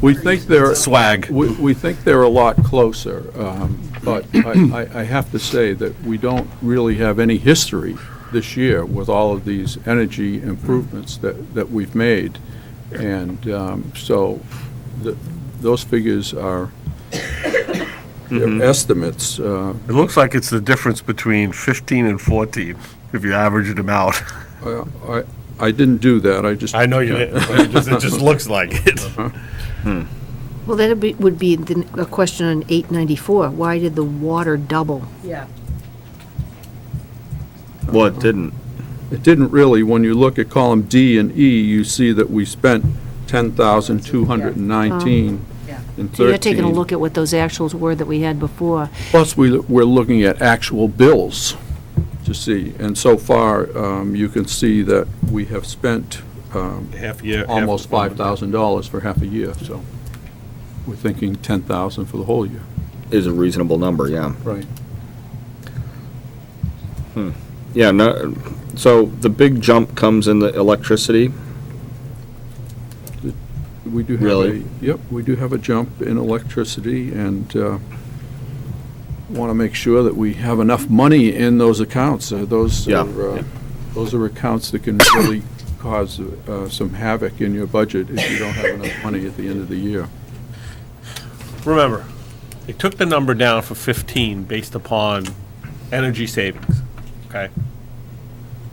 We think they're. Swag. We think they're a lot closer, but I have to say that we don't really have any history this year with all of these energy improvements that we've made. And so those figures are they're estimates. It looks like it's the difference between 15 and 14, if you average them out. I didn't do that, I just. I know you didn't, but it just looks like it. Well, that would be a question on 894. Why did the water double? Yeah. Well, it didn't. It didn't really. When you look at column D and E, you see that we spent 10,219 Yeah. in 13. So you're taking a look at what those actuals were that we had before. Plus, we're looking at actual bills to see. And so far, you can see that we have spent Half year. almost $5,000 for half a year, so we're thinking 10,000 for the whole year. Is a reasonable number, yeah. Right. Yeah, no, so the big jump comes in the electricity. We do have Really? Yep, we do have a jump in electricity, and want to make sure that we have enough money in those accounts. Those are accounts that can really cause some havoc in your budget if you don't have enough money at the end of the year. Remember, they took the number down for 15 based upon energy savings, okay?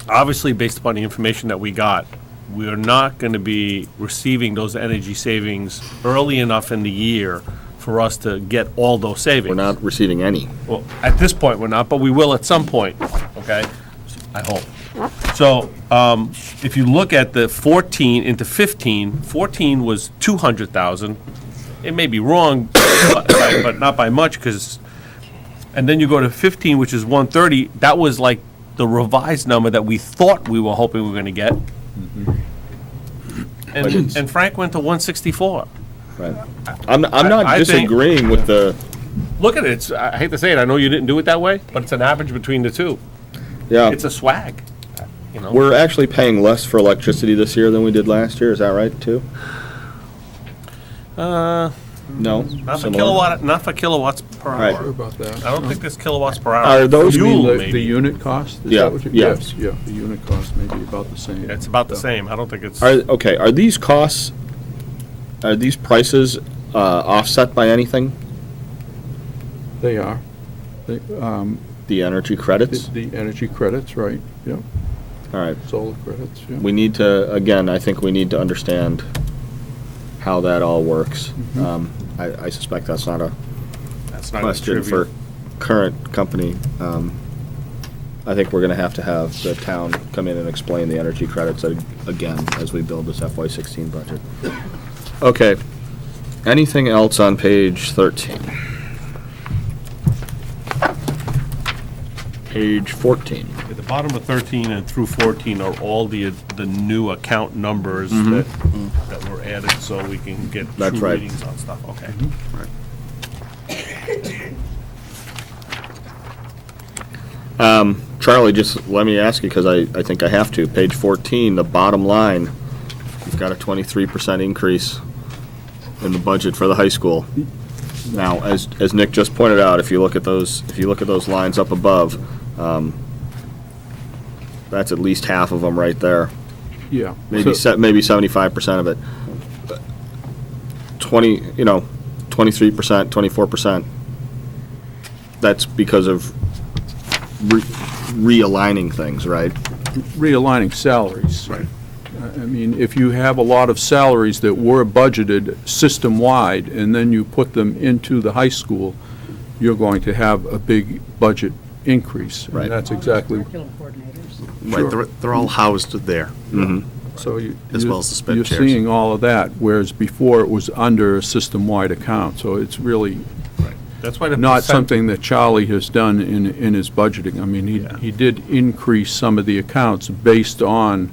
Obviously, based upon the information that we got, we are not going to be receiving those energy savings early enough in the year for us to get all those savings. We're not receiving any. Well, at this point, we're not, but we will at some point, okay? I hope. So, if you look at the 14 into 15, 14 was 200,000. It may be wrong, but not by much, because, and then you go to 15, which is 130, that was like the revised number that we thought we were hoping we were gonna get. And Frank went to 164. Right. I'm not I think- disagreeing with the, Look at it, I hate to say it, I know you didn't do it that way, but it's an average between the two. yeah. It's a swag, you know? We're actually paying less for electricity this year than we did last year, is that right, too? No? Not for Similar? not for kilowatts per Right. hour. Sorry about that. I don't think there's kilowatts per hour. Are those- You mean Fuel, the maybe. unit cost? Is Yeah, that what you- yeah. Yes, yeah, the unit cost may be about the same. It's about the same, I don't think it's. Okay, are these costs, are these prices offset by anything? They are. The energy credits? The energy credits, right, yeah, All right. solar credits, yeah. We need to, again, I think we need to understand how that all works. I suspect that's not a That's not question for current company. I think we're gonna have the town come in and explain the energy credits again as we build this FY16 budget. Okay, anything else on page 13? Page 14. At the bottom of 13 and through 14 are all the new account numbers that were added, so we can get That's true right. readings on stuff, okay? Charlie, just let me ask you, because I think I have to, page 14, the bottom line, you've got a 23% increase in the budget for the high school. Now, as Nick just pointed out, if you look at those lines up above, that's at least half of them right there. Yeah. Maybe So- maybe 75% of it. 23%, 24%. That's because of realigning things, right? Realigning salaries. Right. I mean, if you have a lot of salaries that were budgeted system-wide, and then you put them into the high school, you're going to have a big budget increase. Right. And that's exactly. Curriculum coordinators. Right, they're all housed there. So you. As well as the sped You're chairs. seeing all of that, whereas before it was under a system-wide account. So it's really That's why the not percent- something that Charlie has done in his budgeting. I mean, he did increase some of the accounts based on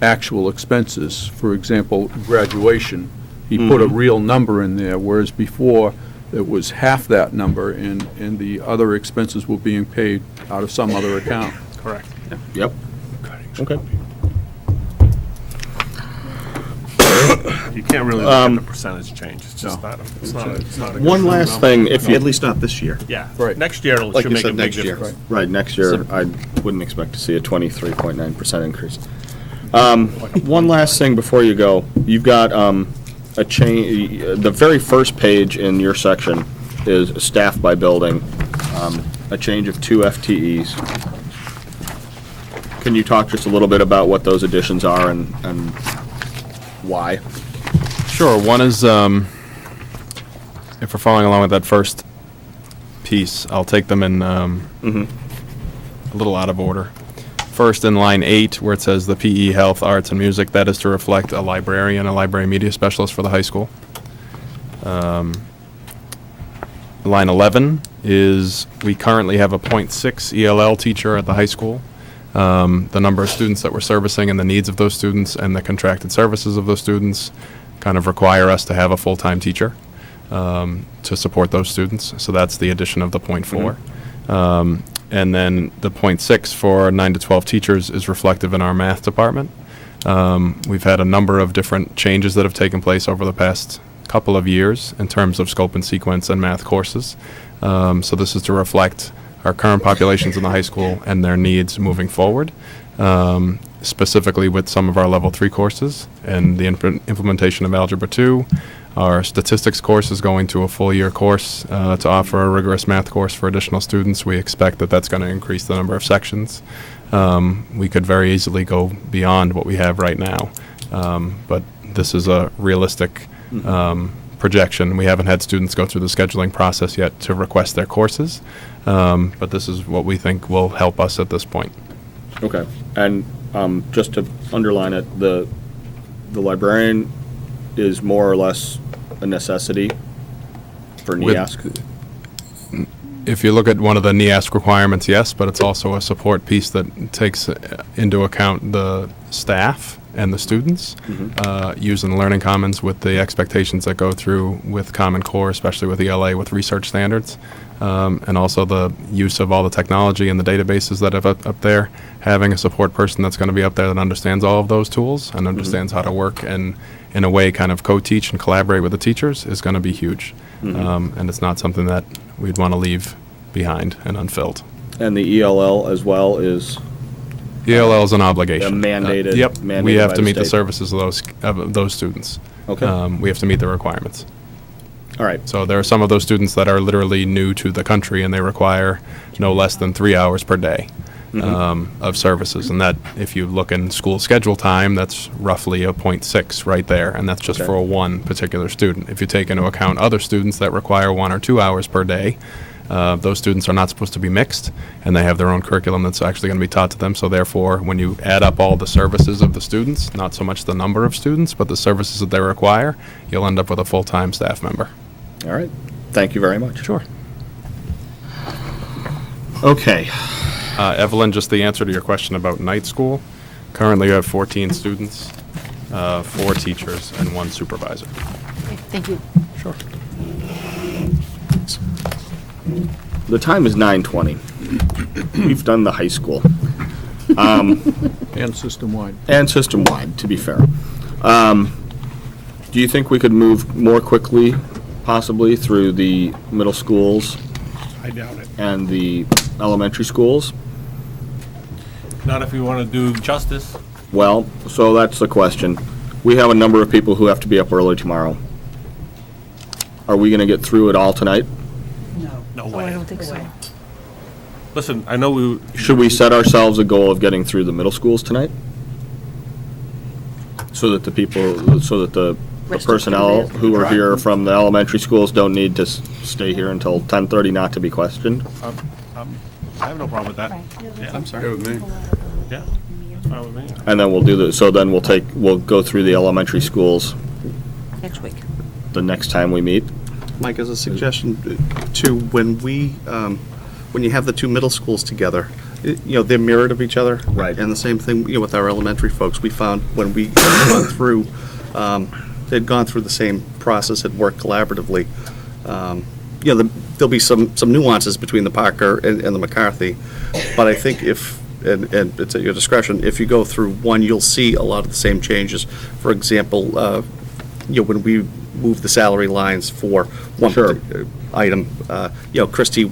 actual expenses. For example, graduation, he put a real number in there, whereas before it was half that number, and the other expenses were being paid out of some other account. Correct. Yep. Okay. You can't really look at the percentage change. It's just not, it's not a good One last number. thing, if you, At least not this year. Yeah. Right. Next year, it Like should you make a said, big next year. difference. right, next year, I wouldn't expect to see a 23.9% increase. One last thing before you go. You've got a change, the very first page in your section is staff by building, a change of 2 FTEs. Can you talk just a little bit about what those additions are and why? Sure. One is, if we're following along with that first piece, I'll take them in a little out of order. First, in line 8, where it says the PE, health, arts, and music, that is to reflect a librarian, a library media specialist for the high school. Line 11 is we currently have a .6 ELL teacher at the high school. The number of students that we're servicing and the needs of those students and the contracted services of those students kind of require us to have a full-time teacher to support those students. So that's the addition of the .4. And then the .6 for 9 to 12 teachers is reflective in our math department. We've had a number of different changes that have taken place over the past couple of years in terms of scope and sequence and math courses. So this is to reflect our current populations in the high school and their needs moving forward, specifically with some of our level 3 courses and the implementation of Algebra 2. Our statistics course is going to a full-year course to offer a rigorous math course for additional students. We expect that that's going to increase the number of sections. We could very easily go beyond what we have right now, but this is a realistic projection. We haven't had students go through the scheduling process yet to request their courses, but this is what we think will help us at this point. Okay, and just to underline it, the librarian is more or less a necessity for NEASC? If you look at one of the NEASC requirements, yes, but it's also a support piece that takes into account the staff and the students, using the Learning Commons with the expectations that go through with Common Core, especially with ELA, with research standards, and also the use of all the technology and the databases that are up there. Having a support person that's going to be up there that understands all of those tools and understands how to work and, in a way, kind of co-teach and collaborate with the teachers is going to be huge. And it's not something that we'd want to leave behind and unfilled. And the ELL as well is? ELL is an obligation. Mandated. Yep. Mandated We have by to meet the state. services of those students. Okay. We have to meet the requirements. All right. So there are some of those students that are literally new to the country and they require no less than 3 hours per day of services. And that, if you look in school schedule time, that's roughly a .6 right there. And that's just for one particular student. If you take into account other students that require 1 or 2 hours per day, those students are not supposed to be mixed, and they have their own curriculum that's actually going to be taught to them. So therefore, when you add up all the services of the students, not so much the number of students, but the services that they require, you'll end up with a full-time staff member. All right. Thank you very much. Sure. Okay. Evelyn, just the answer to your question about night school. Currently, you have 14 students, 4 teachers, and 1 supervisor. Thank you. Sure. The time is 9:20. We've done the high school. And system-wide. And system-wide, to be fair. Do you think we could move more quickly possibly through the middle schools I doubt it. and the elementary schools. Not if you want to do justice. Well, so that's the question. We have a number of people who have to be up early tomorrow. Are we gonna get through it all tonight? No Oh, I way. don't think so. Listen, I know we, Should we set ourselves a goal of getting through the middle schools tonight? So that the people, so that the Rest of personnel the- who are here from the elementary schools don't need to stay here until 10:30 not to be questioned? I have no problem with that. Yeah, I'm sorry. Good with me. yeah, that's fine with me. And then we'll do the, so then we'll go through the elementary schools Next week. the next time we meet. Mike, as a suggestion, too, when you have the two middle schools together, they're mirrored of each other. Right. And the same thing, with our elementary folks, we found when we had gone through, they'd gone through the same process, had worked collaboratively. There'll be some nuances between the Parker and the McCarthy, but I think and it's at your discretion, if you go through one, you'll see a lot of the same changes. For example, when we move the salary lines for one Sure. particular item, Christie,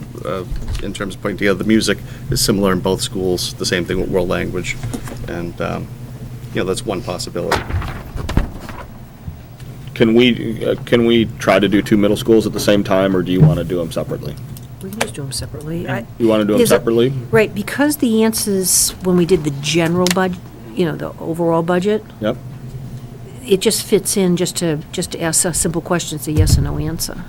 in terms of putting together the music, is similar in both schools, the same thing with world language, and, that's one possibility. Can we try to do two middle schools at the same time, or do you want to do them separately? We can just do them separately. You want to do them Is it- separately? Right, because the answers, when we did the general budget, the overall budget, Yep. it just fits in just to ask a simple question, it's a yes or no answer.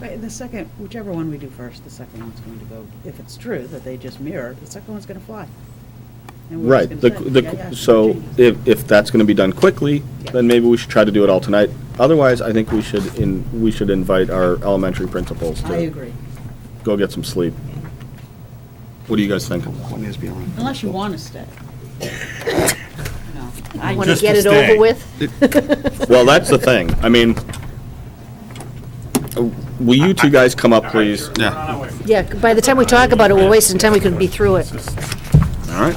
Right, the second, whichever one we do first, the second one's going to go, if it's true that they just mirror, the second one's going to fly. And we're Right, just gonna say, yeah, yeah, so changes. if that's going to be done quickly, then maybe we should try to do it all tonight. Otherwise, I think we should invite our elementary principals I to agree. go get some sleep. What do you guys think? One is beyond. Unless you want to stay. No. I want to Just get to it stay. over with. Well, that's the thing. I mean, will you two guys come up, please? Yeah. Yeah, by the time we talk about it, we're wasting time, we could be through it. All right.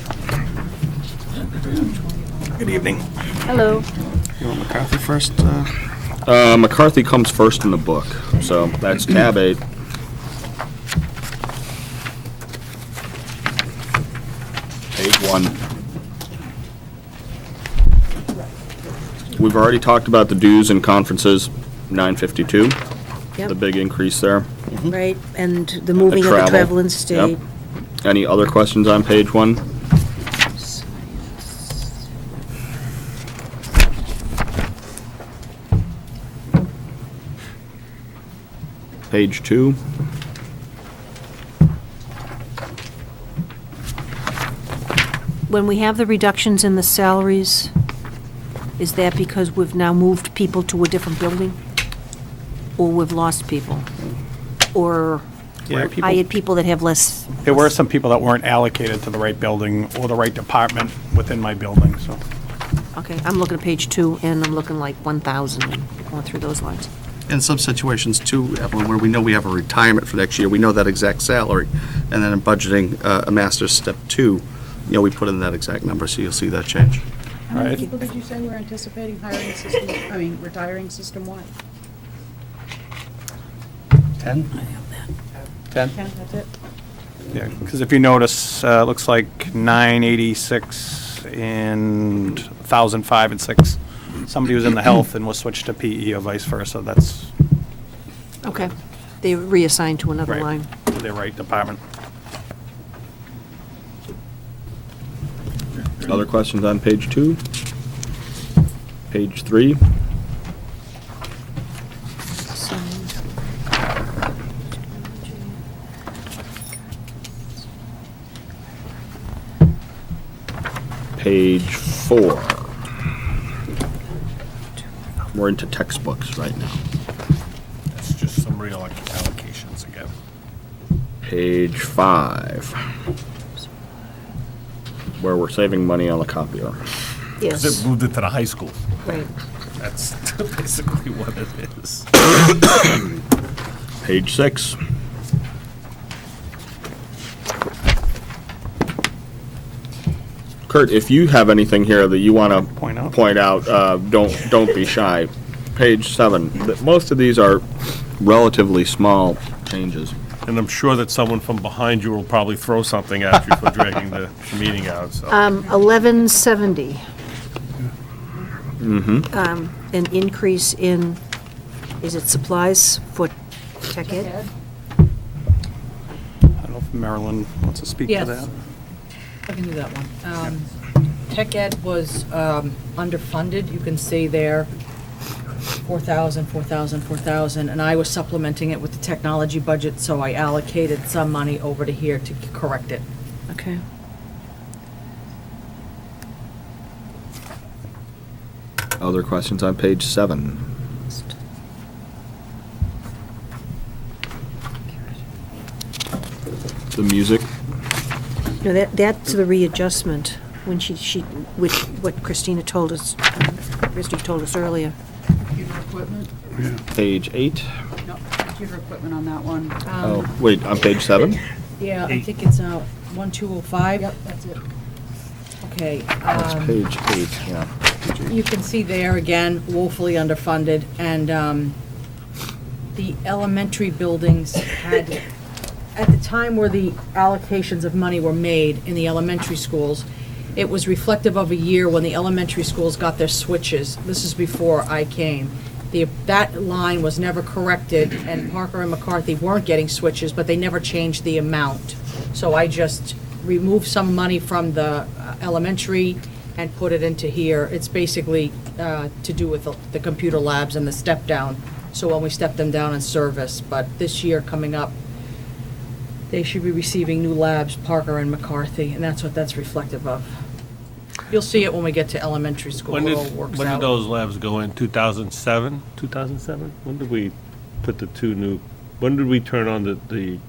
Good evening. Hello. You want McCarthy first? McCarthy comes first in the book, so that's tab 8. Page 1. We've already talked about the dues and conferences, 952, Yep. the big increase there. Right, and the moving of the travel and stay. Yep. Any other questions on page 1? Page 2. When we have the reductions in the salaries, is that because we've now moved people to a different building? Or we've lost people? Or Yeah, people- hired people that have less? There were some people that weren't allocated to the right building or the right department within my building, so. Okay, I'm looking at page 2, and I'm looking like 1,000, going through those lines. In some situations too, Evelyn, where we know we have a retirement for next year, we know that exact salary, and then in budgeting a master's step 2, we put in that exact number, so you'll see that change. How many Right. people did you say were anticipating retiring system-wide? 10? 10? 10, that's it? Yeah, because if you notice, it looks like 986 and 1,005 and 6. Somebody was in the health and was switched to PE or vice versa, that's Okay, they reassigned to another right, line. to their right department. Other questions on page 2? Page 3? Page 4. We're into textbooks right now. It's just some real allocations again. Page 5. Where we're saving money on the copier. Yes. Because it moved it to the high school. Right. That's basically what it is. Page 6. Kurt, if you have anything here that you want to point out, don't be shy. Page 7. Most of these are relatively small changes. And I'm sure that someone from behind you will probably throw something at you for dragging the meeting out, so. 1170. Mm-hmm. An increase in, is it supplies for tech ed? I don't know if Marilyn wants to speak to Yes. that. I can do that one. Tech ed was underfunded, you can see there, 4,000, 4,000, 4,000, and I was supplementing it with the technology budget, so I allocated some money over to here to correct it. Okay. Other questions on page 7? The music. No, that's the readjustment, when she, with what Christina told us, Christie told us earlier. Computer equipment? Page 8. No, computer equipment on that one. Oh, wait, on page 7? Yeah, I think it's 1205. Yep, that's it. Okay. That's page 8, yeah. You can see there again, woefully underfunded, and the elementary buildings had, at the time where the allocations of money were made in the elementary schools, it was reflective of a year when the elementary schools got their switches. This is before I came. That line was never corrected, and Parker and McCarthy weren't getting switches, but they never changed the amount. So I just removed some money from the elementary and put it into here. It's basically to do with the computer labs and the step down. So when we step them down in service, but this year coming up, they should be receiving new labs, Parker and McCarthy, and that's what that's reflective of. You'll see it when we get to elementary school, When it did, all works when did out. those labs go in? 2007? 2007? When did we put the two new, when did we turn on the When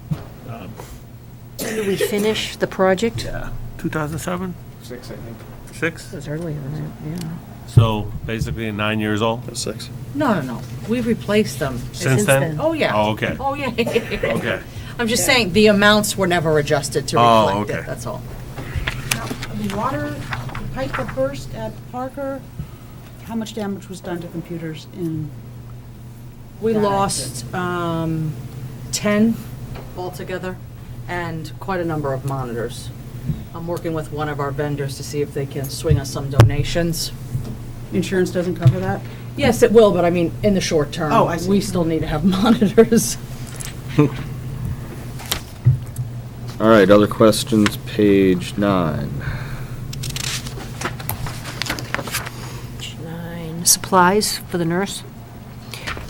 did we finish the project? yeah, 2007? 6, I think. 6? It was earlier than that, yeah. So basically 9 years old? 6. No. We've replaced them. Since then? Oh, yeah. Oh, okay. Oh, yeah. Okay. I'm just saying, the amounts were never adjusted to Oh, reflect okay. it, that's all. Now, the water pipe that burst at Parker, how much damage was done to computers in? We that lost 10 altogether, and quite a number of monitors. I'm working with one of our vendors to see if they can swing us some donations. Insurance doesn't cover that? Yes, it will, but I mean, in the short term. Oh, I see. We still need to have monitors. All right, other questions, page 9. 9, supplies for the nurse.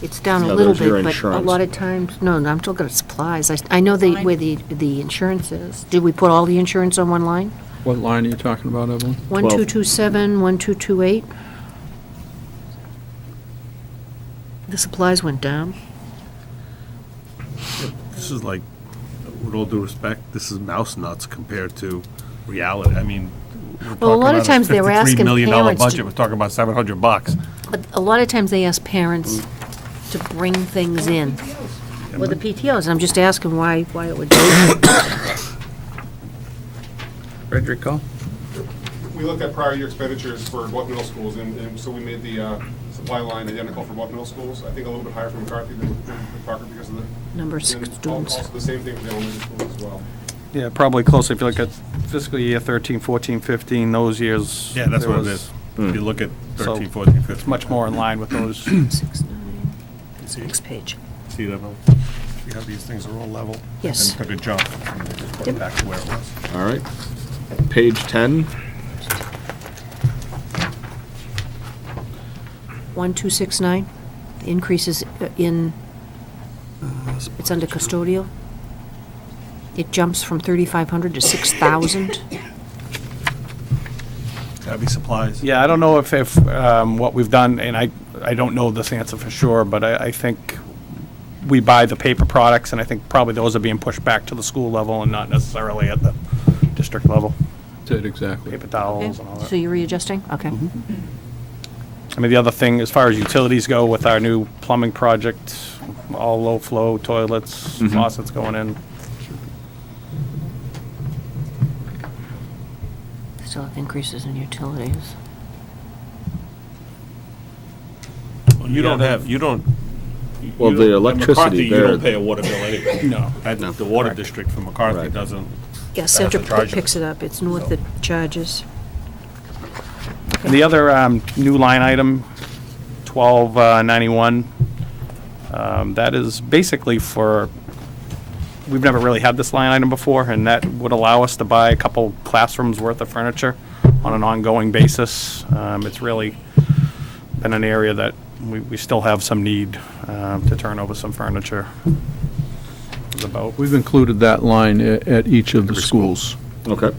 It's down a No, little there's your bit, but a insurance. lot of times, no, I'm still got supplies. I know where the insurance is. Did we put all the insurance on one line? What line are you talking about, Evelyn? 1227, 1228. The supplies went down. This is like, with all due respect, this is mouse nuts compared to reality. I mean, we're Well, a lot of talking times they were about a $53 asking million parents to- budget, we're talking about $700. But a lot of times they ask parents to bring things in. With the PTOs, I'm just asking why it would do. Frederick, call. We looked at prior year expenditures for both middle schools, and so we made the supply line identical for both middle schools. I think a little bit higher for McCarthy than Parker because of the... Number of and students. Also the same thing for the elementary schools as well. Yeah, probably closer if you look at fiscal year 13, 14, 15, those years. Yeah, that's there what it was- is. If you look at So 13, 14, 15. It's much more in line with those. 6, 9, next page. See that, Bill? See how these things are all level? Yes. And took a jump, and they just put it back to where it was. All right. Page 10. 1269, increases in, it's under custodial. It jumps from 3,500 to 6,000. Gotta be supplies. Yeah, I don't know if what we've done, and I don't know this answer for sure, but I think we buy the paper products, and I think probably those are being pushed back to the school level and not necessarily at the district level. Did exactly. Paper towels and all that. So you're readjusting? Okay. I mean, the other thing, as far as utilities go, with our new plumbing project, all low-flow toilets, Mhm. faucets going in. Still have increases in utilities. Well, you don't Well, the electricity You there. don't pay a water bill anyway. No. The water district for McCarthy Right. doesn't. Yeah, have to Central charge it. picks it up. It's North that charges. And the other new line item, 1291, that is basically for, we've never really had this line item before, and that would allow us to buy a couple classrooms worth of furniture on an ongoing basis. It's really been an area that we still have some need to turn over some furniture. It's about We've included that line at each of the schools. Okay.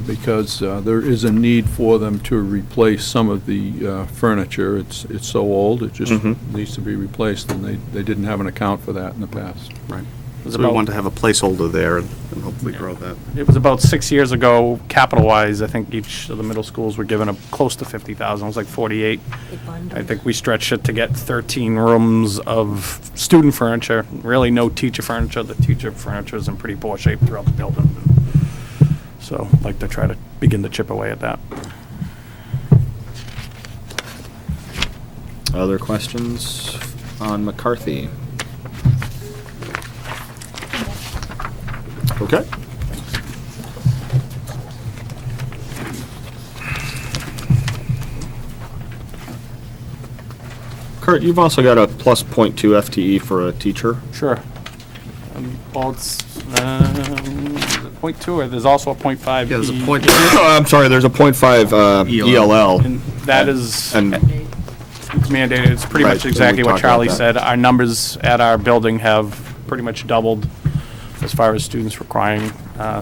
Because there is a need for them to replace some of the furniture. It's so old, it just needs to be replaced, and they didn't have an account for that in the past. Right. was So we about- want to have a placeholder there and hopefully grow that. It was about 6 years ago, capital-wise, I think each of the middle schools were given close to 50,000, it was like 48. I think we stretched it to get 13 rooms of student furniture, really no teacher furniture. The teacher furniture is in pretty poor shape throughout the building. So I'd like to try to begin to chip away at that. Other questions on McCarthy? Okay. Kurt, you've also got a plus .2 FTE for a teacher. Sure. Well, it's, .2, or there's also a .5. Yeah, there's a point. I'm sorry, there's a .5 ELL. And that is, And it's mandated, it's pretty Right, much and exactly we what talked about Charlie that. said. Our numbers at our building have pretty much doubled as far as students requiring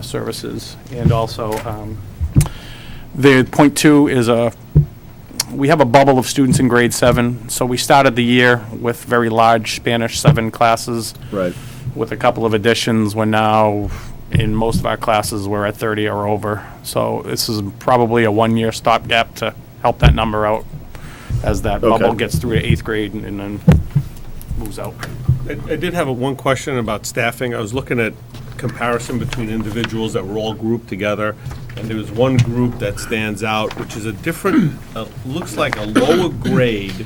services. And also, the .2 is we have a bubble of students in grade 7. So we started the year with very large Spanish 7 classes. Right. With a couple of additions. We're now, in most of our classes, we're at 30 or over. So this is probably a one-year stopgap to help that number out as that bubble Okay. gets through to 8th grade and then moves out. I did have one question about staffing. I was looking at comparison between individuals that were all grouped together, and there was one group that stands out, which is a different, looks like a lower grade,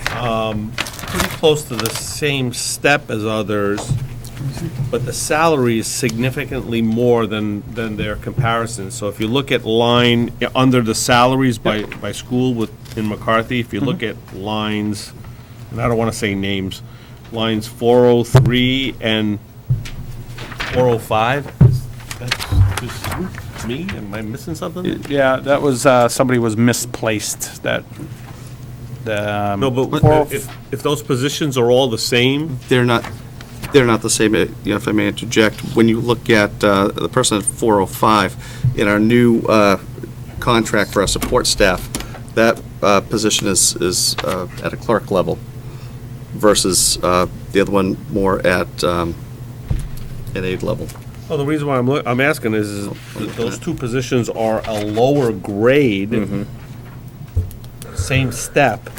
pretty close to the same step as others, but the salary is significantly more than their comparison. So if you look at line, under the salaries by school in McCarthy, if you look at lines, and I don't want to say names, lines 403 and 405, is that just me? Am I missing something? Yeah, that was, somebody was misplaced, that, No, but 405 if those positions are all the same, They're not the same, if I may interject. When you look at the person at 405, in our new contract for our support staff, that position is at a clerk level versus the other one more at aide level. well, the reason why I'm asking is that those two positions are a lower grade, same step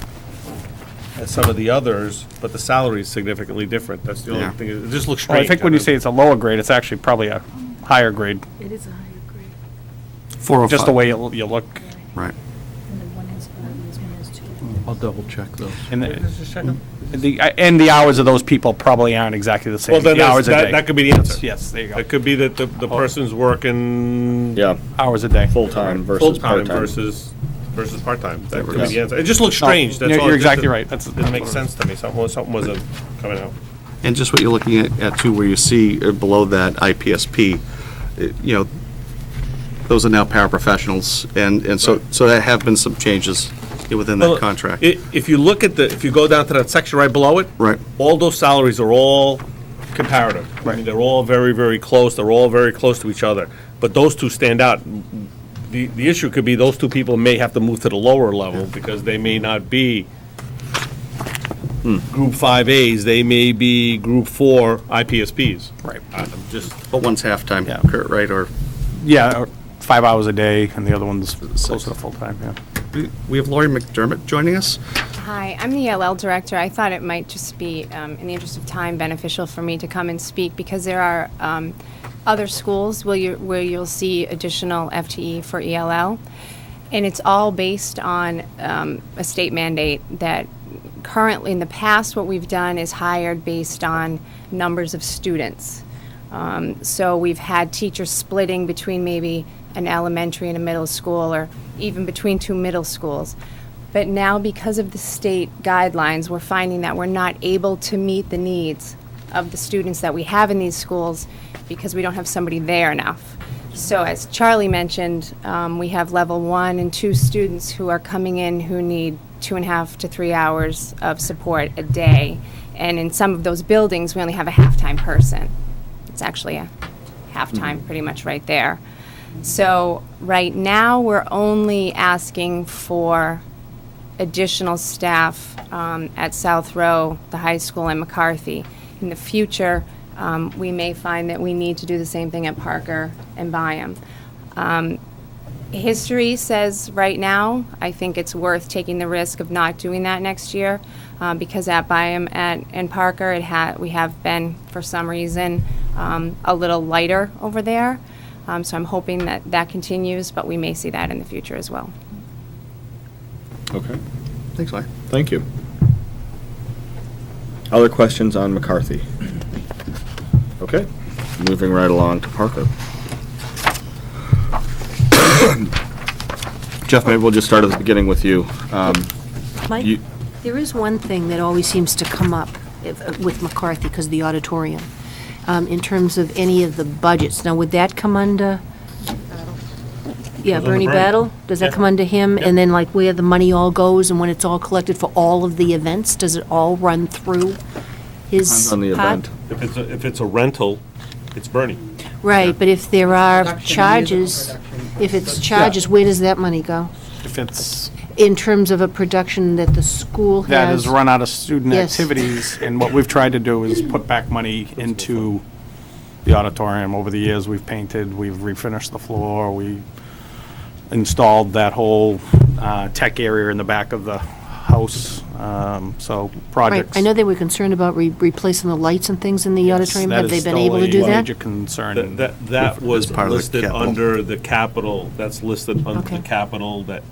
as some of the others, but the salary is significantly different. That's the only Yeah. thing. It just looks Well, strange. I think when you say it's a lower grade, it's actually probably a higher grade, It is a higher grade. 405. just the way you look. Right. And then one has 5, and this one has 2. I'll double check those. And the hours of those people probably aren't exactly the same. Well, then The hours a day. that could be the answer. Yes, there you go. It could be that the person's working yeah, Hours a day. full-time versus full-time part-time. versus part-time. That could be Yeah. the answer. It just looks strange. That's you're all. It exactly just right. That's- didn't make sense to me. Something wasn't coming out. And just what you're looking at too, where you see below that IPSP, those are now paraprofessionals, and so there have been some changes within that Well, contract. If you look at if you go down to that section right below it, Right. all those salaries are all comparative. I mean, they're all very, very close. They're all very close to each other. But those two stand out. The issue could be those two people may have to move to the lower level because they may not be Group 5As. They may be Group 4 IPSPs. Right. I'm just, But one's half-time, Yeah. Kurt, right, or? Yeah, 5 hours a day, and the other one's closer to full-time, yeah. We have Lori McDermott joining us. Hi, I'm the ELL director. I thought it might just be, in the interest of time, beneficial for me to come and speak because there are other schools where you'll see additional FTE for ELL, and it's all based on a state mandate that currently, in the past, what we've done is hired based on numbers of students. So we've had teachers splitting between maybe an elementary and a middle school, or even between two middle schools. But now, because of the state guidelines, we're finding that we're not able to meet the needs of the students that we have in these schools because we don't have somebody there enough. So as Charlie mentioned, we have level 1 and 2 students who are coming in who need 2.5 to 3 hours of support a day. And in some of those buildings, we only have a half-time person. It's actually a half-time pretty much right there. So right now, we're only asking for additional staff at South Row, the high school, and McCarthy. In the future, we may find that we need to do the same thing at Parker and Byam. History says right now, I think it's worth taking the risk of not doing that next year, because at Byam and Parker, we have been, for some reason, a little lighter over there. So I'm hoping that continues, but we may see that in the future as well. Okay. Thanks, Larry. Thank you. Other questions on McCarthy? Okay. Moving right along to Parker. Jeff, maybe we'll just start at the beginning with you. Mike, there is one thing that always seems to come up with McCarthy because of the auditorium, in terms of any of the budgets. Now, would that come under? Yeah, Bernie Battle? Does that come under him? And then, like, where the money all goes and when it's all collected for all of the events, does it all run through his Depends on the part? event. If it's a rental, it's Bernie. Right, but if there are Production, charges, musical production. if it's charges, where does that money go? If it's, In terms of a production that the school has? that is run out of student Yes. activities, and what we've tried to do is put back money into the auditorium. Over the years, we've painted, we've refinished the floor, we installed that whole tech area in the back of the house, so Right, projects. I know they were concerned about replacing the lights and things in the auditorium. That Have is they been still able to a do that? major concern. That was part of the listed capital. under the capital, that's listed under Okay. the capital that,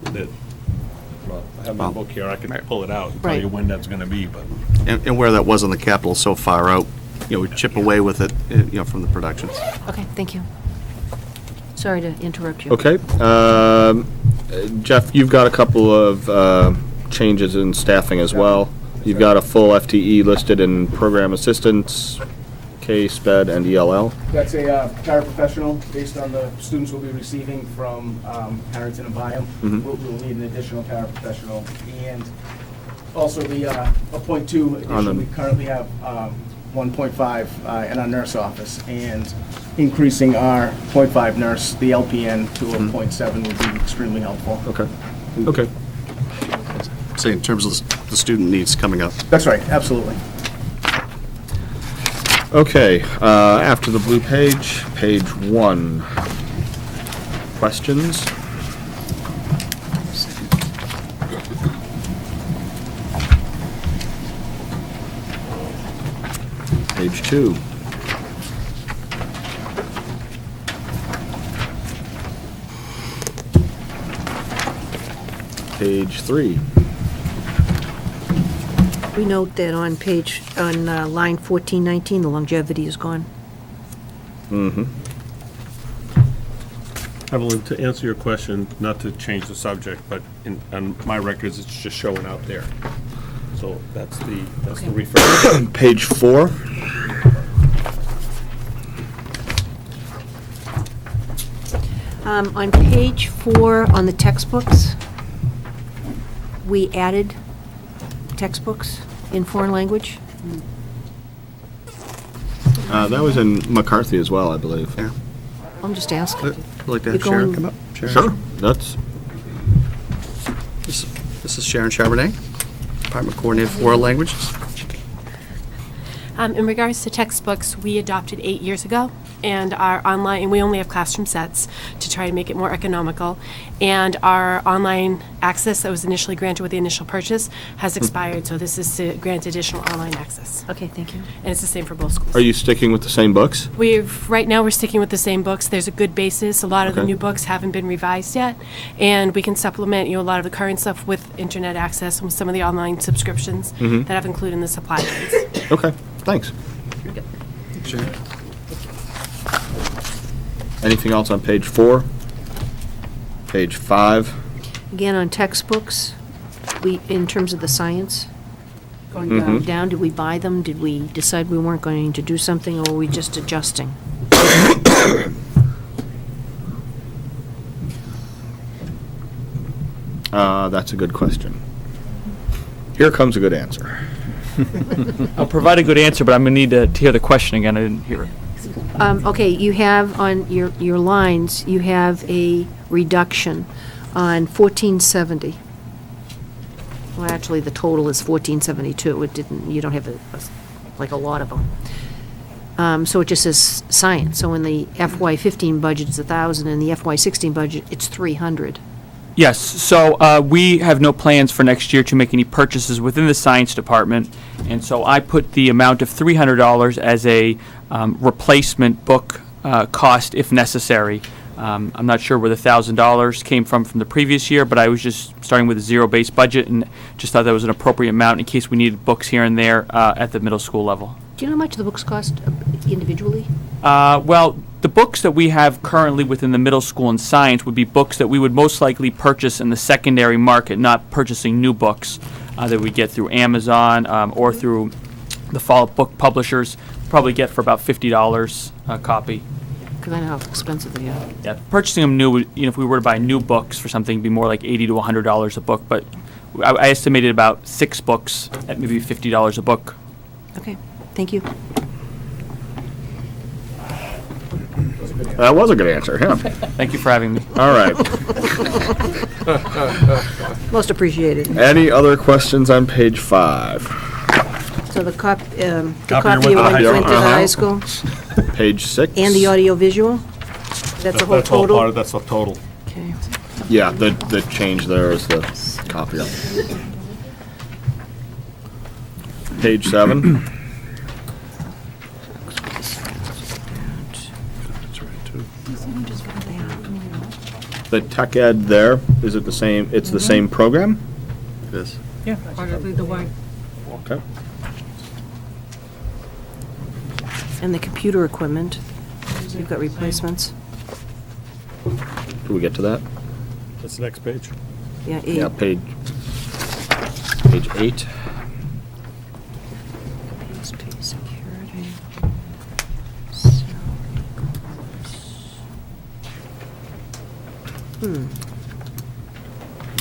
well, I have my book here, I can pull it out and tell Right. you when that's gonna be, but. And where that was on the capital so far out, we chip away with it, from the productions. Okay, thank you. Sorry to interrupt you. Okay. Jeff, you've got a couple of changes in staffing as well. You've got a full FTE listed in program assistants, K, SPED, and ELL. That's a paraprofessional based on the students we'll be receiving from Harrington and Byam. We'll need an additional paraprofessional. And also the a .2 addition, we currently have 1.5 in our nurse office. And increasing our .5 nurse, the LPN, to a .7 would be extremely helpful. Okay. Okay. Say in terms of the student needs coming up. That's right, absolutely. Okay, after the blue page, page 1. Questions? Page 2. Page 3. We note that on line 1419, the longevity is gone. Mm-hmm. Evelyn, to answer your question, not to change the subject, but on my records, it's just showing out there. So that's the reference. Page 4. On page 4, on the textbooks, we added textbooks in foreign language. That was in McCarthy as well, I believe. Yeah. I'm just asking. I'd like to have You're Sharon going- come up. Sharon. Sure. That's, This is Sharon Charbonnet, Department Coordinator for World Languages. In regards to textbooks, we adopted 8 years ago, and our online, and we only have classroom sets to try to make it more economical. And our online access that was initially granted with the initial purchase has expired, so this is to grant additional online access. Okay, thank you. And it's the same for both schools. Are you sticking with the same books? Right now, we're sticking with the same books. There's a good basis. A lot of the Okay. new books haven't been revised yet, and we can supplement, a lot of the current stuff with internet access and with some of the online subscriptions Mhm. that have included in the supply lines. Okay, thanks. Anything else on page 4? Page 5? Again, on textbooks, in terms of the science, going Mhm. down, did we buy them? Did we decide we weren't going to do something, or were we just adjusting? That's a good question. Here comes a good answer. I'll provide a good answer, but I'm going to need to hear the question again. I didn't hear it. Okay, you have on your lines, you have a reduction on 1470. Well, actually, the total is 1472. It didn't, you don't have like a lot of them. So it just says science. So in the FY15 budget, it's 1,000, and the FY16 budget, it's 300. Yes, so we have no plans for next year to make any purchases within the science department, and so I put the amount of $300 as a replacement book cost if necessary. I'm not sure where the $1,000 came from the previous year, but I was just starting with a zero-based budget and just thought that was an appropriate amount in case we needed books here and there at the middle school level. Do you know how much the books cost individually? Well, the books that we have currently within the middle school in science would be books that we would most likely purchase in the secondary market, not purchasing new books that we get through Amazon or through the fall book publishers. Probably get for about $50 a copy. Because I know how expensive they are. Yeah, purchasing them new, if we were to buy new books for something, it'd be more like $80 to $100 a book. But I estimated about 6 books at maybe $50 a book. Okay, thank you. That was a good answer, yeah. Thank you for having me. All right. Most appreciated. Any other questions on page 5? So the copy Copier went to the Uh-huh. high school, Page 6? and the audio visual? That's the whole total? That's the total. Okay. Yeah, the change there is the copy. Page 7? The tech ed there, is it the same, it's the same program? It is. Yeah, probably the way. Okay. And the computer equipment, you've got replacements. Do we get to that? That's the next page. Yeah, 8. Yeah, page 8. PSP security.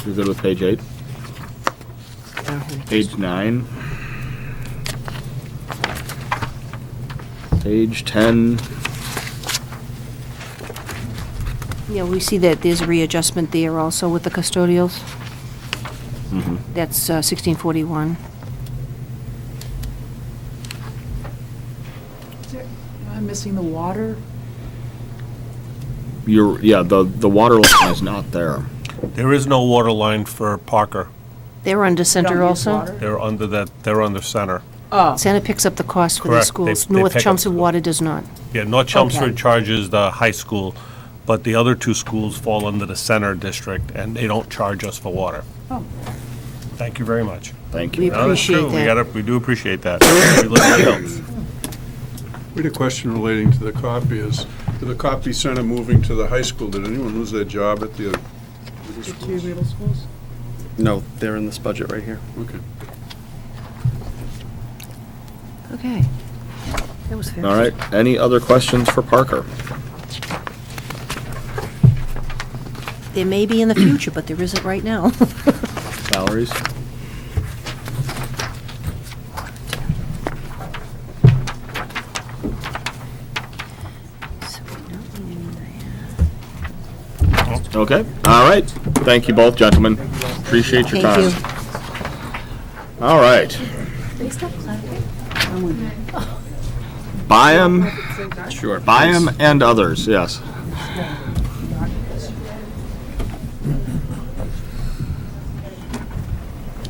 You're good with page 8? Page 9. Page 10. Yeah, we see that there's a readjustment there also with the custodials. Mhm. That's 1641. I'm missing the water. The water line is not there. There is no water line for Parker. They're under center don't use also? water? They're under center. Oh. Center picks up the cost for the Correct. schools. They North pick up Chelmsford the- Water does not. Yeah, North Chelmsford Okay. charges the high school, but the other 2 schools fall under the center district, and they don't charge us for water. Oh. Thank you very much. Thank We you. No, that's appreciate true. that. We do appreciate that. That helps. We had a question relating to the copiers. With the copy center moving to the high school, did anyone lose their job at the middle The two schools? middle schools? No, they're in this budget right here. Okay. Okay. That was fair. All right, any other questions for Parker? There may be in the future, but there isn't right now. Salaries? Okay, all right. Thank you both, gentlemen. Appreciate your time. Thank you. All right. Buy 'em, Sure. Byam and others, yes.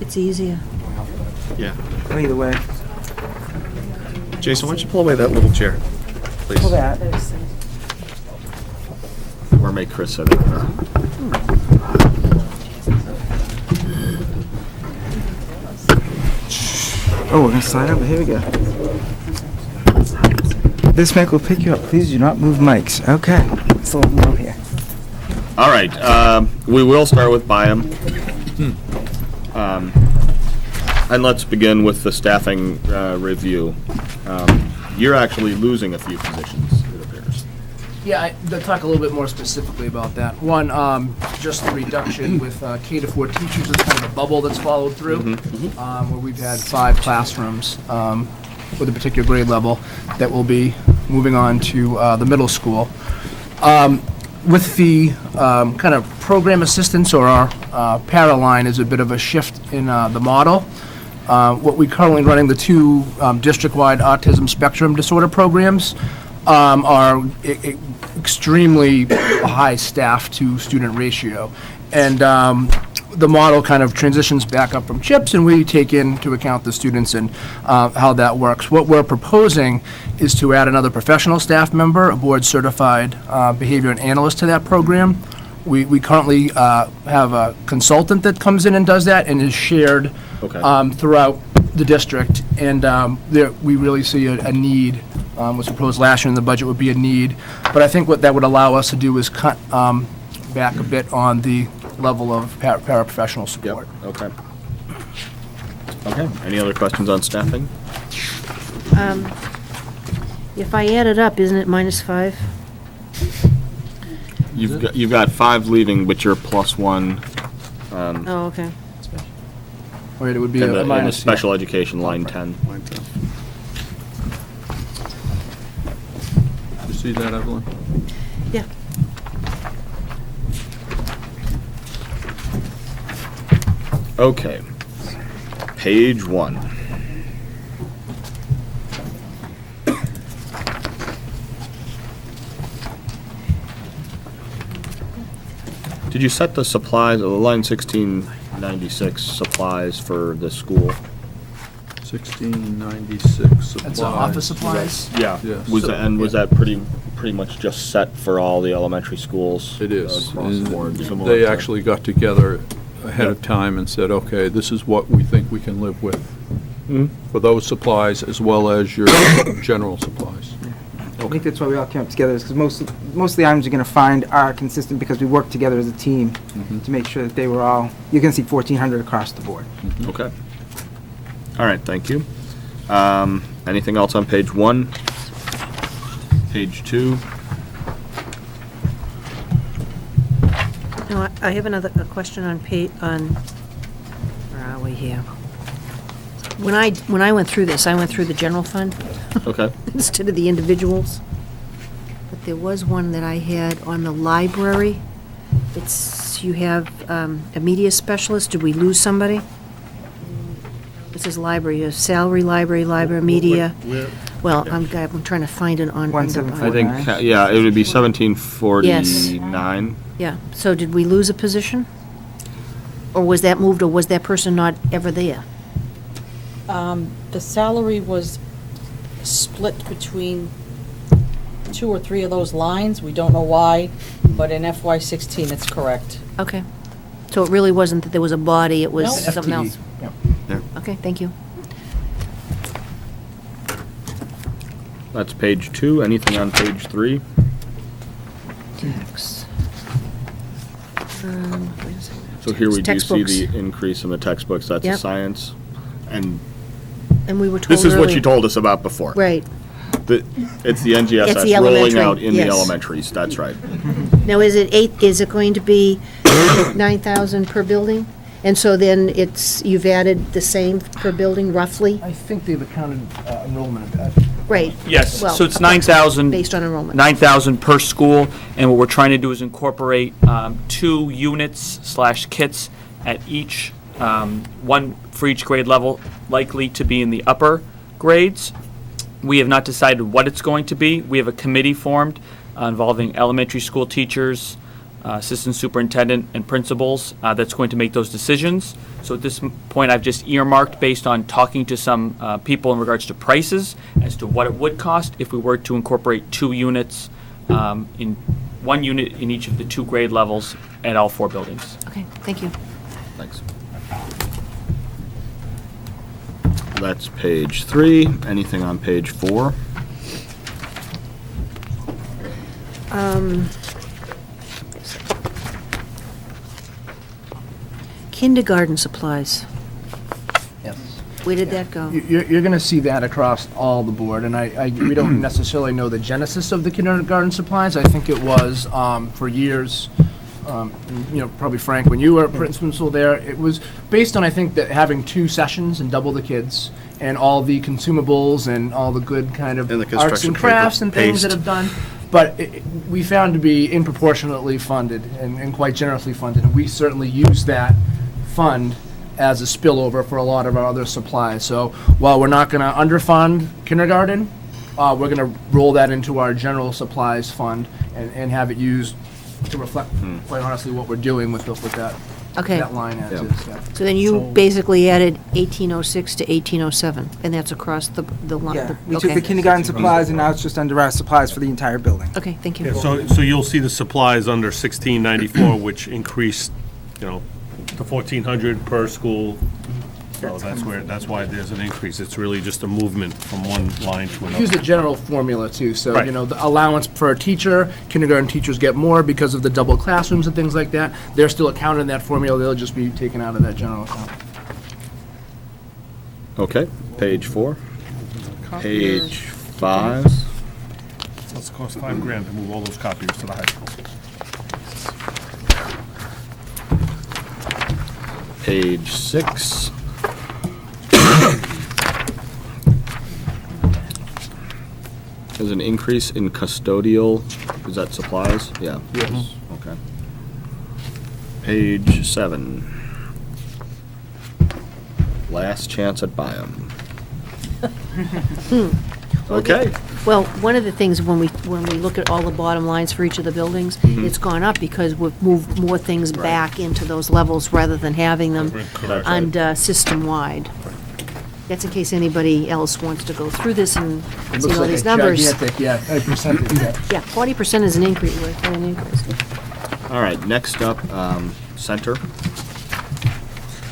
It's easier. Yeah. Either way. Jason, why don't you pull away that little chair, please? Pull that. Or make Chris sit in there. Oh, we're gonna slide over. Here we go. This mic will pick you up. Please do not move mics. Okay. It's a little low here. All right, we will start with Byam. And let's begin with the staffing review. You're actually losing a few positions, it appears. Yeah, I'll talk a little bit more specifically about that. One, just the reduction with K-4 teachers is kind of a bubble that's followed through, where we've had 5 classrooms with a particular grade level that will be moving on to the middle school. With the kind of program assistance, or our para line, is a bit of a shift in the model. What we currently running, the 2 district-wide autism spectrum disorder programs, are extremely high staff to student ratio. And the model kind of transitions back up from CHIPS, and we take into account the students and how that works. What we're proposing is to add another professional staff member, a board-certified behavior and analyst to that program. We currently have a consultant that comes in and does that and is shared throughout the district. And we really see a need. Was proposed last year in the budget would be a need. But I think what that would allow us to do is cut back a bit on the level of paraprofessional support. Yep. Okay. Okay. Any other questions on staffing? If I add it up, isn't it -5? You've got 5 leaving, but you're +1. Oh, okay. Right, it would be in the a minus. special education line 10. You see that, Evelyn? Yeah. Okay. Page 1. Did you set the supplies, line 1696 supplies for the school? 1696 supplies. That's office supplies? Yeah. Yes. Was that pretty much just set for all the elementary schools? It is. Across the board, similar They to- actually got together ahead of time and said, okay, this is what we think we can live with for those supplies as well as your general supplies. I think that's why we all came up together, because most of the items you're going to find are consistent because we work together as a team to make sure that they were all, you're going to see 1,400 across the board. Okay. All right, thank you. Anything else on page 1? Page 2? No, I have a question on where are we here? When I went through this, I went through the general fund. Okay. Instead of the individuals. But there was one that I had on the library. You have a media specialist. Did we lose somebody? This is library. You have salary, library, media. Well, I'm trying to find it on. I think, yeah, it would be 1749. Yeah, so did we lose a position? Or was that moved, or was that person not ever there? The salary was split between 2 or 3 of those lines. We don't know why, but in FY16, it's correct. Okay. So it really wasn't that there was a body, it was No. something FTE, else? yeah. Okay, thank you. That's page 2. Anything on page 3? Tax. Wait a second. So here we do see Textbooks. the increase in the textbooks. That's a Yep. science. And And we were told this is what you earlier- told us about before. Right. It's the NGSS It's the rolling elementary, out in the yes. elementaries. That's right. Now, is it going to be 9,000 per building? And so then you've added the same per building roughly? I think they've accounted enrollment of that. Right. Yes, Well, so it's 9,000. Based on enrollment. 9,000 per school, and what we're trying to do is incorporate 2 units/kits at each, one for each grade level, likely to be in the upper grades. We have not decided what it's going to be. We have a committee formed involving elementary school teachers, assistant superintendent, and principals that's going to make those decisions. So at this point, I've just earmarked, based on talking to some people in regards to prices, as to what it would cost if we were to incorporate 2 units, in 1 unit in each of the 2 grade levels at all 4 buildings. Okay, thank you. Thanks. That's page 3. Anything on page 4? Kindergarten supplies. Yes. Where did that go? You're going to see that across all the board, and we don't necessarily know the genesis of the kindergarten supplies. I think it was for years, probably Frank, when you were principal there, it was based on, I think, that having 2 sessions and double the kids, and all the consumables and all the good kind of And the arts construction and crafts paper, and things that paste. have done. But we found to be disproportionately funded and quite generously funded. And we certainly use that fund as a spillover for a lot of our other supplies. So while we're not going to underfund kindergarten, we're going to roll that into our general supplies fund and have it used to reflect, quite honestly, what we're doing with that. Okay. That line as Yeah. is. Yeah. So then you basically added 1806 to 1807, and that's across the line? Yeah, we took the kindergarten supplies, and now it's just under our supplies for the entire building. Okay, thank you. So you'll see the supplies under 1694, which increased, to 1,400 per school. So that's why there's an increase. It's really just a movement from one line to another. Use the general formula too, so, Right. the allowance per a teacher, kindergarten teachers get more because of the double classrooms and things like that. They're still accounted in that formula, they'll just be taken out of that general account. Okay, page 4. Page 5. So it's cost $5,000 to move all those copies to the high school. Page 6. There's an increase in custodial, is that supplies? Yeah. Yes. Okay. Page 7. Last chance at Byam. Okay. Well, one of the things, when we look at all the bottom lines for each of the buildings, it's gone up because we've moved more things back into those levels rather than having them Correct. on system-wide. That's in case anybody else wants to go through this and It see looks all like these a numbers. gigantic, percentage, yeah. Yeah, 40% is an increase, an increase. All right, next up, center.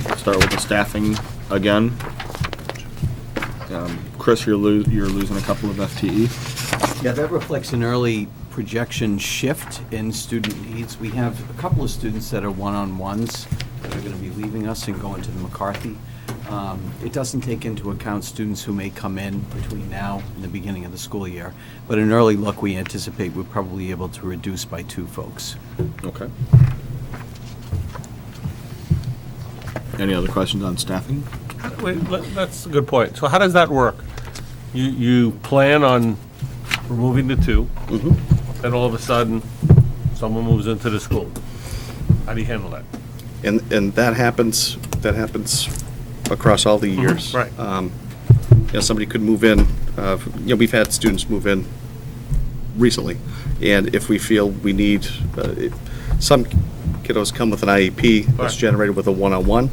Let's start with the staffing again. Chris, you're losing a couple of FTE. Yeah, that reflects an early projection shift in student needs. We have a couple of students that are one-on-ones that are going to be leaving us and going to the McCarthy. It doesn't take into account students who may come in between now and the beginning of the school year, but an early look we anticipate we're probably able to reduce by 2 folks. Okay. Any other questions on staffing? Wait, that's a good point. So how does that work? You plan on removing the 2, then all of a sudden, someone moves into the school. How do you handle that? And that happens across all the years. Right. Somebody could move in, we've had students move in recently, and if we feel we need, some kiddos come with an IEP that's Right. generated with a one-on-one,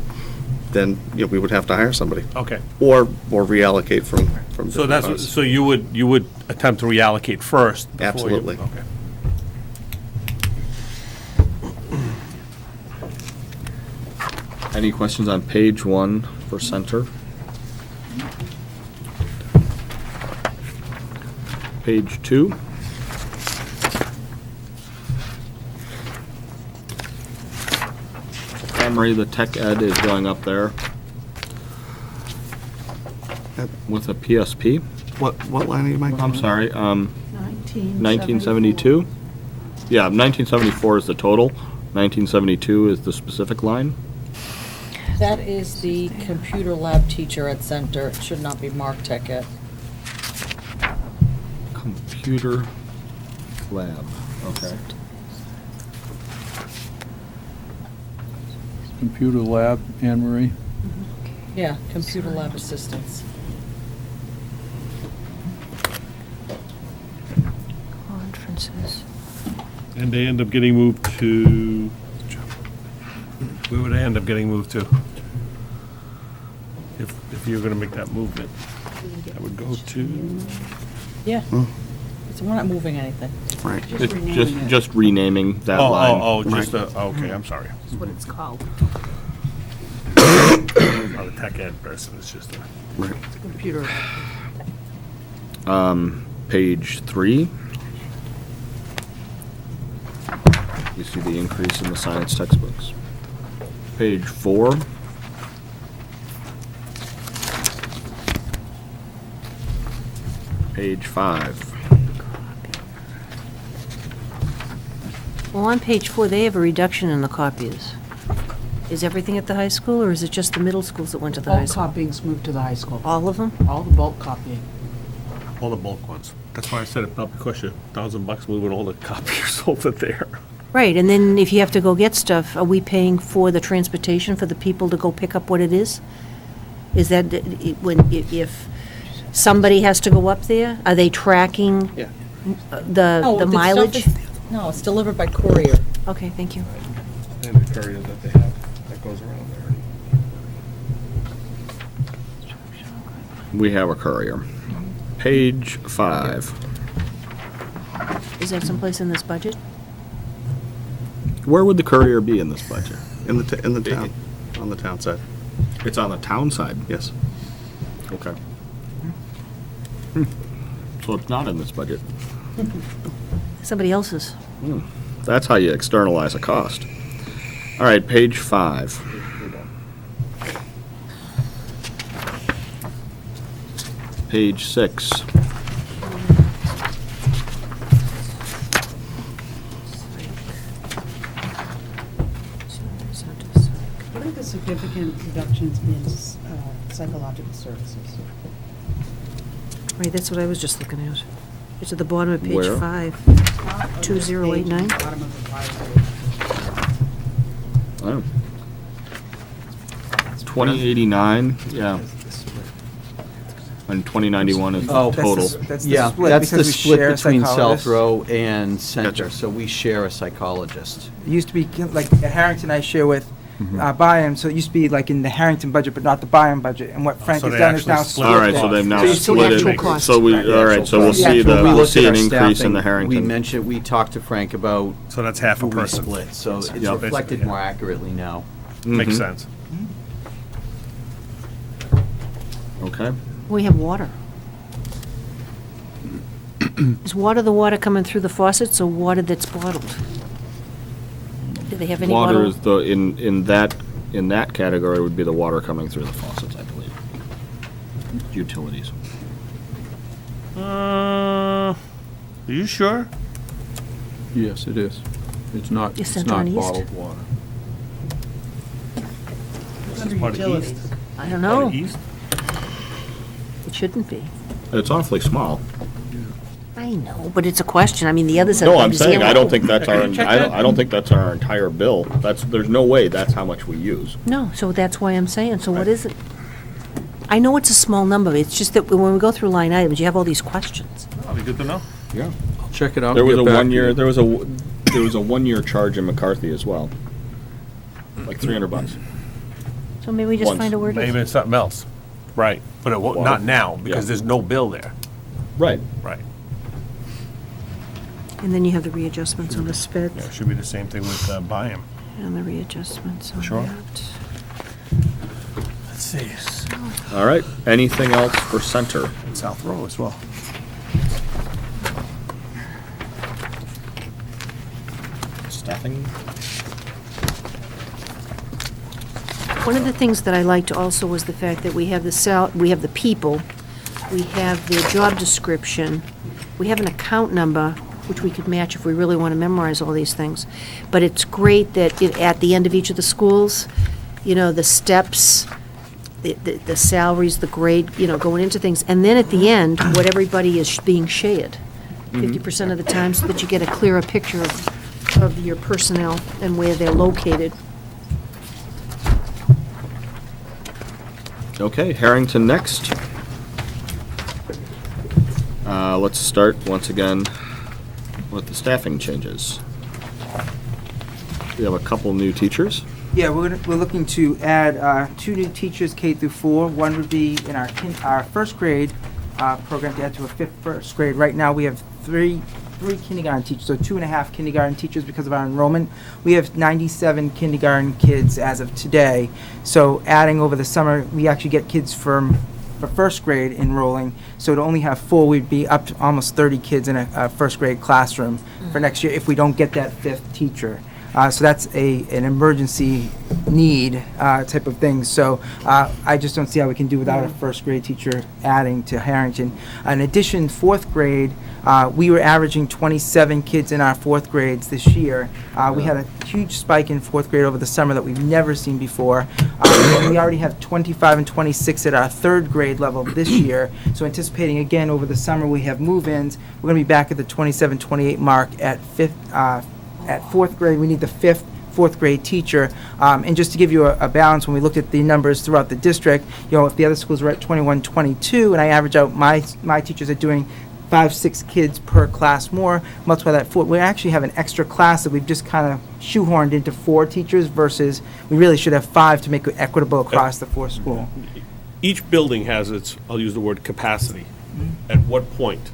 then, we would have to hire somebody. Okay. Or reallocate from So different that's, funds. so you would attempt to reallocate first? before you- Absolutely. Okay. Any questions on page 1 for center? Page 2. Emery, the tech ed is going up there with a PSP. What line are you making? I'm sorry, 1972? Yeah, 1974 is the total, 1972 is the specific line. That is the computer lab teacher at Center. It should not be Mark Tech Ed. Computer lab, okay. Computer lab, Anne Marie? Yeah, computer lab assistants. And they end up getting moved to, where would they end up getting moved to? If you're gonna make that movement, that would go to, Yeah. So we're not moving anything. Right. Just renaming that line. just okay, I'm sorry. That's what it's called. I'm not a tech ed person, it's just a. Right. It's a computer. Page 3. You see the increase in the science textbooks. Page 4. Page 5. Well, on page 4, they have a reduction in the copiers. Is everything at the high school, or is it just the middle schools that went to the high Bulk school? copying's moved to the high school. All of them? All the bulk copying. All the bulk ones. That's why I said it probably cost you $1,000 moving all the copiers over there. Right, and then if you have to go get stuff, are we paying for the transportation for the people to go pick up what it is? Is that, if somebody has to go up there, are they tracking Yeah. the mileage? No, it's delivered by courier. Okay, thank you. And the courier that they have, that goes around there. We have a courier. Page 5. Is that someplace in this budget? Where would the courier be in this budget? In the town, on the town side. It's on the town side. Yes. Okay. So it's not in this budget. Somebody else's. That's how you externalize a cost. All right, page 5. Page 6. What are the significant reductions in psychological services? Right, that's what I was just looking at. It's at the bottom of page Where? 5, 2089. Bottom of the 5 page. Oh. 2089, yeah. And 2091 is the Oh, total. That's the Yeah, split, that's the because we share split between psychologists. South Row and Center, Gotcha. so we share a psychologist. It used to be, like, at Harrington, I share with Byam, so it used to be like in the Harrington budget, but not the Byam budget. And what Frank so has they done is actually now split split All right, that. so they've now you see split actual it. cost. So we, Right. all right, so we'll The see actual the, cost. we'll see an Looked at our increase in the staffing. We Harrington. mentioned, we talked to Frank about So that's half a who we person. split, so it's Yeah, reflected basically, yeah. more accurately now. Makes Mhm. sense. Okay. We have water. Is water the water coming through the faucets or water that's bottled? Do they have any Water bottled? is the, in that category would be the water coming through the faucets, I believe. Utilities. Are you sure? Yes, it is. It's not, Is it's Center not on East? bottled water. This is part of East? I don't Part know. of East? It shouldn't be. It's awfully small. I know, but it's a question. I mean, the others have. No, I'm been saying, zero. I don't think that's our, Check I that. don't think that's our entire bill. There's no way that's how much we use. No, so that's why I'm saying, so what is it? I know it's a small number, it's just that when we go through line items, you have all these questions. That'd be good to know. Yeah. I'll check it out. There and was a get back to 1 year, you. there was a 1 year charge in McCarthy as well. Like $300. So maybe we just Once. find a word. Maybe it's something else. Right, but it won't, Water. not now, because Yeah. there's no bill there. Right. Right. And then you have the readjustments on the sped Yeah, it should be the same thing with Byam. and the readjustments on Sure. that. Let's see. All right. Anything else for center? And South Row as well. Staffing? One of the things that I liked also was the fact that we have we have the people, we have their job description, we have an account number, which we could match if we really want to memorize all these things. But it's great that at the end of each of the schools, you know, the steps, the salaries, the grade, you know, going into things. And then at the end, what everybody is being shared, 50% of the time, so that you get a clearer picture of your personnel and where they're located. Okay, Harrington next. Let's start once again with the staffing changes. We have a couple new teachers. Yeah, we're looking to add 2 new teachers, K through 4. One would be in our first grade program to add to a first grade. Right now, we have three kindergarten teachers, so 2.5 kindergarten teachers because of our enrollment. We have 97 kindergarten kids as of today. So adding over the summer, we actually get kids for first grade enrolling. So to only have 4, we'd be up to almost 30 kids in a first grade classroom for next year if we don't get that 5th teacher. So that's an emergency need type of thing. So I just don't see how we can do without a first grade teacher adding to Harrington. In addition, 4th grade, we were averaging 27 kids in our 4th grades this year. We had a huge spike in 4th grade over the summer that we've never seen before. And we already have 25 and 26 at our 3rd grade level this year. So anticipating again over the summer we have move-ins, we're going to be back at the 27, 28 mark at 4th grade. We need the 5th 4th grade teacher. And just to give you a balance, when we looked at the numbers throughout the district, if the other schools were at 21, 22, and I average out my teachers are doing 5, 6 kids per class more, multiply that 4, we actually have an extra class that we've just kind of shoehorned into 4 teachers versus we really should have 5 to make it equitable across the 4 school. Each building has its, I'll use the word capacity. At what point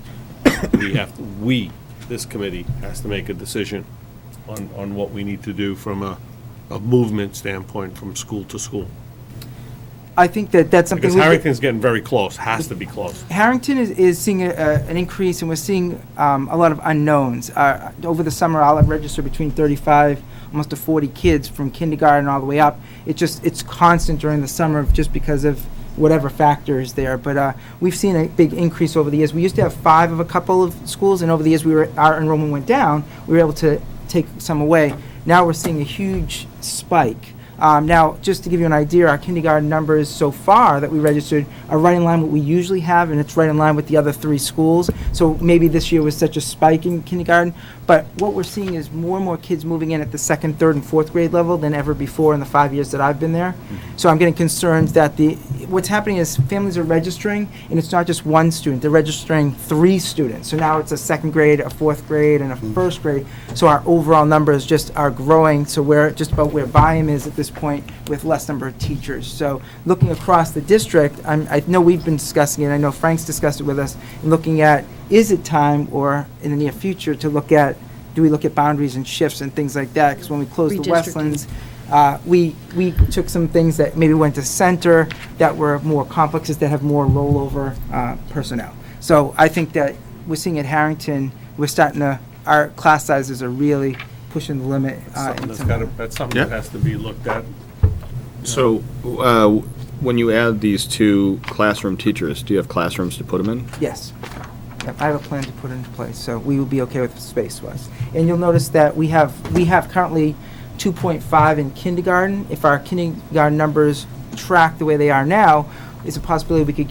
we, this committee, has to make a decision on what we need to do from a movement standpoint from school to school? I think that's something. Because Harrington's getting very close, has to be close. Harrington is seeing an increase, and we're seeing a lot of unknowns. Over the summer, I'll have registered between 35, almost to 40 kids from kindergarten all the way up. It's constant during the summer just because of whatever factor is there. But we've seen a big increase over the years. We used to have 5 of a couple of schools, and over the years our enrollment went down. We were able to take some away. Now we're seeing a huge spike. Now, just to give you an idea, our kindergarten numbers so far that we registered are right in line with what we usually have, and it's right in line with the other 3 schools. So maybe this year was such a spike in kindergarten, but what we're seeing is more and more kids moving in at the 2nd, 3rd, and 4th grade level than ever before in the 5 years that I've been there. So I'm getting concerned that what's happening is families are registering, and it's not just 1 student. They're registering 3 students. So now it's a 2nd grade, a 4th grade, and a 1st grade. So our overall numbers just are growing. So we're just about where volume is at this point with less number of teachers. So looking across the district, I know we've been discussing it, I know Frank's discussed it with us, and looking at, is it time or in the near future to look at, do we look at boundaries and shifts and things like that? Because when we closed the Westlands, we took some things that maybe went to center that were more complexes that have more rollover personnel. So I think that we're seeing at Harrington, our class sizes are really pushing the limit. That's something that has to be looked at. So when you add these 2 classroom teachers, do you have classrooms to put them in? Yes. Yep, I have a plan to put into place, so we will be okay with space-wise. And you'll notice that we have currently 2.5 in kindergarten. If our kindergarten numbers track the way they are now, it's a possibility we could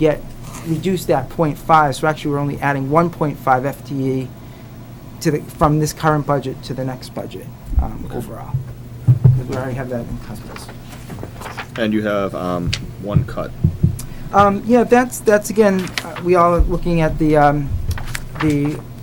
reduce that 0.5. So actually, we're only adding 1.5 FTE from this current budget to the next budget overall, because we already have that in Customers. And you have 1 cut. Yeah, that's again, we all are looking at the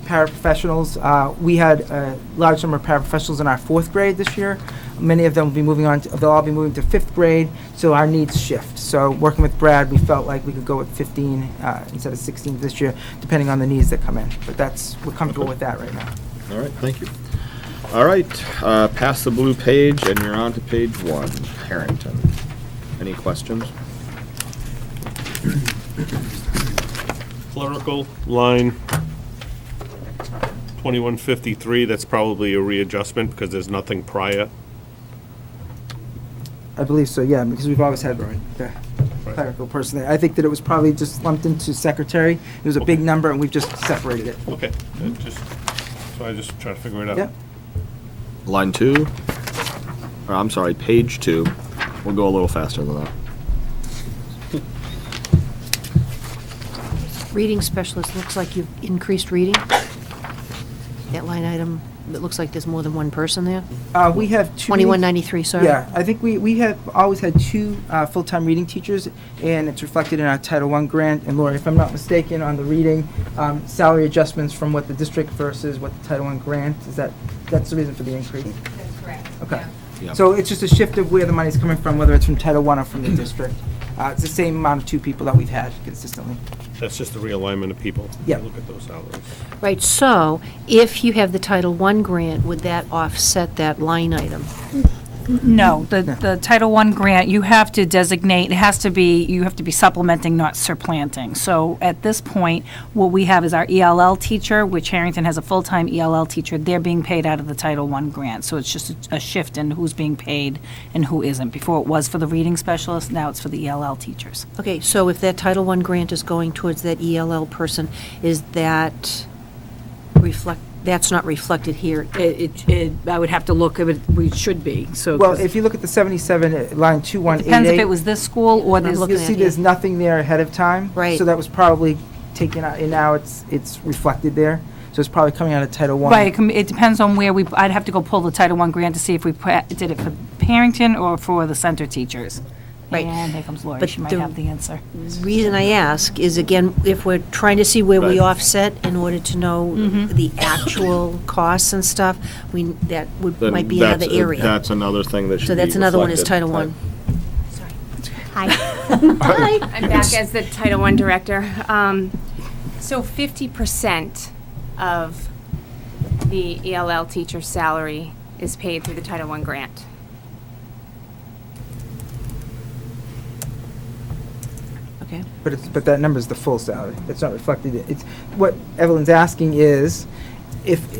paraprofessionals. We had a large number of paraprofessionals in our 4th grade this year. Many of them will be they'll all be moving to 5th grade, so our needs shift. So working with Brad, we felt like we could go with 15 instead of 16 this year, depending on the needs that come in. But we're comfortable with that right now. All right, thank you. All right, pass the blue page, and you're on to page 1, Harrington. Any questions? Clerical, line 2153, that's probably a readjustment because there's nothing prior. I believe so, yeah, because we've always had the clerical person there. I think that it was probably just lumped into secretary. It was a big number, and we've just separated it. Okay, so I just try to figure it out. Yep. Line 2, or I'm sorry, page 2. We'll go a little faster than that. Reading specialist, looks like you've increased reading. That line item, it looks like there's more than 1 person there. We have 2. 2193, sorry. Yeah, I think we have always had 2 full-time reading teachers, and it's reflected in our Title I grant. And Lori, if I'm not mistaken, on the reading, salary adjustments from what the district versus what the Title I grant, that's the reason for the increase? That's correct. Okay. Yeah. Yeah. So it's just a shift of where the money's coming from, whether it's from Title I or from the district. It's the same amount of 2 people that we've had consistently. That's just a realignment of people. Yeah. Look at those salaries. Right, so if you have the Title I grant, would that offset that line item? No, the Title I grant, you have to designate, you have to be supplementing, not supplanting. So at this point, what we have is our ELL teacher, which Harrington has a full-time ELL teacher. They're being paid out of the Title I grant. So it's just a shift in who's being paid and who isn't. Before it was for the reading specialist, now it's for the ELL teachers. Okay, so if that Title I grant is going towards that ELL person, is that that's not reflected here? I would have to look, we should be, so. Well, if you look at the 77, line 2188. Depends if it was this school or this. You'll see there's nothing there ahead of time. Right. So that was probably taken out, and now it's reflected there. So it's probably coming out of Title I. Right, it depends on where I'd have to go pull the Title I grant to see if we did it for Harrington or for the center teachers. Right. And here comes Lori, But she might the have the answer. Reason I ask is, again, if we're trying to see where we Right. offset in order to know the actual costs and stuff, Then might be that's- another area. That's another thing that should be So that's another one is reflected. Title I. Hi. Hi. I'm back as the Title I director. So 50% of the ELL teacher's salary is paid through the Title I grant. Okay. But that number is the full salary. It's not reflected. It's what Evelyn's asking is,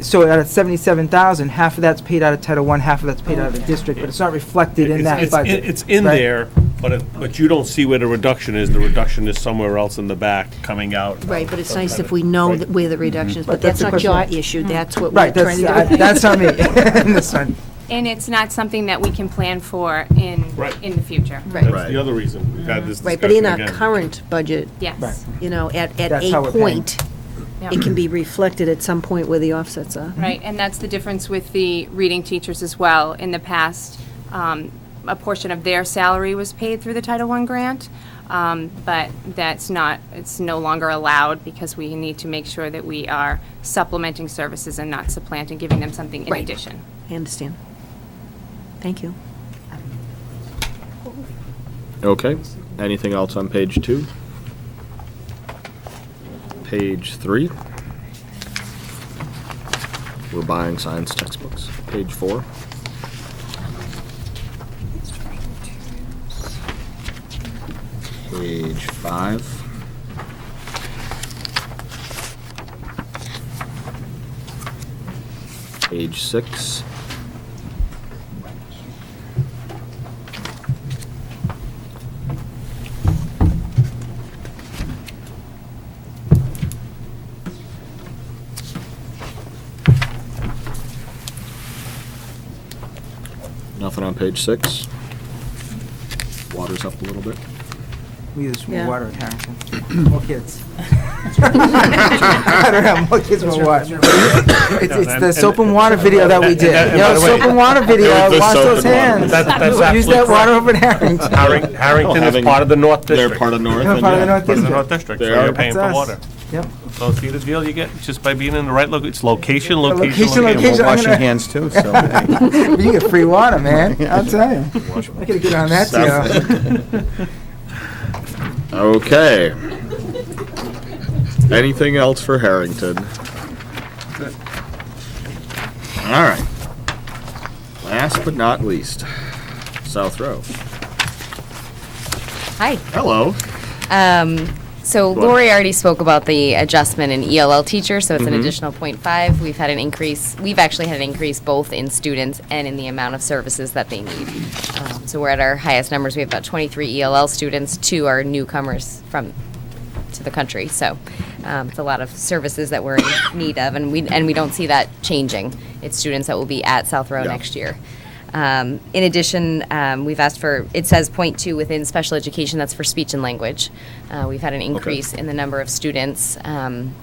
so out of 77,000, half of that's paid out of Title I, half of that's paid out of the district, but it's not reflected in that budget. It's in right? there, but you don't see where the reduction is. The reduction is somewhere else in the back, coming out. Right, but it's nice if we know where the reduction is, but Right, that's that's the not your question. issue, that's what we're Right, trying to do. that's not me. This one. And it's not something that we can plan for in the future. Right. That's the other reason we've had this Right, but in discussion our again. current budget, Yes. you know, at That's a how we're paying. point, it can be reflected at some point where the offsets are. Right, and that's the difference with the reading teachers as well. In the past, a portion of their salary was paid through the Title I grant, but it's no longer allowed because we need to make sure that we are supplementing services and not supplanting, giving them something in Right. addition. I understand. Thank you. Okay, anything else on page 2? Page 3. We're buying science textbooks. Page 4. Page 5. Page 6. Nothing on page 6. Water's up a little bit. We use more Yeah. water at Harrington. More kids. I don't know, more kids, more water. It's the soap and water video that we did. and Yo, by the way, soap and water video, the wash soap those and water. hands. That's Use absolutely that water correct. over at Harrington. Harrington having- is part of the North They're District. part of North. They're and part of the yeah. North Part of the District. North District, They so are. you're paying That's for us. water. Yep. So Petersfield, you get just by being in the right location. It's location, location, Location, location. location. Wash your hands too, so. hey. You get free water, man. I'll tell you. I gotta get on that deal. Okay. Anything else for Harrington? All right. Last but not least, South Row. Hi. Hello. So Go ahead. Lori already spoke about the adjustment in ELL teacher, so it's an Mhm. additional 0.5. We've actually had an increase both in students and in the amount of services that they need. So we're at our highest numbers. We have about 23 ELL students, 2 are newcomers to the country. So it's a lot of services that we're in need of, and we don't see that changing. It's students that will be at South Row next year. In addition, we've asked for, it says 0.2 within special education, that's for speech and language. We've had an increase in the number of students in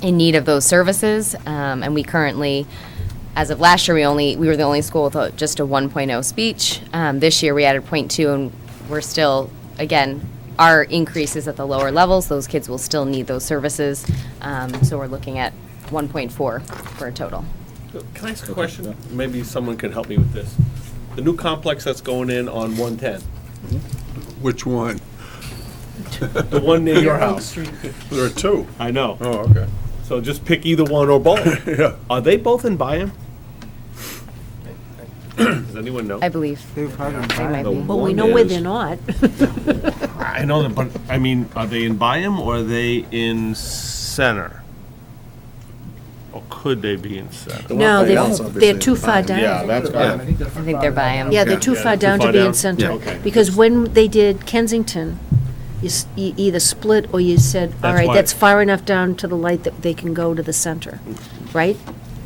need of those services, and we currently, as of last year, we were the only school with just a 1.0 speech. This year, we added 0.2, and we're still, again, our increase is at the lower levels. Those kids will still need those services, so we're looking at 1.4 for a total. Can I ask a question? Maybe someone can help me with this. The new complex that's going in on 110. Which one? The one near your house. There are two. I know. Oh, okay. So just pick either one or both. Yeah. Are they both in Byam? Does anyone know? I believe. They were probably They might be. Well, we One know where is- they're not. I know that, but, I mean, are they in Byam or are they in Center? Or could they be in Center? No, else, they're too far down. Yeah, that's I good. think they're by 'em. Yeah, they're too Yeah, far too down far to be down? in center. Yeah, okay. Because when they did Kensington, you either split or you said, all That's right, why- that's far enough down to the light that they can go to the center, right?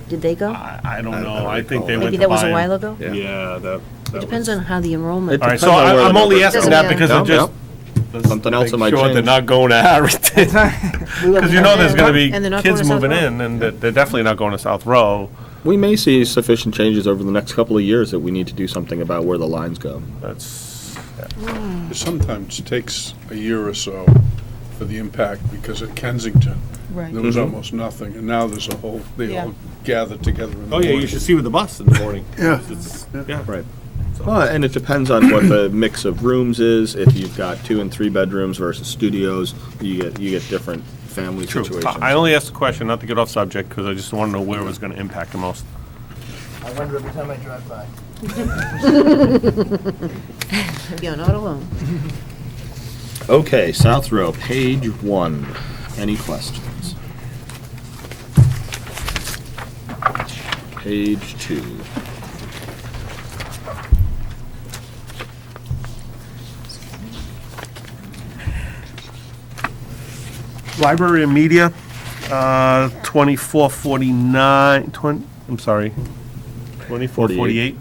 Did they go? I don't know. I think they Maybe went to that was a Byam. while ago? Yeah, that It depends was- on how the enrollment. All right, so Depends on where I'm the only numbers asking go. that because of Yep, just. Something else that might Make sure they're change. not going to Harrington. Because you know there's going to And they're be not kids going to South moving Row. in, and they're definitely not going to South Row. We may see sufficient changes over the next couple of years that we need to do something about where the lines go. That's, It sometimes takes a year or so for the impact, because at Kensington, Right. there was Mhm. almost nothing, and now there's a whole, they Yeah. all gathered together in the oh yeah, morning. you should see with the bus in the morning. Yeah. Yeah. Right. Well, and it depends on what the mix of rooms is. If you've got 2 and 3 bedrooms versus studios, you get different family True. situations. I only asked the question, not to get off subject, because I just want to know where it was going to impact the most. I wonder every time I drive by. You're not alone. Okay, South Row, page 1. Any questions? Page 2. Library and media, 2449, I'm sorry, 2448.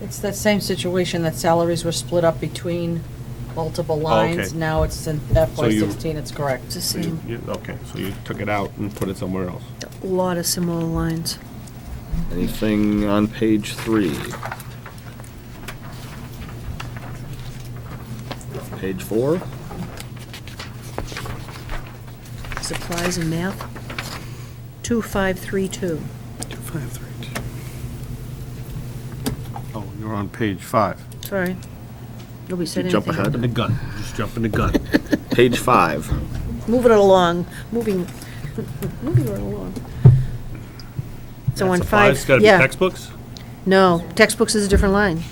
It's that same situation, that salaries were split up between multiple lines. okay. Now it's in So FY you- 16, it's correct. It's the same. Okay, so you took it out and put it somewhere else. A lot of similar lines. Anything on page 3? Page 4? Supplies and math, 2532. 2532. Oh, you're on page 5. Sorry. Nobody said You jump anything. ahead? The gun, just jumping the gun. Page 5. Moving it along, moving right along. So on five, Supplies, gotta be yeah. textbooks? No, textbooks is a different line.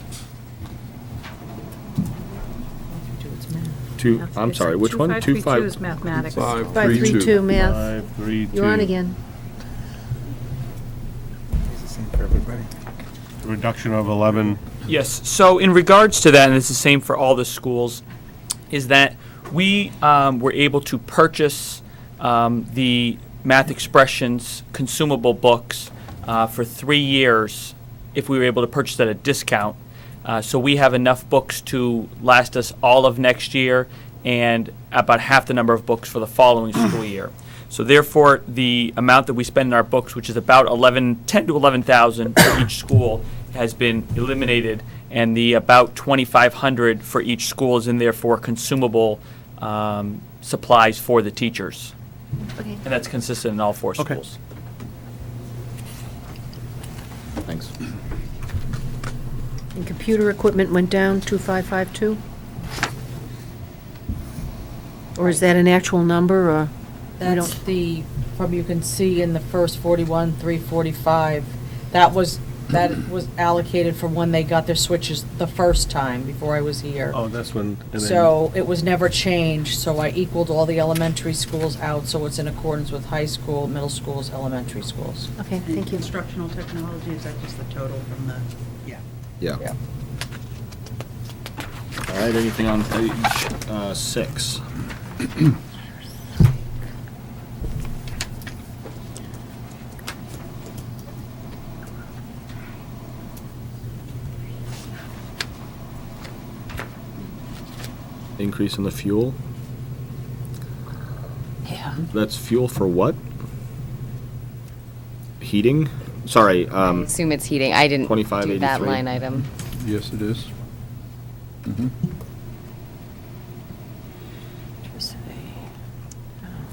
I'm sorry, which one? 2532 is mathematics. 532 math. 532. You're on again. Reduction of 11. Yes, so in regards to that, and it's the same for all the schools, is that we were able to purchase the math expressions consumable books for 3 years if we were able to purchase at a discount. So we have enough books to last us all of next year and about half the number of books for the following school year. So therefore, the amount that we spend in our books, which is about 10 to 11,000 for each school, has been eliminated, and the about 2,500 for each school is in there for consumable supplies for the teachers. Okay. And that's consistent in all 4 Okay. schools. Thanks. And computer equipment went down 2552? Or is that an actual number, or? we That's don't- the, from you can see in the first 41, 345, that was allocated from when they got their switches the first time, before I was here. Oh, that's when. and then- So it was never changed, so I equaled all the elementary schools out, so it's in accordance with high school, middle schools, elementary schools. Okay, thank you. Instructional technology, is that just the total from the, yeah. Yeah. Yeah. All right, anything on page 6? Increase in the fuel? Yeah. That's fuel for what? Heating? Sorry, I assume it's heating. I didn't do that 2583. line item. Yes, it is. Mhm.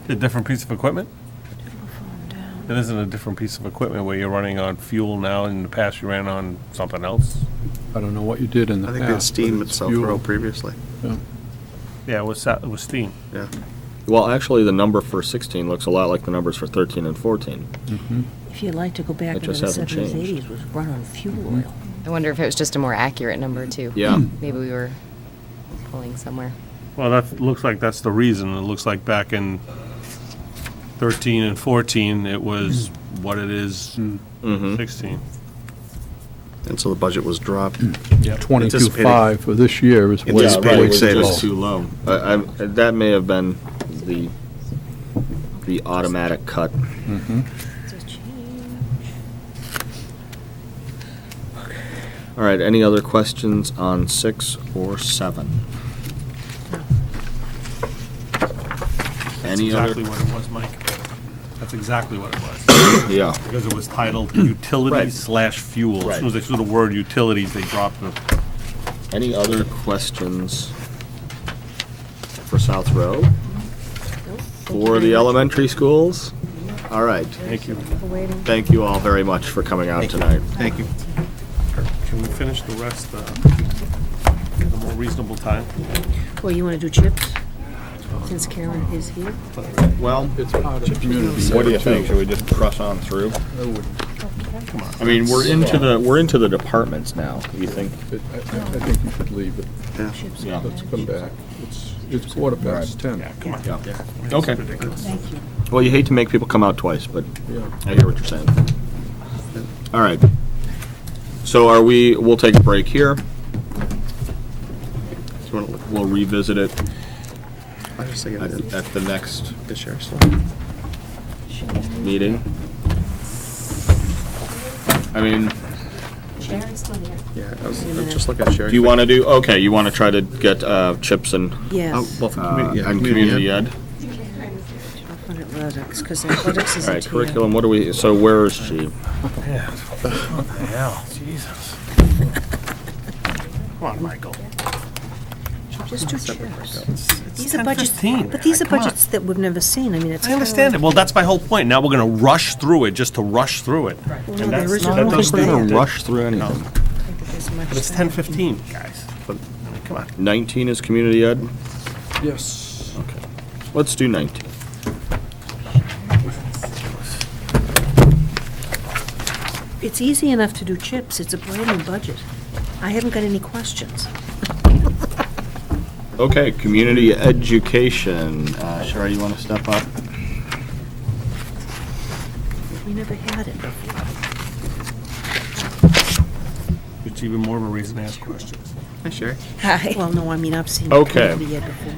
A different piece of equipment? That isn't a different piece of equipment where you're running on fuel now, and in the past you ran on something else? I don't know what you did in the I past. think we had steam but at it's South Row fuel. previously. Yeah. Yeah, it was steam. Yeah. Well, actually, the number for 16 looks a lot like the numbers for 13 and 14. Mhm. If you'd like to go back It into just the hasn't 70s, changed. 80s, was run on fuel oil. I wonder if it was just a more accurate number too. Yeah. Maybe we were pulling somewhere. Well, that looks like that's the reason. It looks like back in 13 and 14, it was what it is Mhm. 16. And so the budget was dropped. Yep. 22.5 for this year is way, Anticipated Right, way it was savings. just too low. That may have been the automatic cut. Mhm. All right, any other questions on 6 or 7? That's Any exactly other? what it was, Mike. That's exactly what it was. Yeah. Because it was titled Utilities slash Fuel. As Right. soon as they saw the word utilities, they dropped the. Any other questions for South Row? For the elementary schools? All right. Thank you. Thank you all very much for coming out tonight. Thank you. Can we finish the rest at a more reasonable time? Well, you want to do chips, since Karen is here? Well, It's part of community. what do you think? Should we just press on through? Come on. I mean, we're into the departments now. You think? I think you should leave it. Yeah. Let's come back. It's 10:15. Yeah, come on. Yeah. Okay. Thank you. Well, you hate to make people come out twice, but Yeah. I hear what you're saying. All right. So we'll take a break here. We'll revisit it I was just thinking at the next the sheriff's. meeting. I mean, Sharon's still here. Yeah, I was just looking at sheriff. do you want to do, okay, you want to try to get Chips and Yes. Oh, well, for community, yeah, and community ed? Athletics, because athletics All isn't right, here. curriculum, what do we, so where is she? Yeah. What the hell? Jesus. Come on, Michael. Just do chips. It's These are budgets, 10:15. but these are Come on. budgets that we've never seen. I mean, it's. I understand it. Well, that's my whole point. Now we're going to rush through it just to rush through it. Well, And no, that's- the original that one doesn't- was We're bad. gonna rush through anything. But it's 10:15, guys. But, I mean, come on. 19 is community ed? Yes. Okay. Let's do 19. It's easy enough to do chips. It's a brand new budget. I haven't got any questions. Okay, community education. Sherry, you want to step up? We never had it before. It's even more of a reason to ask questions. Hi, Sherry. Hi. Well, no, I mean, I've seen Okay. community ed before.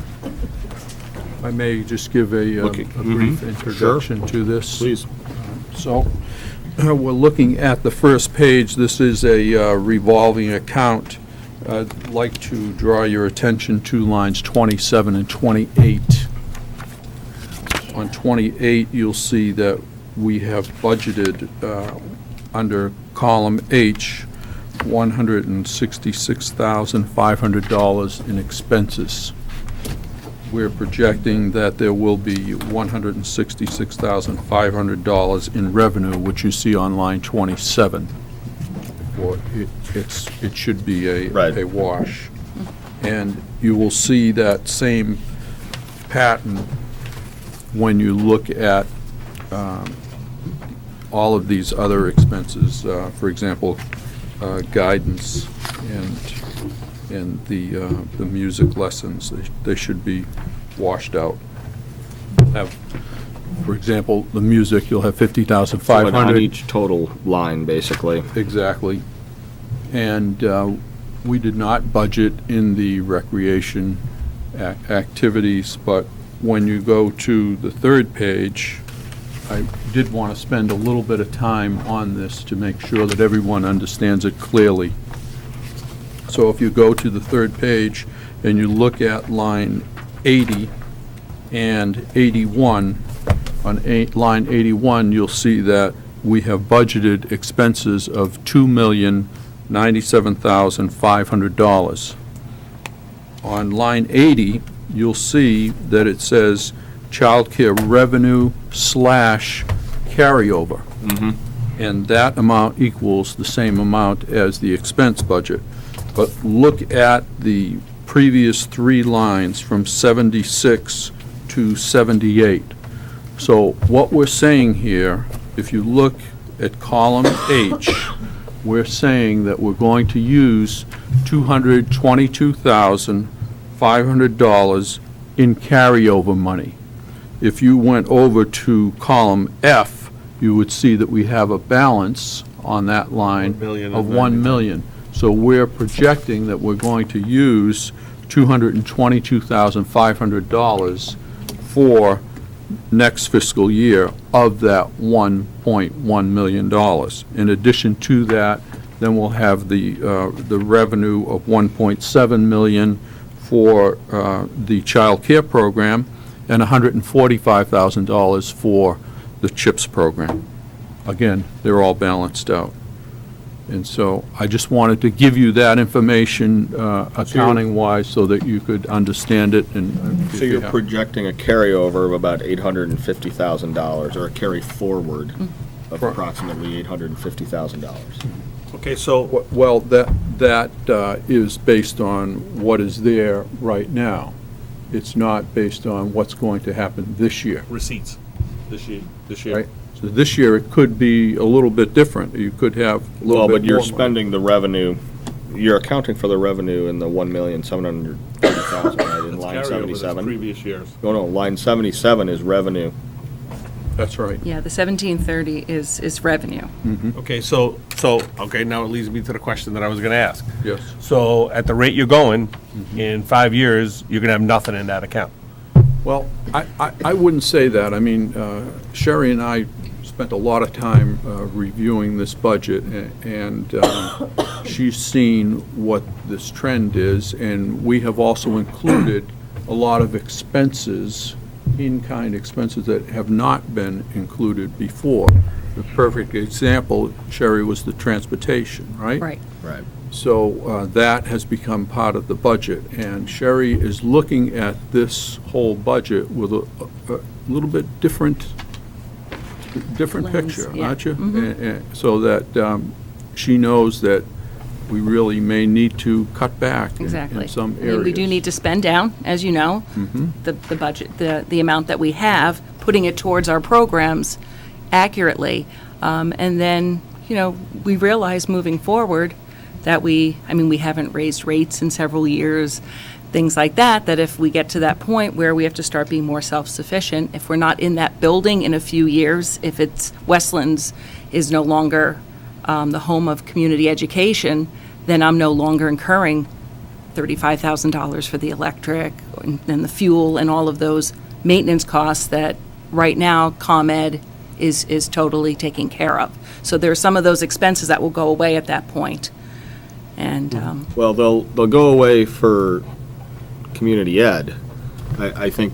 I may just give a Okay. brief Mhm. introduction to this. Please. So, we're looking at the first page. This is a revolving account. I'd like to draw your attention to lines 27 and 28. On 28, you'll see that we have budgeted, under column H, $166,500 in expenses. We're projecting that there will be $166,500 in revenue, which you see on line 27. Or it should be a wash. And you will see that same pattern when you look at all of these other expenses. For example, guidance and the music lessons, they should be washed out. For example, the music, you'll have $50,500. On each total line, basically. Exactly. And we did not budget in the recreation activities, but when you go to the third page, I did want to spend a little bit of time on this to make sure that everyone understands it clearly. So if you go to the third page and you look at line 80 and 81, on line 81, you'll see that we have budgeted expenses of $2,097,500. On line 80, you'll see that it says childcare revenue / carryover. And that amount equals the same amount as the expense budget. But look at the previous three lines from 76 to 78. So what we're saying here, if you look at column H, we're saying that we're going to use $222,500 in carryover money. If you went over to column F, you would see that we have a balance on that line of $1 million. So we're projecting that we're going to use $222,500 for next fiscal year of that $1.1 million. In addition to that, then we'll have the revenue of $1.7 million for the child care program and $145,000 for the CHIPS program. Again, they're all balanced out. And so I just wanted to give you that information accounting-wise so that you could understand it and. So you're projecting a carryover of about $850,000, or a carry forward of approximately $850,000. Okay, so. Well, that is based on what is there right now. It's not based on what's going to happen this year. Receipts, this year. Right? So this year, it could be a little bit different. You could have a little bit more. Well, but you're money. spending the revenue, you're accounting for the revenue in the $1,730,000, right, in line 77? Previous years. No, line 77 is revenue. That's right. Yeah, the 1730 is revenue. Okay, so, okay, now it leads me to the question that I was gonna ask. Yes. So at the rate you're going, in 5 years, you're gonna have nothing in that account. Well, I wouldn't say that. I mean, Sherry and I spent a lot of time reviewing this budget, and she's seen what this trend is, and we have also included a lot of expenses, in-kind expenses that have not been included before. The perfect example, Sherry, was the transportation, right? Right. Right. So that has become part of the budget, and Sherry is looking at this whole budget with a little bit different Lens, picture, yeah. aren't you? Mhm. So that she knows that we really may need to cut back Exactly. in some I mean, areas. we do need to spend down, as you know, the budget, the amount that we have, putting it towards our programs accurately. And then, we realize moving forward that we haven't raised rates in several years, things like that, that if we get to that point where we have to start being more self-sufficient, if we're not in that building in a few years, if it's Westlands is no longer the home of community education, then I'm no longer incurring $35,000 for the electric and the fuel and all of those maintenance costs that right now ComEd is totally taking care of. So there are some of those expenses that will go away at that point. And Well, they'll go away for community ed. I think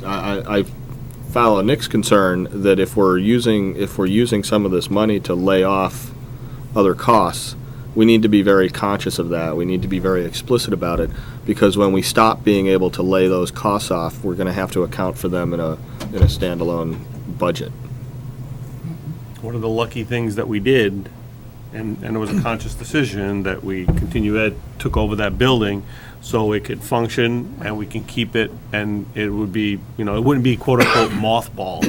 I follow Nick's concern that if we're using some of this money to lay off other costs, we need to be very conscious of that. We need to be very explicit about it, because when we stop being able to lay those costs off, we're going to have to account for them in a standalone budget. One of the lucky things that we did, and it was a conscious decision, that we continue ed took over that building so it could function and we can keep it, and it would be, it wouldn't be quote unquote mothballed.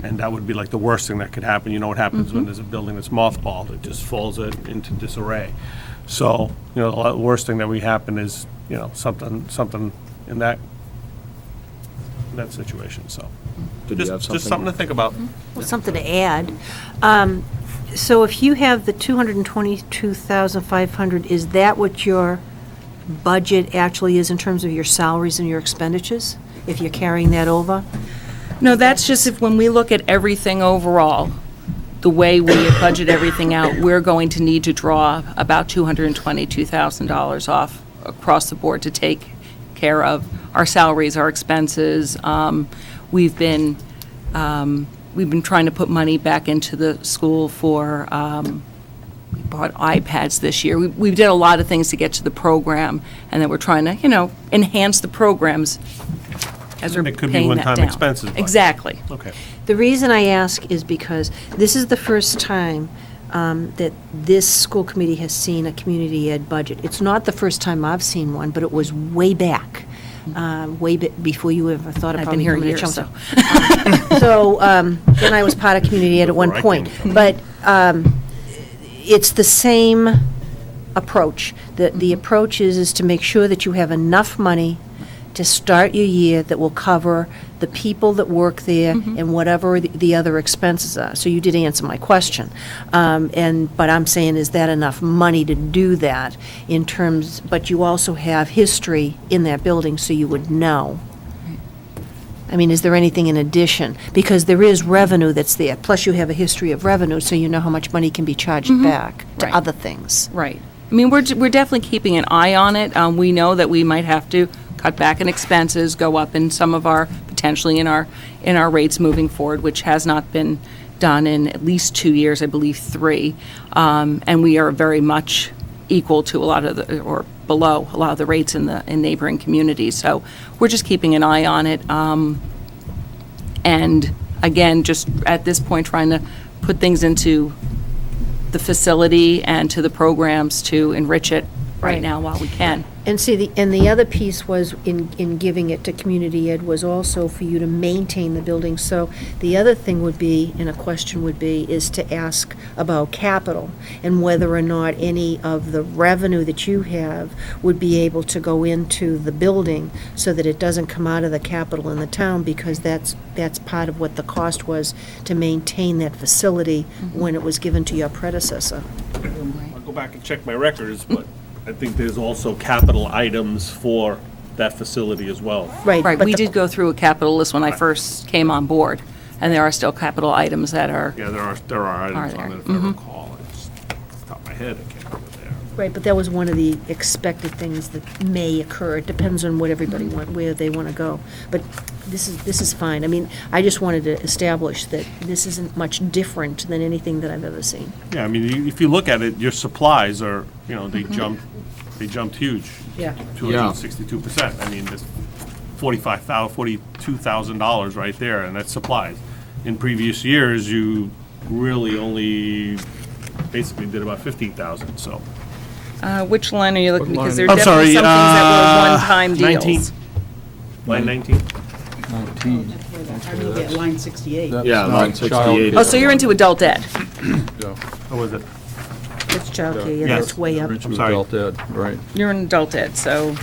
And that would be like the worst thing that could happen. You know what happens when there's a building that's mothballed? It just falls into disarray. So, the worst thing that would happen is, something in that situation, so. Did you have Just something to think about. Well, something to add. So if you have the 222,500, is that what your budget actually is in terms of your salaries and your expenditures, if you're carrying that over? no, that's just if, when we look at everything overall, the way we budget everything out, we're going to need to draw about $222,000 off across the board to take care of our salaries, our expenses. We've been trying to put money back into the school for, we bought iPads this year. We did a lot of things to get to the program, and then we're trying to, enhance the programs as we're It could be paying that one-time down. expenses, but- Exactly. Okay. The reason I ask is because this is the first time that this school committee has seen a community ed budget. It's not the first time I've seen one, but it was way back, before you ever thought of I've been probably here a coming to year, Chelmsford. So, then I was part of community ed at one Before I point. came. But it's the same approach. The approach is to make sure that you have enough money to start your year that will cover the people that work there and whatever the other expenses are. So you did answer my question. But I'm saying, is that enough money to do that in terms, but you also have history in that building, so you would know. I mean, is there anything in addition? Because there is revenue that's there, plus you have a history of revenue, so you know how much money can be charged back to Right. other things. Right. I mean, we're definitely keeping an eye on it. We know that we might have to cut back in expenses, go up in some of our, potentially in our rates moving forward, which has not been done in at least 2 years, I believe 3. And we are very much equal to a lot of the, or below a lot of the rates in neighboring communities. So we're just keeping an eye on it. And again, just at this point, trying to put things into the facility and to the programs to enrich it right Right. now while we can. And see, the other piece was, in giving it to community ed, was also for you to maintain the building. So the other thing would be, and a question would be, is to ask about capital, and whether or not any of the revenue that you have would be able to go into the building, so that it doesn't come out of the capital in the town, because that's part of what the cost was to maintain that facility when it was given to your predecessor. I'll go back and check my records, but I think there's also capital items for that facility as well. Right. Right, but we the- did go through a capital list when I first came on board, and there are still capital items that are, Yeah, there are items there. on it, if I recall. It's off the top of my head, I can't remember there. Right, but that was one of the expected things that may occur. It depends on what everybody want, where they want to go. But this is fine. I mean, I just wanted to establish that this isn't much different than anything that I've ever seen. Yeah, I mean, if you look at it, your supplies are, they jumped huge. Yeah. 262%. I mean, there's $42,000 right there, and that's supplies. In previous years, you really only basically did about 15,000, so. which line are you looking, because there are I'm definitely sorry, some things that were one-time 19. deals. Line 19? 19. Line 68. Yeah, line 68. Oh, so you're into adult ed. What was it? It's childcare, yeah, Yes. that's way up. I'm sorry. Adult ed, right. You're in adult ed, so,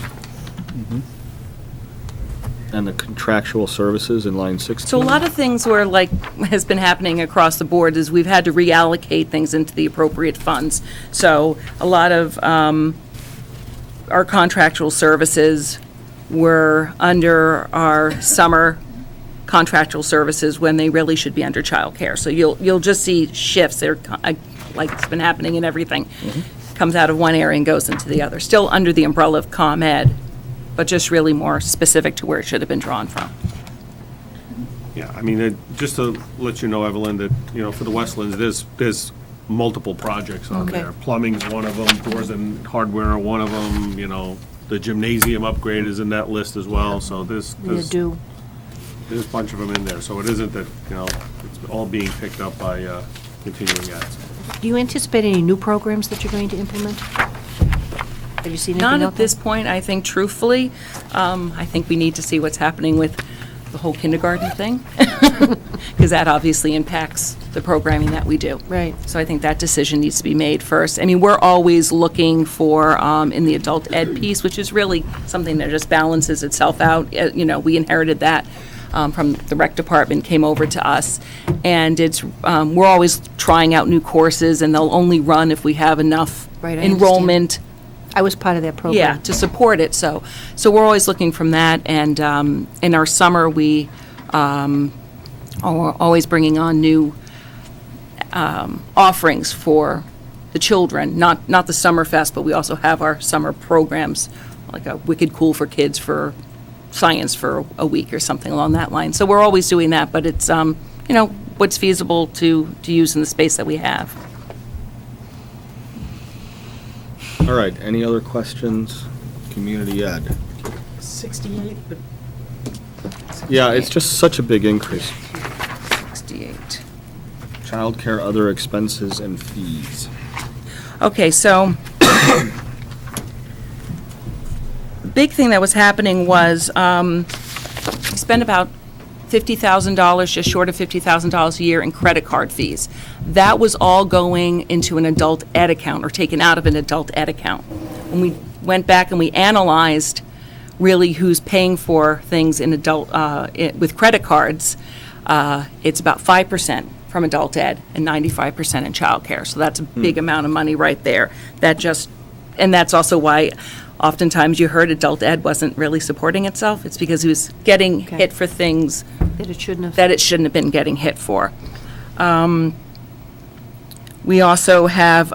And the contractual services in line 16. so a lot of things where, like, has been happening across the board is we've had to reallocate things into the appropriate funds. So a lot of our contractual services were under our summer contractual services when they really should be under childcare. So you'll just see shifts. They're like it's been happening in everything. Comes out of one area and goes into the other. Still under the umbrella of ComEd, but just really more specific to where it should have been drawn from. Yeah, I mean, just to let you know, Evelyn, that, for the Westlands, there's multiple projects on Okay. there. Plumbing's one of them, doors and hardware are one of them, the gymnasium upgrade is in that list as well, so You there's do. a bunch of them in there. So it isn't that, it's all being picked up by continuing ed. Do you anticipate any new programs that you're going to implement? Have you seen anything Not out at there? this point, I think truthfully. I think we need to see what's happening with the whole kindergarten thing, because that obviously impacts the programming that we do. Right. So I think that decision needs to be made first. I mean, we're always looking for, in the adult ed piece, which is really something that just balances itself out. We inherited that from the rec department, came over to us. And it's, we're always trying out new courses, and they'll only run if we have enough Right, I understand. enrollment. I was part of that program. Yeah, to support it, so we're always looking from that, and in our summer, we are always bringing on new offerings for the children, not the Summer Fest, but we also have our summer programs, like a Wicked Cool for Kids for science for a week or something along that line. So we're always doing that, but it's, what's feasible to use in the space that we have. All right, any other questions? Community ed. 68, but Yeah, it's just such a big increase. 68. Childcare, other expenses, and fees. Okay, so big thing that was happening was we spent about $50,000, just short of $50,000 a year in credit card fees. That was all going into an adult ed account or taken out of an adult ed account. When we went back and we analyzed really who's paying for things in adult with credit cards, it's about 5% from adult ed and 95% in childcare. So that's a big amount of money right there. And that's also why oftentimes you heard adult ed wasn't really supporting itself. It's because it was getting hit for things That it shouldn't have. that it shouldn't have been getting hit for. We also have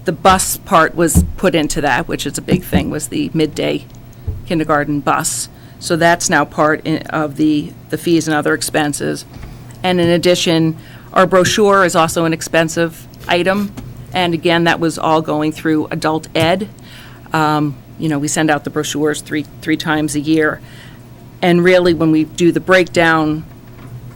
the bus part was put into that, which is a big thing, was the midday kindergarten bus. So that's now part of the fees and other expenses. And in addition, our brochure is also an expensive item. And again, that was all going through adult ed. We send out the brochures three times a year. And really, when we do the breakdown,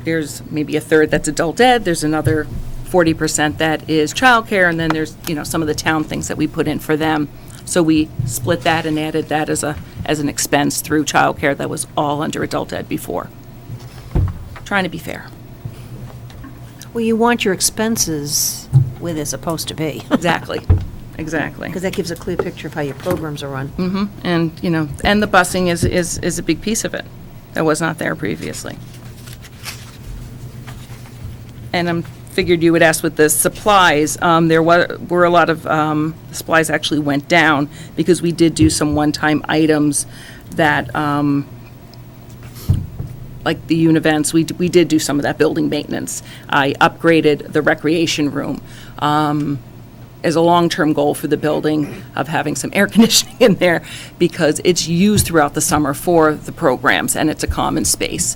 there's maybe a third that's adult ed, there's another 40% that is childcare, and then there's, some of the town things that we put in for them. So we split that and added that as an expense through childcare that was all under adult ed before. Trying to be fair. Well, you want your expenses where they're supposed to be. Exactly. Exactly. Because that gives a clear picture of how your programs are run. Mm-hmm. And, and the busing is a big piece of it. That was not there previously. And I figured you would ask with the supplies. There were a lot of supplies actually went down because we did do some one-time items that, like the Univents, we did do some of that building maintenance. I upgraded the recreation room. As a long-term goal for the building of having some air conditioning in there because it's used throughout the summer for the programs and it's a common space.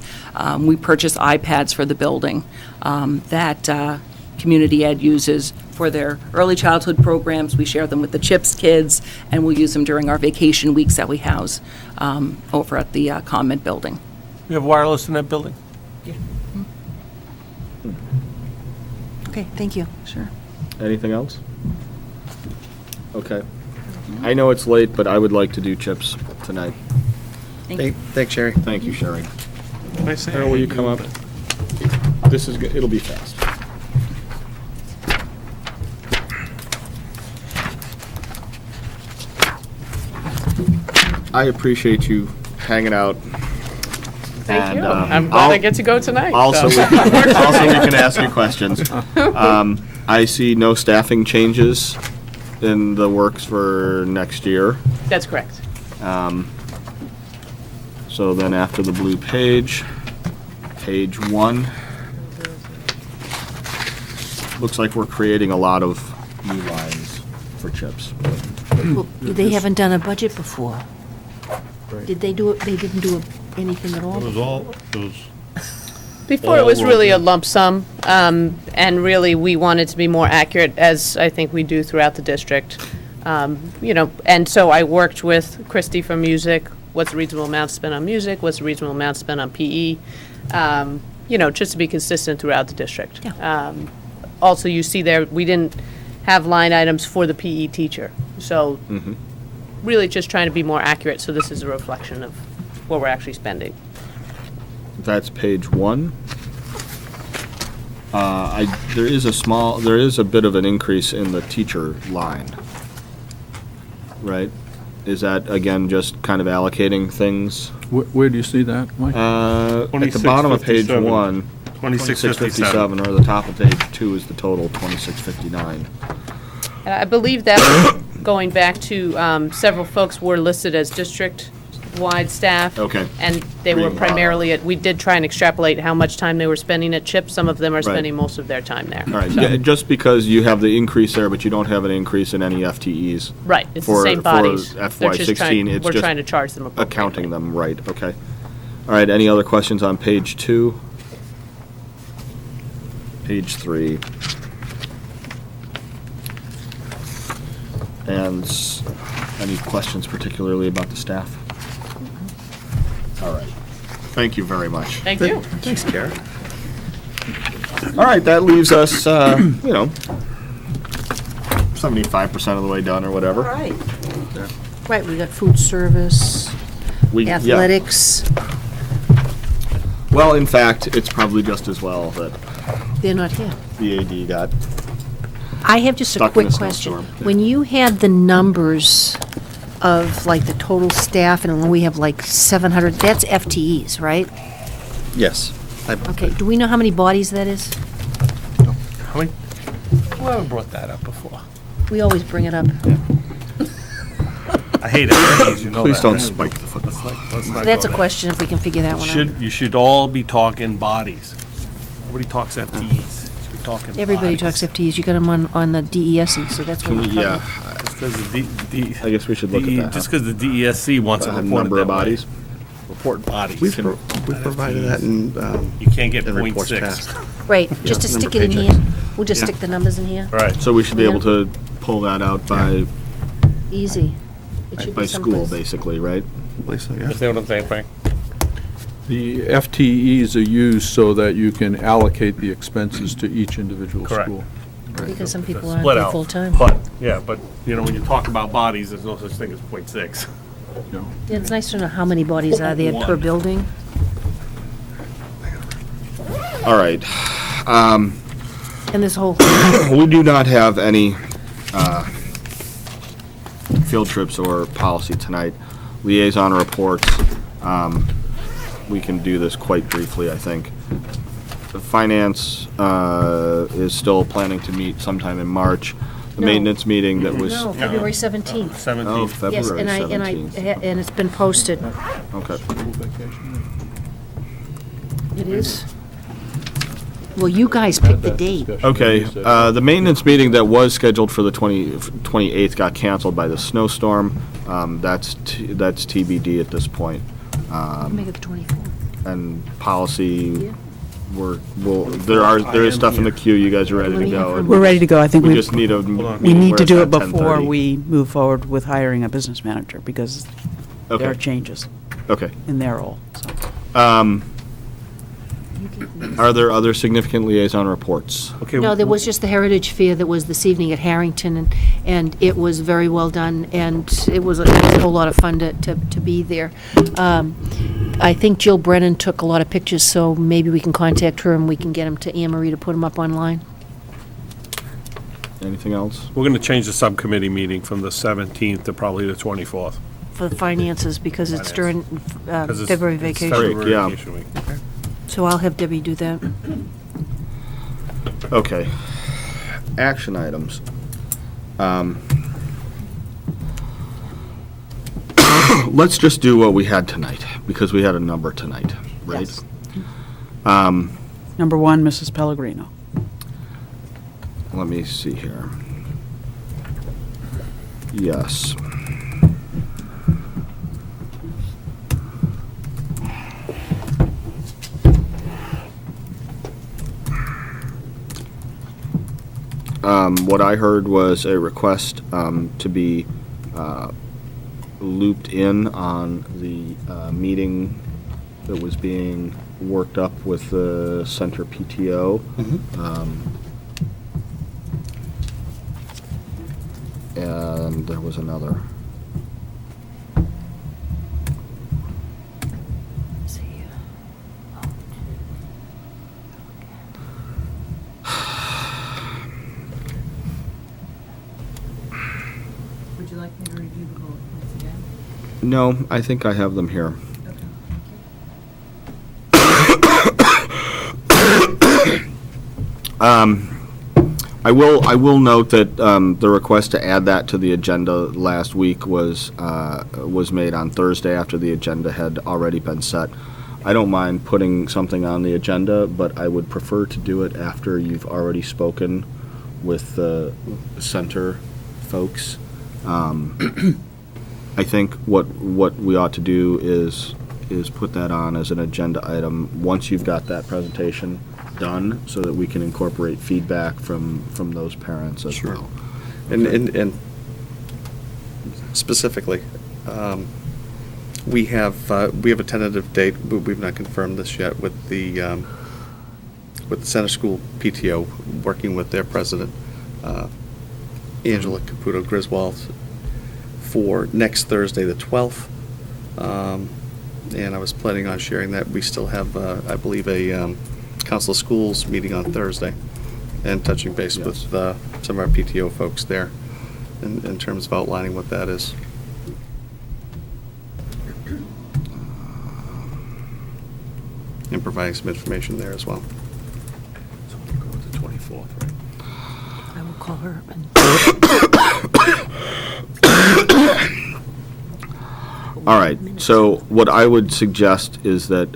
We purchased iPads for the building that Community Ed uses for their early childhood programs. We share them with the CHIPS kids and we'll use them during our vacation weeks that we house over at the Comment building. We have wireless in that building? Yeah. Okay, thank you. Sure. Anything else? Okay. I know it's late, but I would like to do chips tonight. Thanks, Sherry. Thank you, Sherry. Carol, will you come up? This is good. It'll be fast. I appreciate you hanging out. Thank And, you. I'm glad I get to go tonight. Also, so. we can ask you questions. I see no staffing changes in the works for next year. That's correct. So then after the blue page, page 1, looks like we're creating a lot of new lines for chips. Well, they haven't done a budget before. Did they do it? They didn't do anything at all? Before it was really a lump sum, and really we wanted to be more accurate, as I think we do throughout the district. And so I worked with Christy from music. What's a reasonable amount spent on music? What's a reasonable amount spent on PE? Just to be consistent throughout the district. Yeah. Also, you see there, we didn't have line items for the PE teacher. So really just trying to be more accurate, so this is a reflection of what we're actually spending. That's page 1. There is a bit of an increase in the teacher line, right? Is that, again, just kind of allocating things? Where do you see that, Mike? At the bottom of page 1, 2657, or the top of page 2 is the total, 2659. And I believe that, going back to, several folks were listed as district-wide staff. Okay. And they were Green primarily we did try and extrapolate how much time they were spending at CHIP. Some of them are Right. spending most of their time there. All right, So- yeah, just because you have the increase there, but you don't have an increase in any FTEs. Right, it's the for- same bodies. For They're FY16, just trying- it's we're just trying to charge them appropriately. accounting them, right, okay. All right, any other questions on page 2? Page 3. And any questions particularly about the staff? All right. Thank you very much. Thank you. Thanks, Kara. All right, that leaves us, 75% of the way done or whatever. Right. Right, we got food service, Yeah. athletics. Well, in fact, it's probably just as well that They're not here. the AD got I have just a stuck in quick a question. snowstorm. When you had the numbers of like the total staff and we have like 700, that's FTEs, right? Yes. Okay, do we know how many bodies that is? How many, who haven't brought that up before? We always bring it up. I hate FTEs, you know that. Please don't right? spike the football. Let's not That's go a there. question if we can figure that one out. You should all be talking bodies. Nobody talks FTEs. You should be talking Everybody bodies. talks FTEs, you got them on the DESE, so that's what we're Yeah, covering. Just because the I guess we should look at that. Just because the DESC wants to report Number it of that way. bodies. Report bodies. We've provided that in, You can't get in reports .6. past. Right, just to number stick it in paychecks. here. We'll just Yeah. stick the numbers in here. Right. So we should be able to pull that out by Easy. It should by be school, someplace. basically, right? Lisa, yeah. Understand what I'm saying, Frank? The FTEs are used so that you can allocate the expenses to each individual Correct. school. Because some people Split aren't there out. full-time. But, yeah, but, when you talk about bodies, there's no such thing as .6. Yeah, it's nice to know how many bodies are there per One. building. All right. And this whole, We do not have any field trips or policy tonight. Liaison reports, we can do this quite briefly, I think. The Finance is still planning to meet sometime in March. The No. maintenance meeting that was... no, February 17th. Oh, 17. Yes, February and 17th. and it's been posted. Okay. It is? Well, you guys picked the date. Okay, the maintenance meeting that was scheduled for the 28th got canceled by the snowstorm. That's TBD at this point. Make it the 24th. And policy, there is stuff in the queue, you guys are ready to go. and We're ready to go. I think We we just need a we meeting need where to it's do at it before 10:30. we move forward with hiring a business manager, because there are Okay, changes okay. in their role, so. Are there other significant liaison reports? Okay. No, there was just the Heritage Fair that was this evening at Harrington, and it was very well done, and it was a whole lot of fun to be there. I think Jill Brennan took a lot of pictures, so maybe we can contact her and we can get them to Anne Marie to put them up online. Anything else? We're going to change the subcommittee meeting from the 17th to probably the 24th. For the finances, because it's during 'cause it's- February it's vacation. February Yeah. vacation week. So I'll have Debbie do that. Okay. Action items. Let's just do what we had tonight, because we had a number tonight, right? Yes. Um, Number one, Mrs. Pellegrino. Let me see here. Yes. What I heard was a request to be looped in on the meeting that was being worked up with the center PTO. And there was another. Would you like me to review the bullet points again? No, I think I have them here. I will note that the request to add that to the agenda last week was made on Thursday after the agenda had already been set. I don't mind putting something on the agenda, but I would prefer to do it after you've already spoken with the center folks. I think what we ought to do is put that on as an agenda item once you've got that presentation done, so that we can incorporate feedback from those parents as well. And specifically, We have a tentative date, but we've not confirmed this yet with the Center School PTO, working with their president, Angela Caputo Griswold, for next Thursday, the 12th. And I was planning on sharing that. We still have, I believe, a Council of Schools meeting on Thursday, and touching base with some of our PTO folks there in terms of outlining what that is. And providing some information there as well. So we'll go with the 24th, right? I will call her and All right, so what I would suggest is that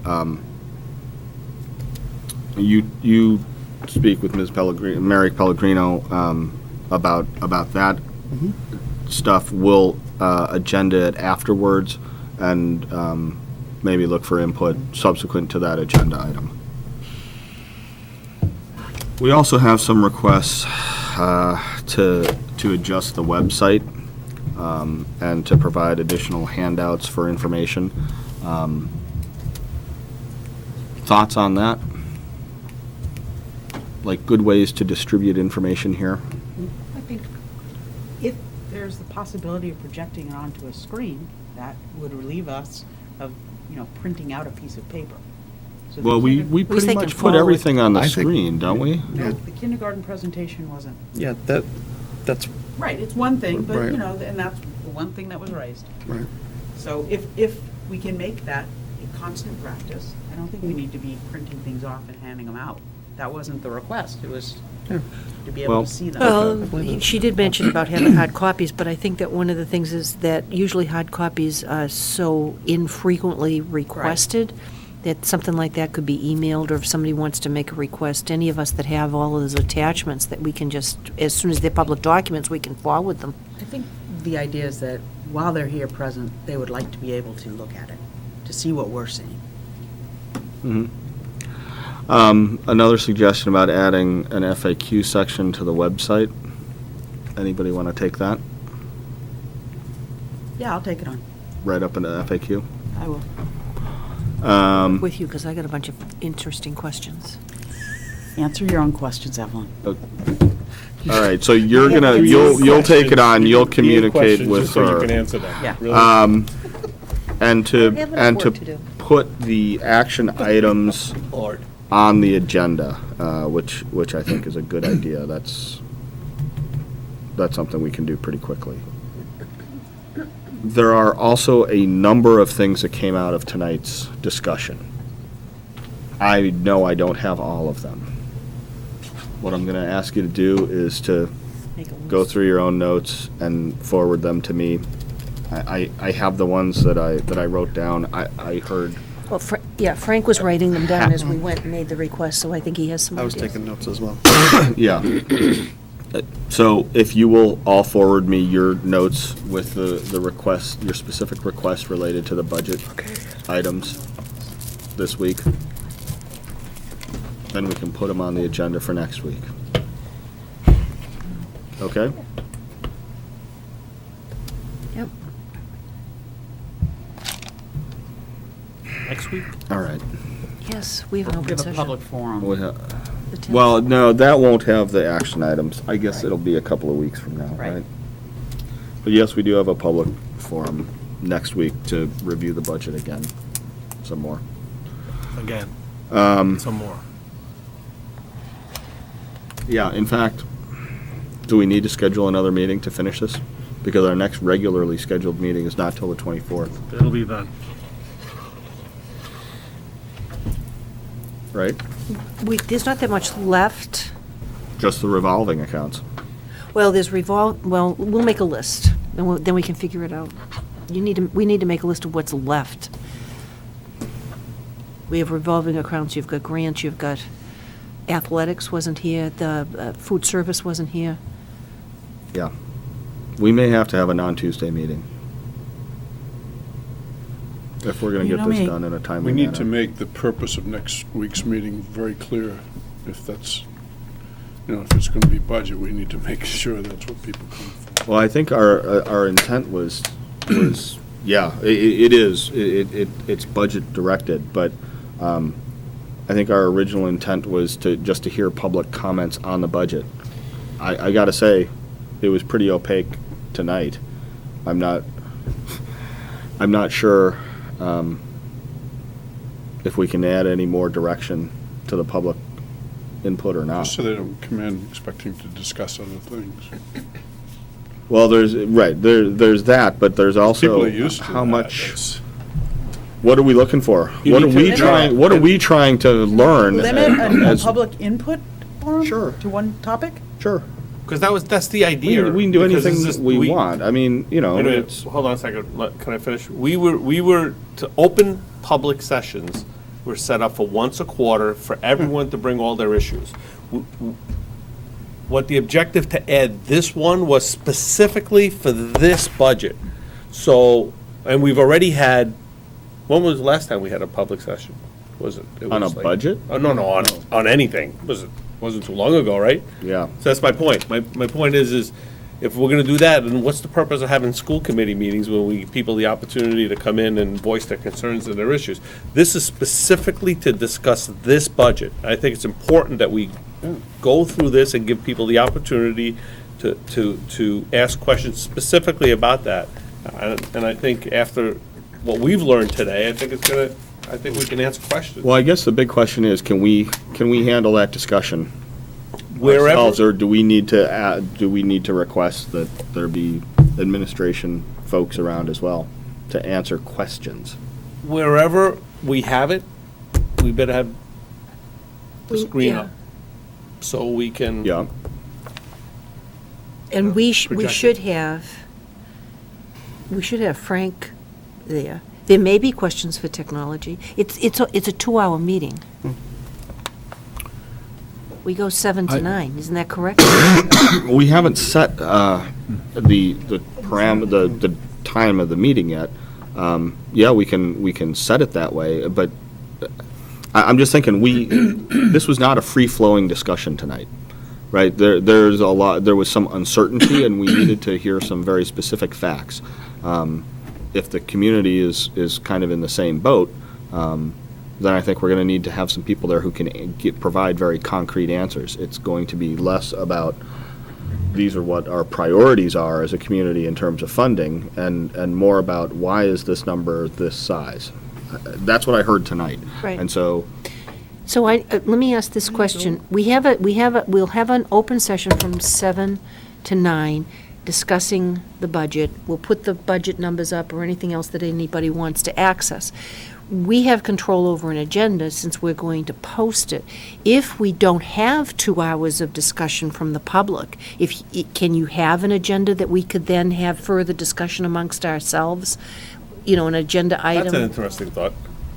you speak with Ms. Pellegrino, Mary Pellegrino, about that stuff. We'll agenda it afterwards, and maybe look for input subsequent to that agenda item. We also have some requests to adjust the website and to provide additional handouts for information. Thoughts on that? Like good ways to distribute information here? I think if there's the possibility of projecting it onto a screen, that would relieve us of, printing out a piece of paper. So Well, we pretty much put everything on the screen, don't we? No, the kindergarten presentation wasn't. Yeah, that's Right, it's one thing, but, Right. and that's the one thing that was raised. right. So if we can make that a constant practice, I don't think we need to be printing things off and handing them out. That wasn't the request, it was to be able Well- to see them. Well, she did mention about having hard copies, but I think that one of the things is that usually hard copies are so infrequently requested that something like that could be emailed, or if somebody wants to make a request, any of us that have all of those attachments, that we can just, as soon as they're public documents, we can forward them. I think the idea is that while they're here present, they would like to be able to look at it, to see what we're seeing. Another suggestion about adding an FAQ section to the website. Anybody want to take that? Yeah, I'll take it on. Right up into FAQ? I will. With you, because I got a bunch of interesting questions. Answer your own questions, Evelyn. All right, so you're you'll take it on, you'll communicate with So you her. can answer them. Yeah. Really? And to have enough work to do. put the action items Lord. on the agenda, which I think is a good idea. That's something we can do pretty quickly. There are also a number of things that came out of tonight's discussion. I know I don't have all of them. What I'm going to ask you to do is to Make a go list. through your own notes and forward them to me. I have the ones that I wrote down. I heard. Well, Frank was writing them down as we went and made the request, so I think he has some I was ideas. taking notes as well. Yeah. So if you will all forward me your notes with the request, your specific requests related to the budget items this week, then we can put them on the agenda for next week. Okay? Yep. Next week? All right. Yes, we have an We open have a session. public forum. The 10th. Well, no, that won't have the action items. I guess it'll be a couple of weeks from now, Right. right? But yes, we do have a public forum next week to review the budget again, some more. Again, some more. Yeah, in fact, do we need to schedule another meeting to finish this? Because our next regularly scheduled meeting is not till the 24th, It'll be done. right? There's not that much left. Just the revolving accounts. Well, we'll make a list, and then we can figure it out. We need to make a list of what's left. We have revolving accounts, you've got grants, you've got athletics wasn't here, the food service wasn't here. Yeah. We may have to have a non-Tuesday meeting. If we're gonna You get know this me. done in a timely We manner. need to make the purpose of next week's meeting very clear. If that's, if it's going to be budget, we need to make sure that's what people come for. Well, I think our intent was Yeah, it is. It's budget directed, but I think our original intent was just to hear public comments on the budget. I gotta say, it was pretty opaque tonight. I'm not sure if we can add any more direction to the public input or not. Just so they don't come in expecting to discuss other things. Well, there's that, but there's also People are used to how that. much. What are we looking for? You What are need we to- trying? What are we trying to learn? Limit a as- public input forum? Sure. To one topic? Sure. Because that's the idea. We can do because anything it's just- we want. I mean, Wait a minute, it's hold on a second, can I finish? We were, to open public sessions were set up for once a quarter for everyone to bring all their issues. What the objective to add this one was specifically for this budget. So, and we've already had, when was the last time we had a public session? Was it? On a was like- budget? Oh, no, on anything. Wasn't too long ago, right? Yeah. So that's my point. My point is if we're gonna do that, then what's the purpose of having school committee meetings when we give people the opportunity to come in and voice their concerns and their issues? This is specifically to discuss this budget. I think it's important that we go through this and give people the opportunity to ask questions specifically about that. And I think after what we've learned today, I think we can answer questions. well. I guess the big question is, can we handle that discussion Wherever- ourselves, or do we need to request that there be administration folks around as well to answer questions? Wherever we have it, we better have the screen yeah. up, so we can. Yeah. And we project should have Frank there. There may be questions for technology. It's a 2-hour meeting. We go 7 to 9, isn't that correct? We haven't set the time of the meeting yet. Yeah, we can set it that way, but I'm just thinking this was not a free-flowing discussion tonight, right? There was some uncertainty, and we needed to hear some very specific facts. If the community is kind of in the same boat, then I think we're going to need to have some people there who can provide very concrete answers. It's going to be less about these are what our priorities are as a community in terms of funding, and more about why is this number this size. That's what I heard tonight. Right. And so, Let me ask this question. We'll have an open session from 7 to 9 discussing the budget. We'll put the budget numbers up or anything else that anybody wants to access. We have control over an agenda since we're going to post it. If we don't have 2 hours of discussion from the public, can you have an agenda that we could then have further discussion amongst ourselves? An agenda item? That's an interesting thought.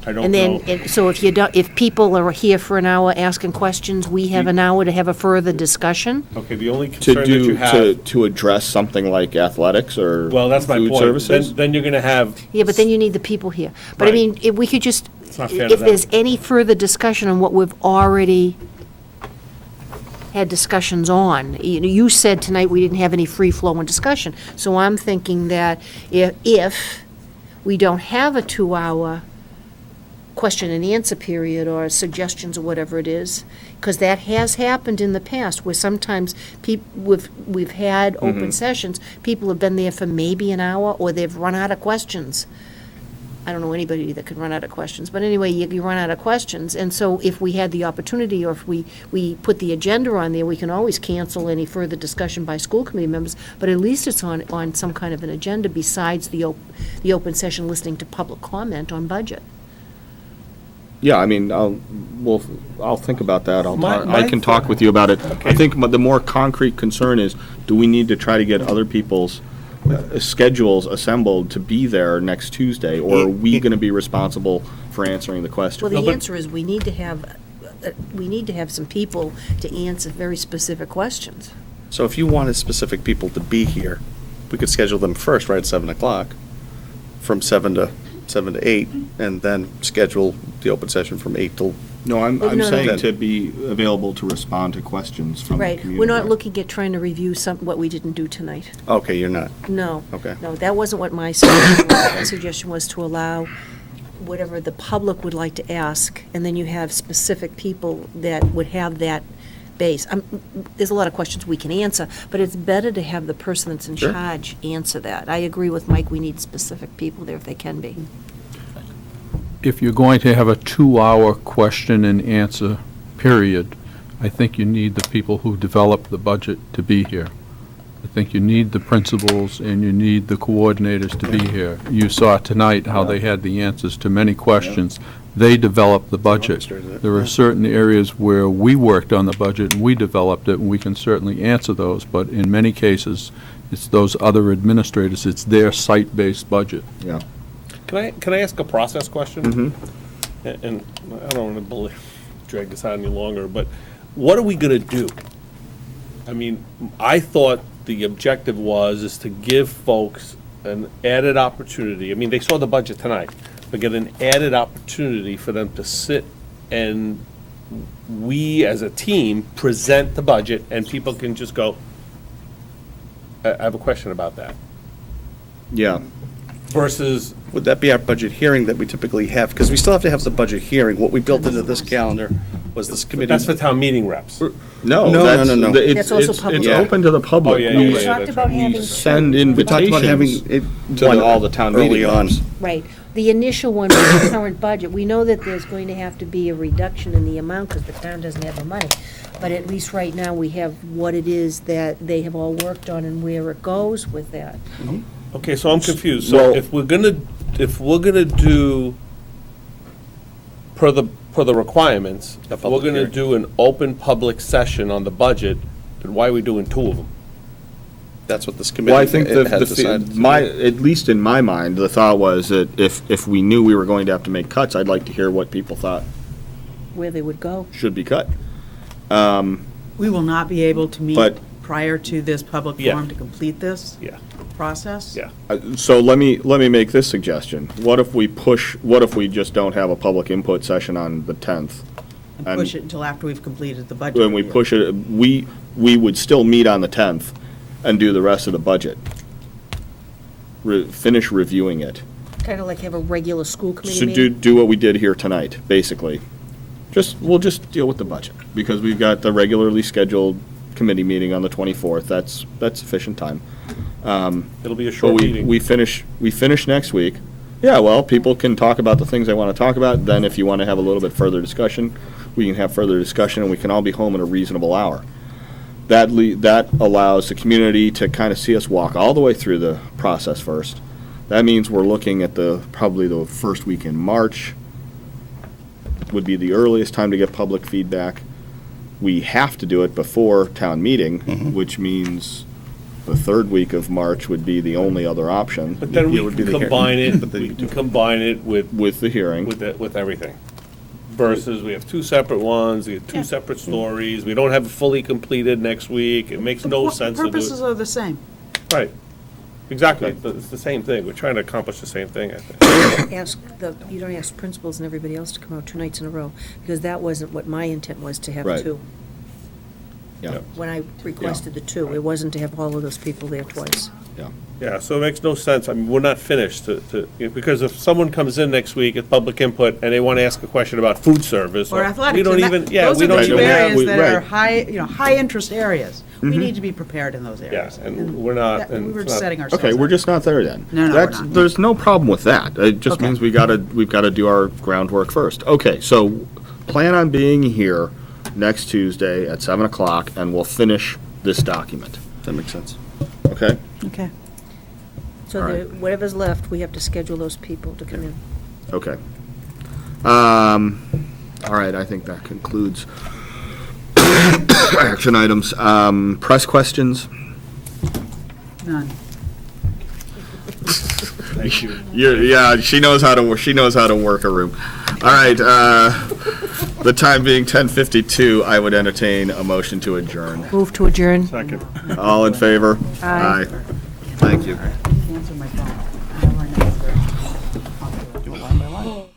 I don't And know. then, so if people are here for an hour asking questions, we have an hour to have a further discussion? Okay, the only concern that you to have, to address something like athletics or well, that's my food point. services. Then you're gonna have, Yeah, but then you need the people here. But I Right. mean, if we could just, It's not fair to if there's them. any further discussion on what we've already had discussions on. You said tonight we didn't have any free-flowing discussion. So I'm thinking that if we don't have a 2-hour question and answer period or suggestions or whatever it is, because that has happened in the past where sometimes we've had open sessions, people have been there for maybe an hour or they've run out of questions. I don't know anybody that could run out of questions, but anyway, you run out of questions. And so if we had the opportunity or if we put the agenda on there, we can always cancel any further discussion by school committee members, but at least it's on some kind of an agenda besides the open session listening to public comment on budget. Yeah, I mean, I'll think about that. I can talk thought- with you about it. I think the more concrete concern is, do we need to try to get other people's schedules assembled to be there next Tuesday, or are we going to be responsible for answering the question? Well, the answer is we need to have some people to answer very specific questions. So if you wanted specific people to be here, we could schedule them first, right at 7 o'clock, from 7 to 7 to 8, and then schedule the open session from 8 till. No, I'm No, no, saying no. to be available to respond to questions from the Right, community. we're not looking at trying to review what we didn't do tonight. Okay, you're not. No. Okay. No, that wasn't what my suggestion was. My suggestion was to allow whatever the public would like to ask, and then you have specific people that would have that base. There's a lot of questions we can answer, but it's better to have the person that's in Sure. charge answer that. I agree with Mike, we need specific people there if they can be. If you're going to have a 2-hour question and answer period, I think you need the people who develop the budget to be here. I think you need the principals and you need the coordinators to be here. You saw tonight how they had the answers to many questions. They developed the budget. There are certain areas where we worked on the budget and we developed it, and we can certainly answer those, but in many cases, it's those other administrators, it's their site-based budget. Yeah. Can I ask a process question? Mm-hmm. And I don't want to drag this out any longer, but what are we going to do? I mean, I thought the objective is to give folks an added opportunity. I mean, they saw the budget tonight, but get an added opportunity for them to sit and we, as a team, present the budget, and people can just go, I have a question about that. Yeah. Versus, Would that be our budget hearing that we typically have? Because we still have to have the budget hearing. What we built into this calendar was this committee. that's for town meeting reps. No, No, that's, no, no, no. It's, That's also it's public. open to the public. Oh, yeah, We- yeah, We talked that's about right. having. Send We talked about having invitations it to all the town early meeting on. reps. Right. The initial one with the current budget, we know that there's going to have to be a reduction in the amount because the town doesn't have the money. But at least right now, we have what it is that they have all worked on and where it goes with that. Okay, so I'm confused. So Well- if we're gonna do per the requirements, if we're public gonna hearing. do an open public session on the budget, then why are we doing 2 of them? That's what this Well, I committee think had decided. at least in my mind, the thought was that if we knew we were going to have to make cuts, I'd like to hear what people thought Where they would go. should be cut. We will not be able to meet But- prior to this public Yeah. forum to complete this Yeah, process? yeah. So let me make this suggestion. What if we just don't have a public input session on the 10th? And push it until after we've completed the budget When we review. push it, we would still meet on the 10th and do the rest of the budget. Finish reviewing it. Kind of like have a regular school committee So meeting. do what we did here tonight, basically. We'll just deal with the budget, because we've got the regularly scheduled committee meeting on the 24th. That's sufficient time. It'll be a But short we meeting. finish next week. Yeah, well, people can talk about the things they want to talk about. Then if you want to have a little bit further discussion, we can have further discussion, and we can all be home in a reasonable hour. That allows the community to kind of see us walk all the way through the process first. That means we're looking at probably the first week in March would be the earliest time to get public feedback. We have to do it before town meeting, which means the third week of March would be the only other option. But then It we would be can the hearing. combine it, But then we you can combine it with the hearing. with everything. Versus we have 2 separate ones, we have 2 separate stories, we don't have it fully completed next week, it makes no sense to do Purposes it. are the same. Right, exactly, it's the same thing, we're trying to accomplish the same thing, I think. You don't ask principals and everybody else to come out 2 nights in a row, because that wasn't what my intent was, to have Right. 2. Yeah. When I requested the 2, it wasn't to have all of those people there twice. Yeah, so it makes no sense, I mean, we're not finished because if someone comes in next week at public input and they want to ask a question about food service. Or athletics. We don't and that- even, yeah, those we are the don't two even have. areas that are right. high-interest areas. We Mhm. need to be prepared in those Yeah, areas. and we're not. that- and we were it's not- setting ourselves Okay, we're up. just not there then. No, no, we're not. There's no problem with that. It just Okay. means we've got to do our groundwork first. Okay, so plan on being here next Tuesday at 7 o'clock, and we'll finish this document. That makes sense. Okay? Okay. So All right. whatever's left, we have to schedule those people to come in. Okay. All right, I think that concludes action items. Press questions? None. Thank you. Yeah, she knows how to work a room. All right, the time being 10:52, I would entertain a motion to adjourn. Move to adjourn. Second. All in favor? Aye. Thank you. Answer my phone. I don't want to answer. Do it line by line.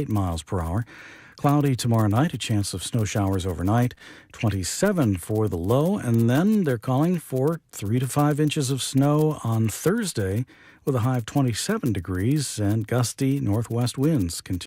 miles per hour. Cloudy tomorrow night, a chance of snow showers overnight, 27 for the low, and then they're calling for 3 to 5 inches of snow on Thursday with a high of 27 degrees and gusty northwest winds continue.